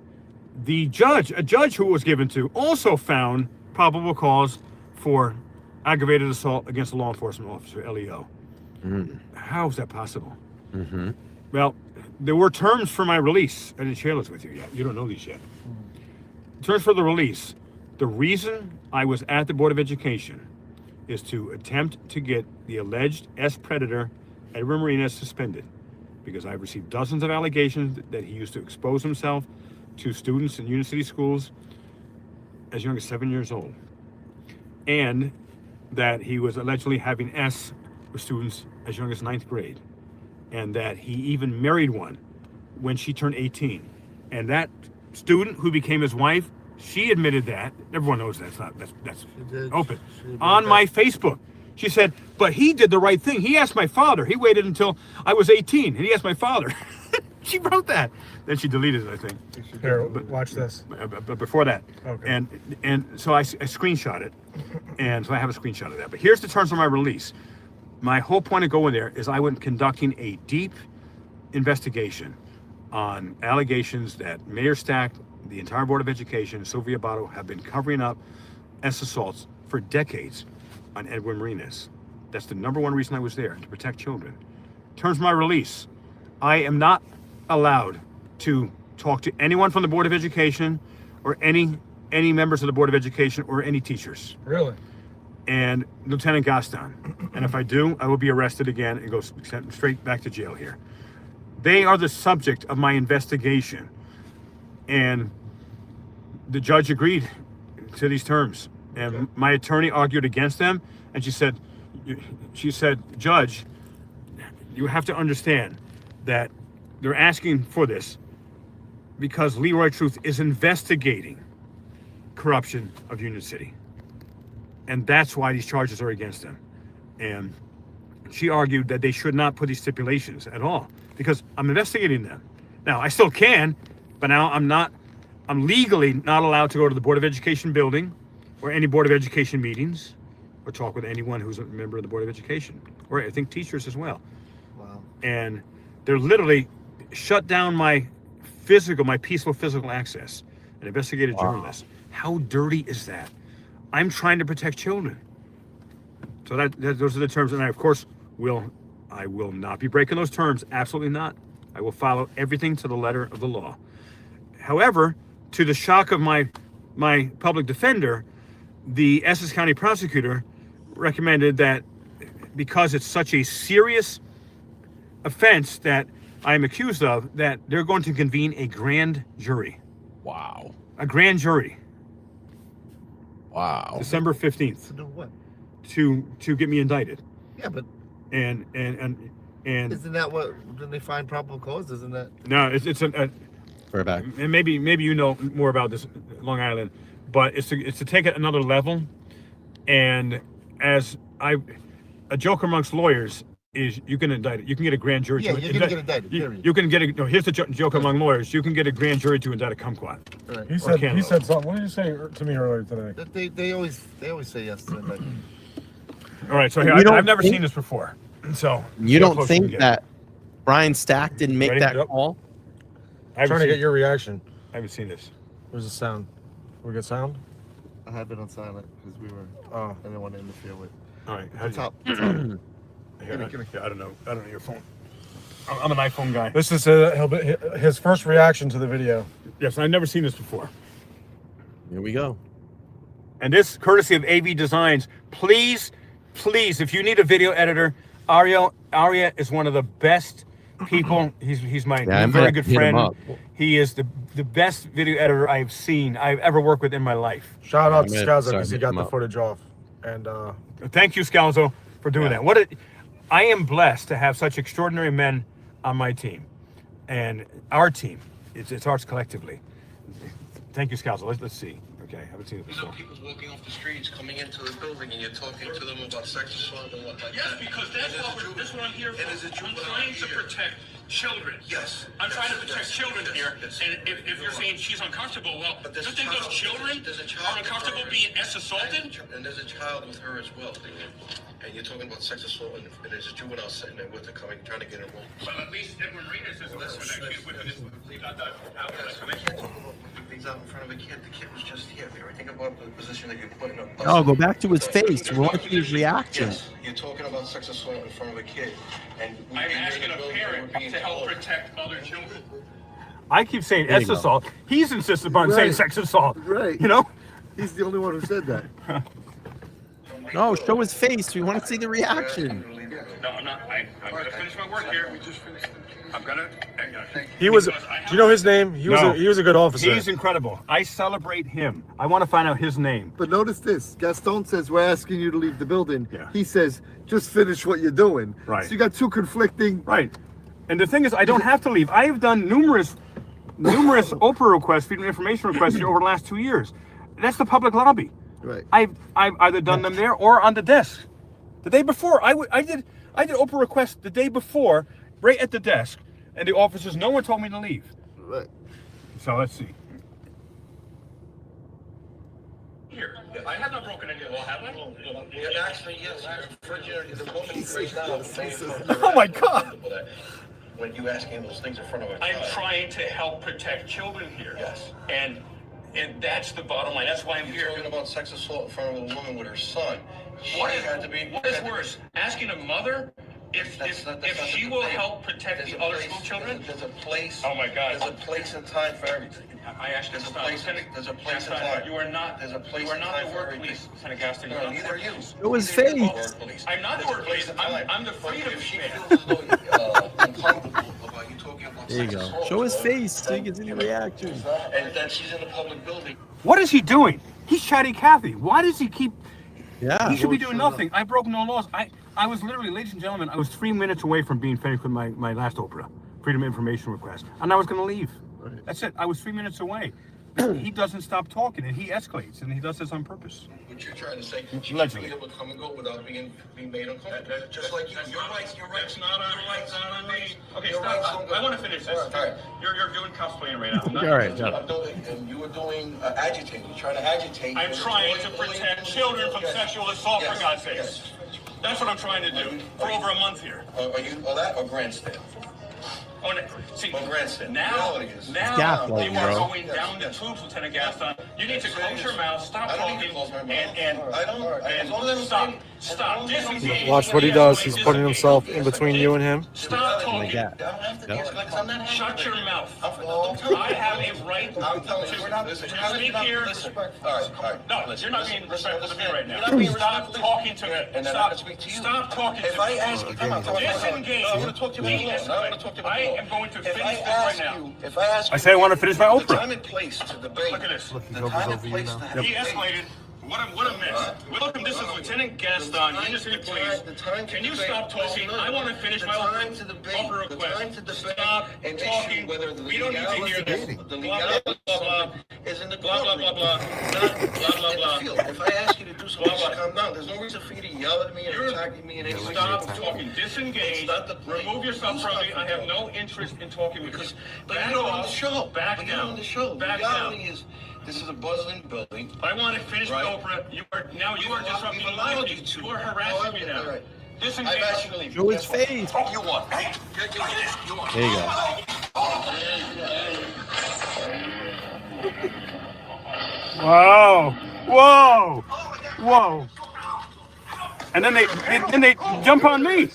a judge who it was given to, also found probable cause for aggravated assault against a law enforcement officer, LEO. How is that possible? Well, there were terms for my release. I didn't share this with you yet. You don't know these yet. Terms for the release. The reason I was at the Board of Education is to attempt to get the alleged S-predator, Edward Martinez, suspended, because I've received dozens of allegations that he used to expose himself to students in Union City schools as young as 7 years old, and that he was allegedly having S with students as young as 9th grade, and that he even married one when she turned 18. And that student who became his wife, she admitted that. Everyone knows that's open. On my Facebook. She said, but he did the right thing. He asked my father. He waited until I was 18, and he asked my father. She wrote that. Then she deleted it, I think. Here, watch this. But before that. Okay. And so I screenshot it. And so I have a screenshot of that. But here's the terms of my release. My whole point of going there is I went conducting a deep investigation on allegations that Mayor Stack, the entire Board of Education, Sylvia Botto have been covering up S assaults for decades on Edwin Martinez. That's the number one reason I was there, to protect children. Terms of my release. I am not allowed to talk to anyone from the Board of Education or any members of the Board of Education or any teachers. Really? And Lieutenant Gaston. And if I do, I will be arrested again and go straight back to jail here. They are the subject of my investigation. And the judge agreed to these terms. And my attorney argued against them. And she said, Judge, you have to understand that they're asking for this because Leroy Truth is investigating corruption of Union City. And that's why these charges are against him. And she argued that they should not put these stipulations at all because I'm investigating them. Now, I still can, but now I'm legally not allowed to go to the Board of Education building or any Board of Education meetings or talk with anyone who's a member of the Board of Education, or I think teachers as well. Wow. And they're literally shut down my peaceful physical access, an investigative journalist. How dirty is that? I'm trying to protect children. So those are the terms, and I, of course, will not be breaking those terms. Absolutely not. I will follow everything to the letter of the law. However, to the shock of my public defender, the Essex County prosecutor recommended that because it's such a serious offense that I am accused of, that they're going to convene a grand jury. Wow. A grand jury. Wow. December 15th. To do what? To get me indicted. Yeah, but And isn't that what? Didn't they find probable cause? Isn't that? no, it's a We're back. and maybe you know more about this, Long Island, but it's to take it another level. And as a joke amongst lawyers is you can indict it. You can get a grand jury. Yeah, to you're gonna get indicted. Period. You can get a no. Here's the joke among lawyers. You can get a grand jury to indict a kumquat. Right. He said something. What did you say to me earlier today? That they always say yes to that. All right, so here, You don't I've never think- seen this before. So You see how don't close we think can get. that Brian Stack didn't make Ready? that Yep. call? I haven't Trying to seen- get your reaction. I haven't seen this. Where's the sound? We get sound? I had it on silent because we were. Oh. I didn't want to interfere with. All right, The top. Here, I don't know. I don't know your phone. I'm an iPhone guy. This is his first reaction to the video. Yes, I've never seen this before. Here we go. And this, courtesy of AV Designs, please, if you need a video editor, Aria is one of the best people. He's my I'm very gonna good hit him friend. up. He is the best video editor I've ever worked with in my life. Shout out to I'm gonna Scazza because he start got hitting the him up. footage off. And Thank you, Scalzo, for doing that. I am blessed to have such extraordinary men on my team, and our team. It's ours collectively. Thank you, Scalzo. Let's see. Okay, I haven't seen it before. People walking off the streets, coming into the building, and you're talking to them about sex assault and what like Yes, that. because that's what I'm here for. And as a I'm juvenile trying to here- protect children. Yes. I'm trying to protect Yes. children Yes. here. Yes. And if you're saying she's uncomfortable, well, But do there's you a think those child- children there's a child are with uncomfortable her. being assaulted? And there's a child with her as well. And you're talking about sex assault, and there's a juvenile sitting there with her trying to get involved. Well, at least Edwin Reina says Things out in front of a kid. The kid was just here. Think about the position that you're putting up. Oh, go back to his face. We want to see his reaction. Yes, you're talking about sex assault in front of a kid, and I'm asking a parent being to help told- protect other children. I keep saying There you S go. assault. He's insisted upon saying Right. sex assault. Right. You know? He's the only one who said that. No, show his face. We want to see the reaction. No, I'm not. I'm gonna finish my work here. I'm gonna. he was. Do you know his name? He was. No. He was a good officer. He's incredible. I celebrate him. I want to find out his name. But notice this: Gaston says we're asking you to leave the building. Yeah. He says just finish what you're doing. Right. So you got two conflicting. Right. And the thing is, I don't have to leave. I have done numerous Oprah requests, freedom of information requests here over the last 2 years. That's the public lobby. Right. I've either done them there or on the desk. The day before, I did Oprah requests the day before, right at the desk, and the officers. No one told me to leave. Right. So let's see. Here, I have not broken any law, have I? Actually, yes. The woman right now. Oh my God! When you asking those things in front of a I'm child. trying to help protect children here. Yes. And that's the bottom line. That's why I'm You're here. talking about sex assault in front of a woman with her son. What She had to be- is worse? Asking a mother if That's not she the will thing. help protect There's the a other place- school children? There's a place. Oh my God. There's a place and time for everything. I asked you to There's a stop. place. Lieutenant, There's a place that's and not- time. You are not. There's a place You are and not time the for work everything. police, Lieutenant Gaston. No, You're not neither the are work you. police. Show his Neither are you the face. work police. I'm not the There's a work place police. and time. I'm the But freedom if she man. feels as though uncomfortable about you talking about There you sex go. assault, Show his well, face so you then, can see the you know, reaction. And then she's in a public building. What is he doing? He's chatty Cathy. Why does he keep? Yeah. He should be doing nothing. I broke no laws. I was literally, ladies and gentlemen, I was 3 minutes away from being finished with my last Oprah, freedom of information request, and I was going to leave. That's it. I was 3 minutes away. he doesn't stop talking, and he escalates, and he does this on purpose. What you're trying to say, Allegedly. people come and go without being made uncomfortable. Just like you. Your rights not on me. Okay, Your rights stop. don't go- I want to finish this. All right. You're doing cosplaying right now. I'm not- All right, shut up. And you were doing agitating. You're trying to agitate. I'm trying to protect children from sexual assault, for God's sakes. Yes. That's what I'm trying to do for over a month here. Are you that or grandstand? Oh, no. See, Or grandstand. now Reality is- gaslighting, you are bro. going down the tubes, Lieutenant Gaston. You need to close your mouth, stop I don't talking, need to close my mouth. and I don't. As long as I'm stop, saying- stop, disengage. Watch what he does. He's putting himself in between you and him. Stop talking. Yeah. I don't have to de-escalate 'cause I'm not happy. Shut your mouth. Don't tell me. I have a right I'm telling you, we're not to listening. speak here. Listen. All right. No, you're not being respectful to me right now. You're not being Stop respectful. talking to me. And then I'm gonna speak to you. Stop talking to me. If I ask you, Disengage. No, I'm going to talk to you about the law. No, I'm going to talk to you about I the law. am going to If finish I this right ask now. you, if I ask you, I say I want to finish my the Oprah. time and place to debate. Look at this. The time and place to have He debate. escalated. What a mess. Welcome, this is Lieutenant Gaston, Union City Police. Can you stop talking? I want to finish my offer request. Stop talking. We don't need to hear this. Blah, blah, blah, blah. Is in the Blah, blah, blah, blah. not Blah, blah, in blah. the field. If I ask you to do something, just calm down. There's no reason for you to yell at me and attack me and Stop talking. Disengage. It's not the place. Remove yourself from me. I have no interest in talking with you. But Back you're on off. the show. Back But you're down. on the show. The Back reality down. is, this is a bustling building. I want to finish Right. my Oprah. You are disrupting We've my allowed life. you to. You are harassing me now. Right. Disengage. I've asked you to leave. Show his face. Oh, you want? Hey, you want this? You want? There you go. Whoa, whoa, whoa. And then they jump on me.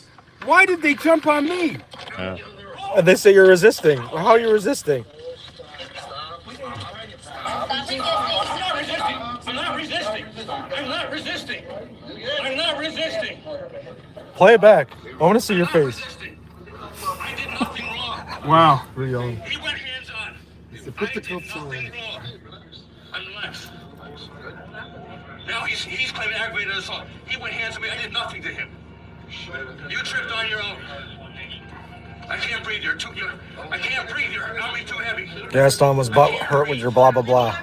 Why did they jump on me? And they say you're resisting. How are you resisting? I'm not resisting. I'm not resisting. I'm not resisting. Play it back. I want to see your face. I did nothing wrong. Wow. We're young. He went hands on. Put the I did nothing wrong. Unless. Now he's claiming aggravated assault. He went hands on me. I did nothing to him. You tripped on your own. I can't breathe. I can't breathe. Your arm's too heavy. Gaston was butt hurt with your blah blah blah.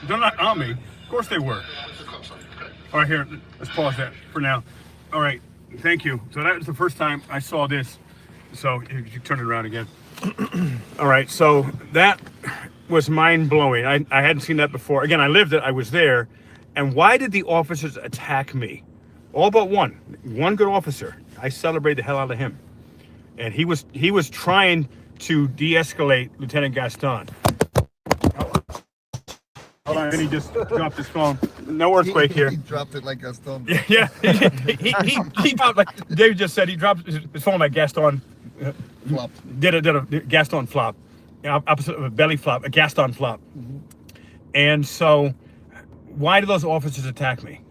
They're not on me. Of course they were. All right, here. Let's pause that for now. All right. Thank you. So that was the first time I saw this. So you turn it around again. All right. So that was mind blowing. I hadn't seen that before. Again, I lived it. I was there. And why did the officers attack me? All but one good officer. I celebrate the hell out of him. And he was trying to de-escalate Lieutenant Gaston. Hold on, and he just dropped his phone. No earthquake here. He dropped it like Gaston. Yeah, he dropped, like David just said, he dropped his phone like Gaston. Flop. Did a Gaston flop. Opposite of a belly flop, a Gaston flop. And so, why did those officers attack me?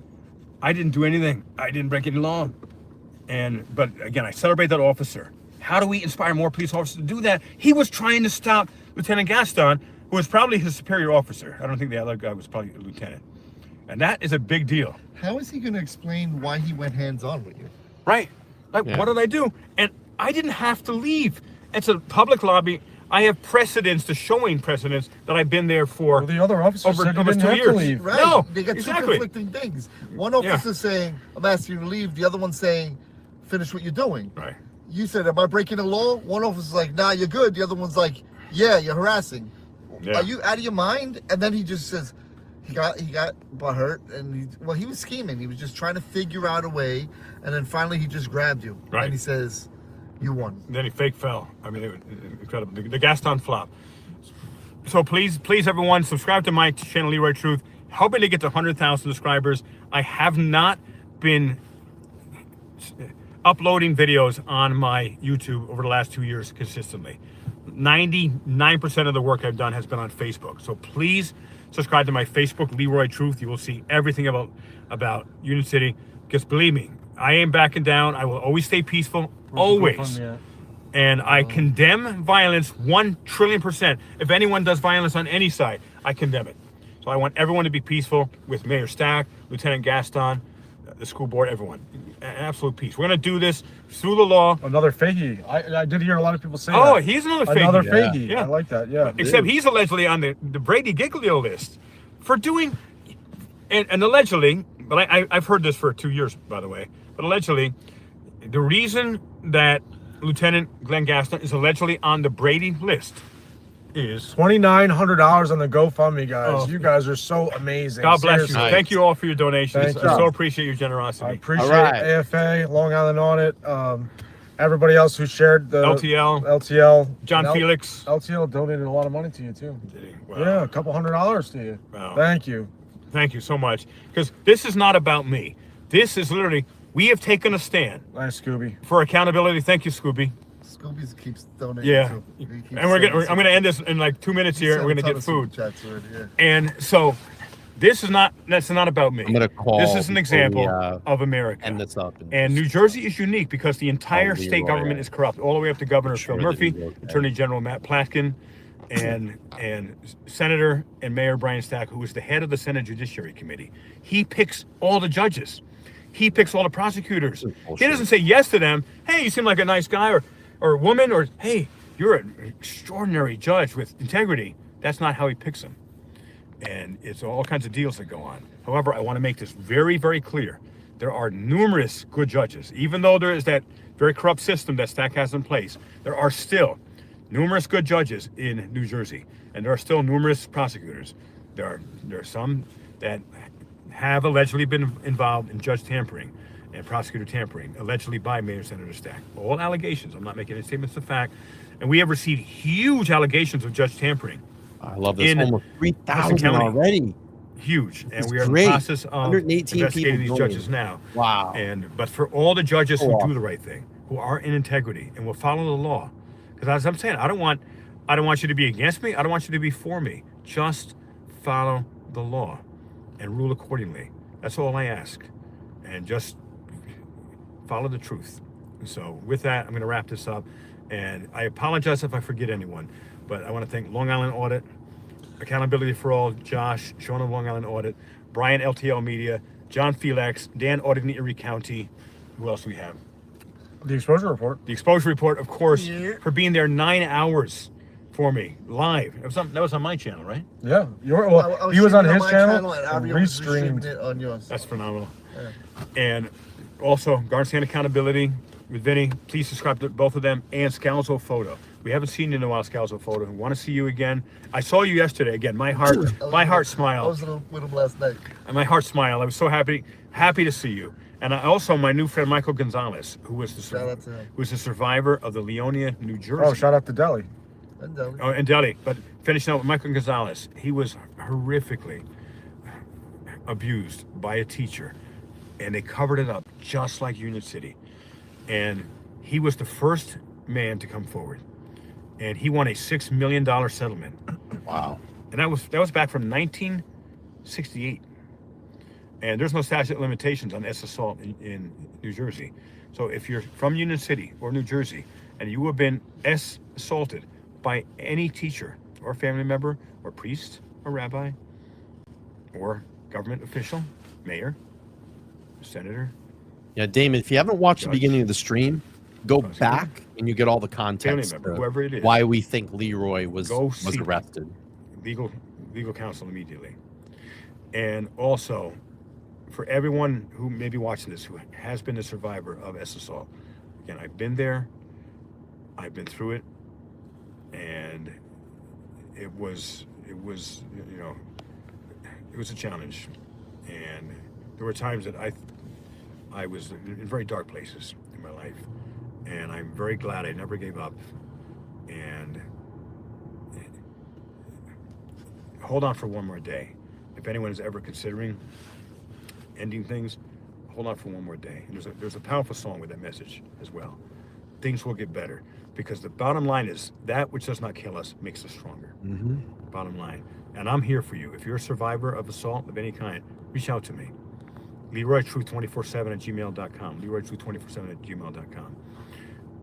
I didn't do anything. I didn't break any law. But again, I celebrate that officer. How do we inspire more police officers to do that? He was trying to stop Lieutenant Gaston, who was probably his superior officer. I don't think the other guy was probably a lieutenant. And that is a big deal. How is he going to explain why he went hands-on with you? Right. Like, what did I do? And I didn't have to leave. It's a public lobby. I have precedents, the showing precedents, that I've been there for The other officer said you over didn't 2 have years. to leave. Right. No, They got exactly. two conflicting things. One officer saying, I'm asking you to leave. The other one saying, finish what you're doing. Right. You said, am I breaking the law? One officer's like, nah, you're good. The other one's like, yeah, you're harassing. Yeah. Are you out of your mind? And then he just says, he got butthurt, and he was scheming. He was just trying to figure out a way, and then finally he just grabbed you. Right. And he says, you won. Then he fake fell. I mean, it was incredible. The Gaston flop. So please, everyone, subscribe to my channel, Leroy Truth. Hoping to get to 100,000 subscribers. I have not been uploading videos on my YouTube over the last 2 years consistently. 99% of the work I've done has been on Facebook. So please subscribe to my Facebook, Leroy Truth. You will see everything about Union City. Because believe me, I ain't backing down. I will always stay peaceful. Always. And I condemn violence 1,000,000,000%. If anyone does violence on any side, I condemn it. So I want everyone to be peaceful with Mayor Stack, Lieutenant Gaston, the school board, everyone. Absolute peace. We're going to do this through the law. Another Fahey. I did hear a lot of people say Oh, that. he's another Fahey. Another Fahey. Yeah. I like that. Yeah. Except he's allegedly on the Brady Giglio list for doing, and allegedly, but I've heard this for 2 years, by the way, but allegedly, the reason that Lieutenant Glenn Gassner is allegedly on the Brady list is $2,900 on the GoFundMe, guys. Oh. You guys are so amazing. God bless Seriously. you. Nice. Thank you all for your donations. I so appreciate your generosity. I appreciate AFA, Long Island Audit, everybody else who shared the LTL. John Felix. LTL donated a lot of money to you too. Did he? Wow. Yeah, a couple $100 to you. Wow. Thank you. Thank you so much. Because this is not about me. This is literally, we have taken a stand. Nice, Scooby. For accountability. Thank you, Scooby. Scooby keeps donating. Yeah. Too. And I'm gonna end this in like 2 minutes here. We're gonna get food. And so that's not about me. I'm gonna call. This is an example of America. End this up. And New Jersey is unique because the entire state government is corrupt, all the way up to Governor Phil Murphy, Attorney General Matt Platkin, and Senator and Mayor Brian Stack, who is the head of the Senate Judiciary Committee. He picks all the judges. He picks all the prosecutors. He doesn't say yes to them. Hey, you seem like a nice guy, or woman, or hey, you're an extraordinary judge with integrity. That's not how he picks them. And it's all kinds of deals that go on. However, I want to make this very, very clear. There are numerous good judges. Even though there is that very corrupt system that Stack has in place, there are still numerous good judges in New Jersey. And there are still numerous prosecutors. There are some that have allegedly been involved in judge tampering and prosecutor tampering, allegedly by Mayor Senator Stack. All allegations. I'm not making any statements of fact. And we have received huge allegations of judge tampering. I love this. Almost 3,000 already. Huge. And we are great. in the process of investigating these judges now. Wow. But for all the judges who do the right thing, who are in integrity and will follow the law, because as I'm saying, I don't want you to be against me. I don't want you to be for me. Just follow the law and rule accordingly. That's all I ask. And just follow the truth. So with that, I'm going to wrap this up. And I apologize if I forget anyone, but I want to thank Long Island Audit, Accountability for All, Josh, Sean of Long Island Audit, Brian LTL Media, John Felix, Dan Auditing Erie County. Who else do we have? The Exposure Report. The Exposure Report, of course, for being there 9 hours for me, live. That was on my channel, right? Yeah. He was on his channel and restreamed it on yours. That's phenomenal. Yeah. And also, Garden Accountability with Vinny. Please subscribe to both of them, and Scalzo Photo. We haven't seen you in a while, Scalzo Photo. We want to see you again. I saw you yesterday again. My heart smiled. I was with him last night. And my heart smiled. I was so happy to see you. And also my new friend Michael Gonzalez, who was the survivor of the Leonia, New Jersey. Oh, shout out to Delhi. And Delhi. Oh, and Delhi. But finishing up with Michael Gonzalez, he was horrifically abused by a teacher, and they covered it up just like Union City. And he was the first man to come forward, and he won a $6 million settlement. Wow. And that was back from 1968. And there's no statute of limitations on assault in New Jersey. So if you're from Union City or New Jersey and you have been assaulted by any teacher or family member or priest or rabbi or government official, mayor, senator. Yeah, Damon, if you haven't watched the beginning of the stream, go back and you get all the context. Member, whoever it is. Why we think Leroy was arrested. Legal counsel immediately. And also, for everyone who may be watching this, who has been a survivor of assault, again, I've been there, I've been through it, and it was a challenge. And there were times that I was in very dark places in my life, and I'm very glad I never gave up. And hold on for one more day. If anyone is ever considering ending things, hold on for one more day. And there's a powerful song with that message as well. Things will get better, because the bottom line is that which does not kill us makes us stronger. Mm-hmm. Bottom line. And I'm here for you. If you're a survivor of assault of any kind, reach out to me. LeroyTruth247@gmail.com. LeroyTruth247@gmail.com.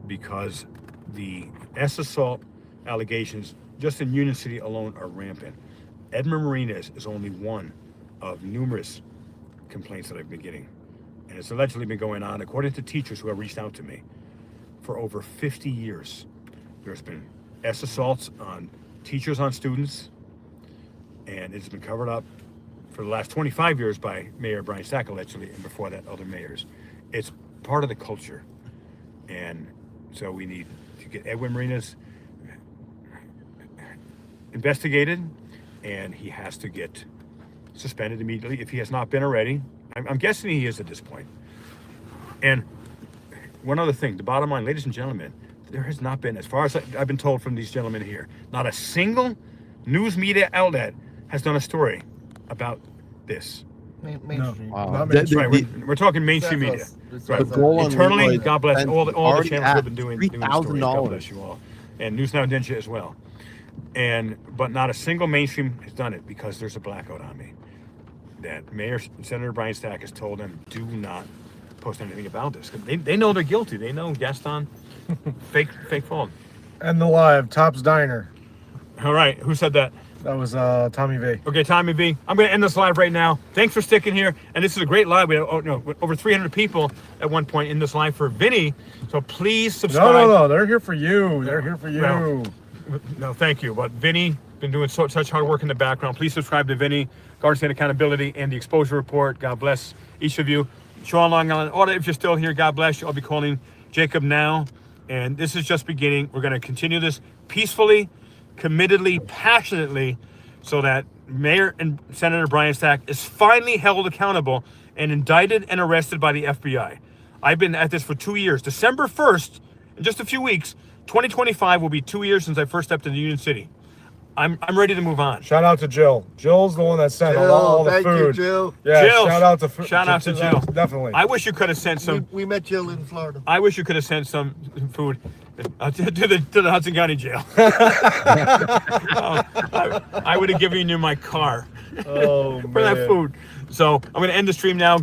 Because the assault allegations just in Union City alone are rampant. Edmund Marinas is only one of numerous complaints that I've been getting. and it's allegedly been going on, according to teachers who have reached out to me, for over 50 years. There's been assaults on teachers on students, and it's been covered up for the last 25 years by Mayor Brian Stack, allegedly, and before that, other mayors. It's part of the culture. And so we need to get Edwin Marinas investigated, and he has to get suspended immediately if he has not been already. I'm guessing he is at this point. And one other thing, the bottom line, ladies and gentlemen, there has not been, as far as I've been told from these gentlemen here, not a single news media outlet has done a story about this. Mainstream. Wow. That's right. We're talking mainstream media. Right. Internally, God bless all the channels who have been doing the story. God bless you all, and News Now Ninja as well. But not a single mainstream has done it because there's a blackout on me. That Senator Brian Stack has told them, do not post anything about this. They know they're guilty. They know Gaston fake phone. And the live Top's Diner. All right, who said that? That was Tommy V. Okay, Tommy V. I'm going to end this live right now. Thanks for sticking here. And this is a great live. We had over 300 people at one point in this live for Vinny. So please subscribe. No. They're here for you. They're here for you. Well, no, thank you. But Vinny, been doing such hard work in the background. Please subscribe to Vinny, Garden State Accountability, and the Exposure Report. God bless each of you. Sean Long Island Audit, if you're still here, God bless you. I'll be calling Jacob now. And this is just beginning. We're going to continue this peacefully, committedly, passionately, so that Mayor and Senator Brian Stack is finally held accountable and indicted and arrested by the FBI. I've been at this for 2 years. December 1st, in just a few weeks, 2025 will be 2 years since I first stepped into Union City. I'm ready to move on. Shout out to Jill. Jill's the one that sent all the food. Thank you, Jill. Yeah, Jill, shout out to Jill. Definitely. I wish you could have sent some. We met Jill in Florida. I wish you could have sent some food to the Hudson County Jail. I would have given you my car Oh, for that food. So I'm going to end the stream now.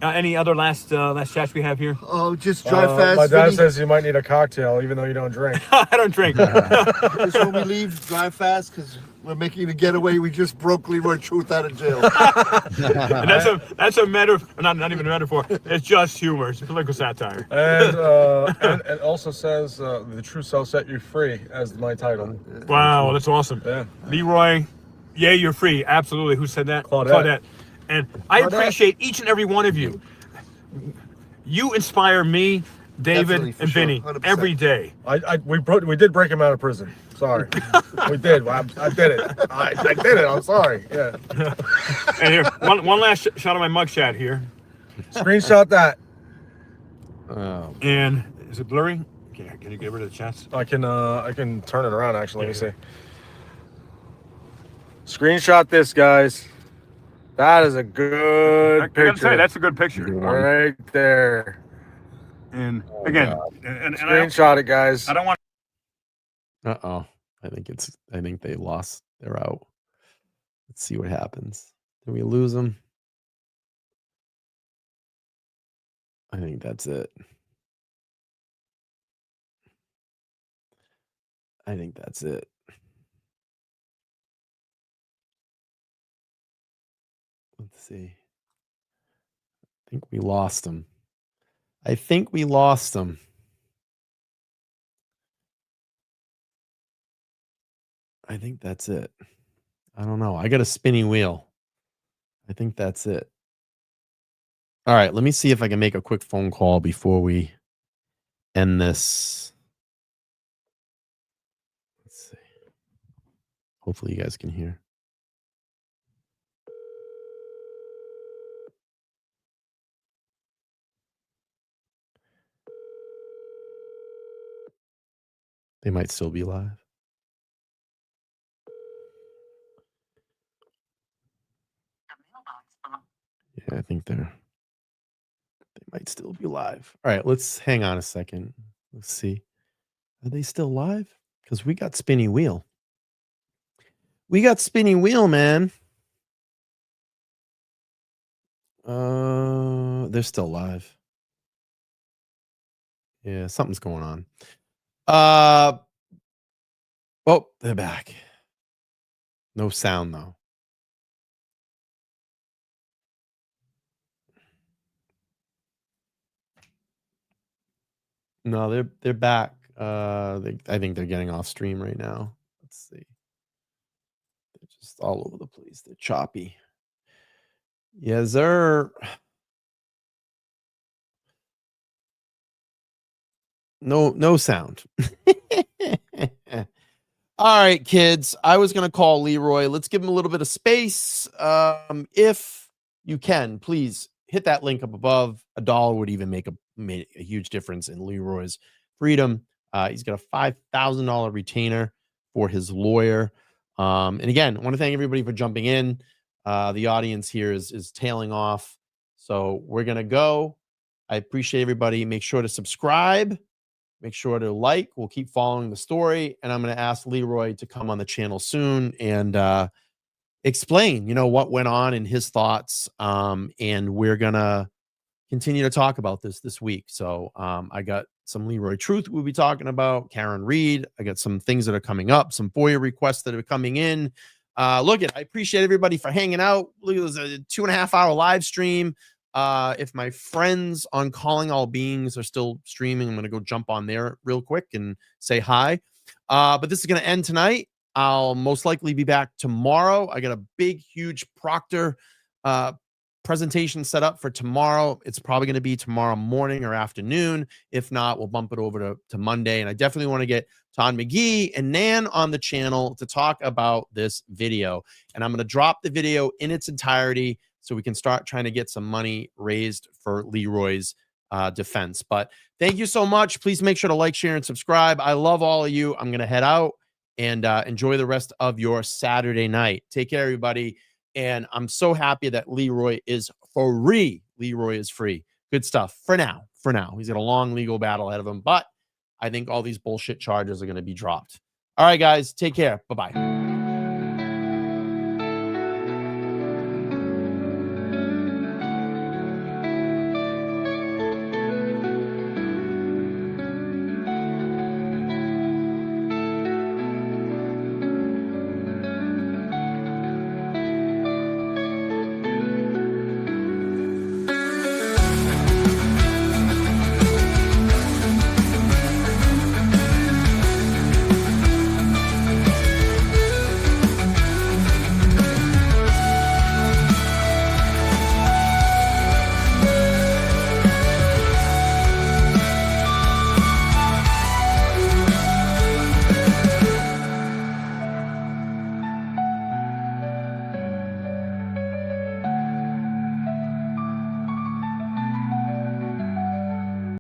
Any other last chats we have here? Oh, just drive fast. My dad says you might need a cocktail, even though you don't drink. I don't drink. Just when we leave, drive fast because we're making a getaway. We just broke Leroy Truth out of jail. And that's a metaphor, not even a metaphor. It's just humor. It's political satire. And it also says the truth shall set you free as my title. Wow, that's awesome. Yeah. Leroy, yeah, you're free. Absolutely. Who said that? Claudette. And I appreciate each and every one of you. You inspire me, David, and Vinny every day. We did break him out of prison. Sorry. We did. I did it. I did it. I'm sorry. Yeah. And here, one last shot of my mugshot here. Screenshot that. Oh. And is it blurry? Can you get rid of the chats? I can turn it around actually. Let me see. Screenshot this, guys. That is a good picture. I gotta say, that's a good picture. Right there. And again, and screenshot it, guys. I don't want. Uh-oh. I think they lost. They're out. Let's see what happens. Did we lose them? I think that's it. I think that's it. Let's see. I think we lost them. I think we lost them. I think that's it. I don't know. I got a spinning wheel. I think that's it. All right. Let me see if I can make a quick phone call before we end this. Let's see. Hopefully you guys can hear. They might still be live. Yeah, I think they might still be live. All right, let's hang on a second. Let's see. Are they still live? Because we got spinning wheel. We got spinning wheel, man. They're still live. Yeah, something's going on. Oh, they're back. No sound though. No, they're back. I think they're getting off stream right now. Let's see. They're just all over the place. They're choppy. Yes, sir. No sound. All right, kids. I was going to call Leroy. Let's give him a little bit of space. If you can, please hit that link up above. $1 would even make a huge difference in Leroy's freedom. He's got a $5,000 retainer for his lawyer. And again, I want to thank everybody for jumping in. The audience here is tailing off. So we're going to go. I appreciate everybody. Make sure to subscribe. Make sure to like. We'll keep following the story. And I'm going to ask Leroy to come on the channel soon and explain, what went on and his thoughts. And we're going to continue to talk about this week. So I got some Leroy Truth we'll be talking about, Karen Reed. I got some things that are coming up, some FOIA requests that are coming in. I appreciate everybody for hanging out. Look, it was a 2.5-hour live stream. If my friends on Calling All Beings are still streaming, I'm going to go jump on there real quick and say hi. But this is going to end tonight. I'll most likely be back tomorrow. I got a big, huge Proctor presentation set up for tomorrow. It's probably going to be tomorrow morning or afternoon. If not, we'll bump it over to Monday. And I definitely want to get Todd McGee and Nan on the channel to talk about this video. And I'm going to drop the video in its entirety so we can start trying to get some money raised for Leroy's defense. But thank you so much. Please make sure to like, share, and subscribe. I love all of you. I'm going to head out and enjoy the rest of your Saturday night. Take care, everybody. And I'm so happy that Leroy is free. Leroy is free. Good stuff for now. He's got a long legal battle ahead of him, but I think all these bullshit charges are going to be dropped. All right, guys, take care. Bye-bye.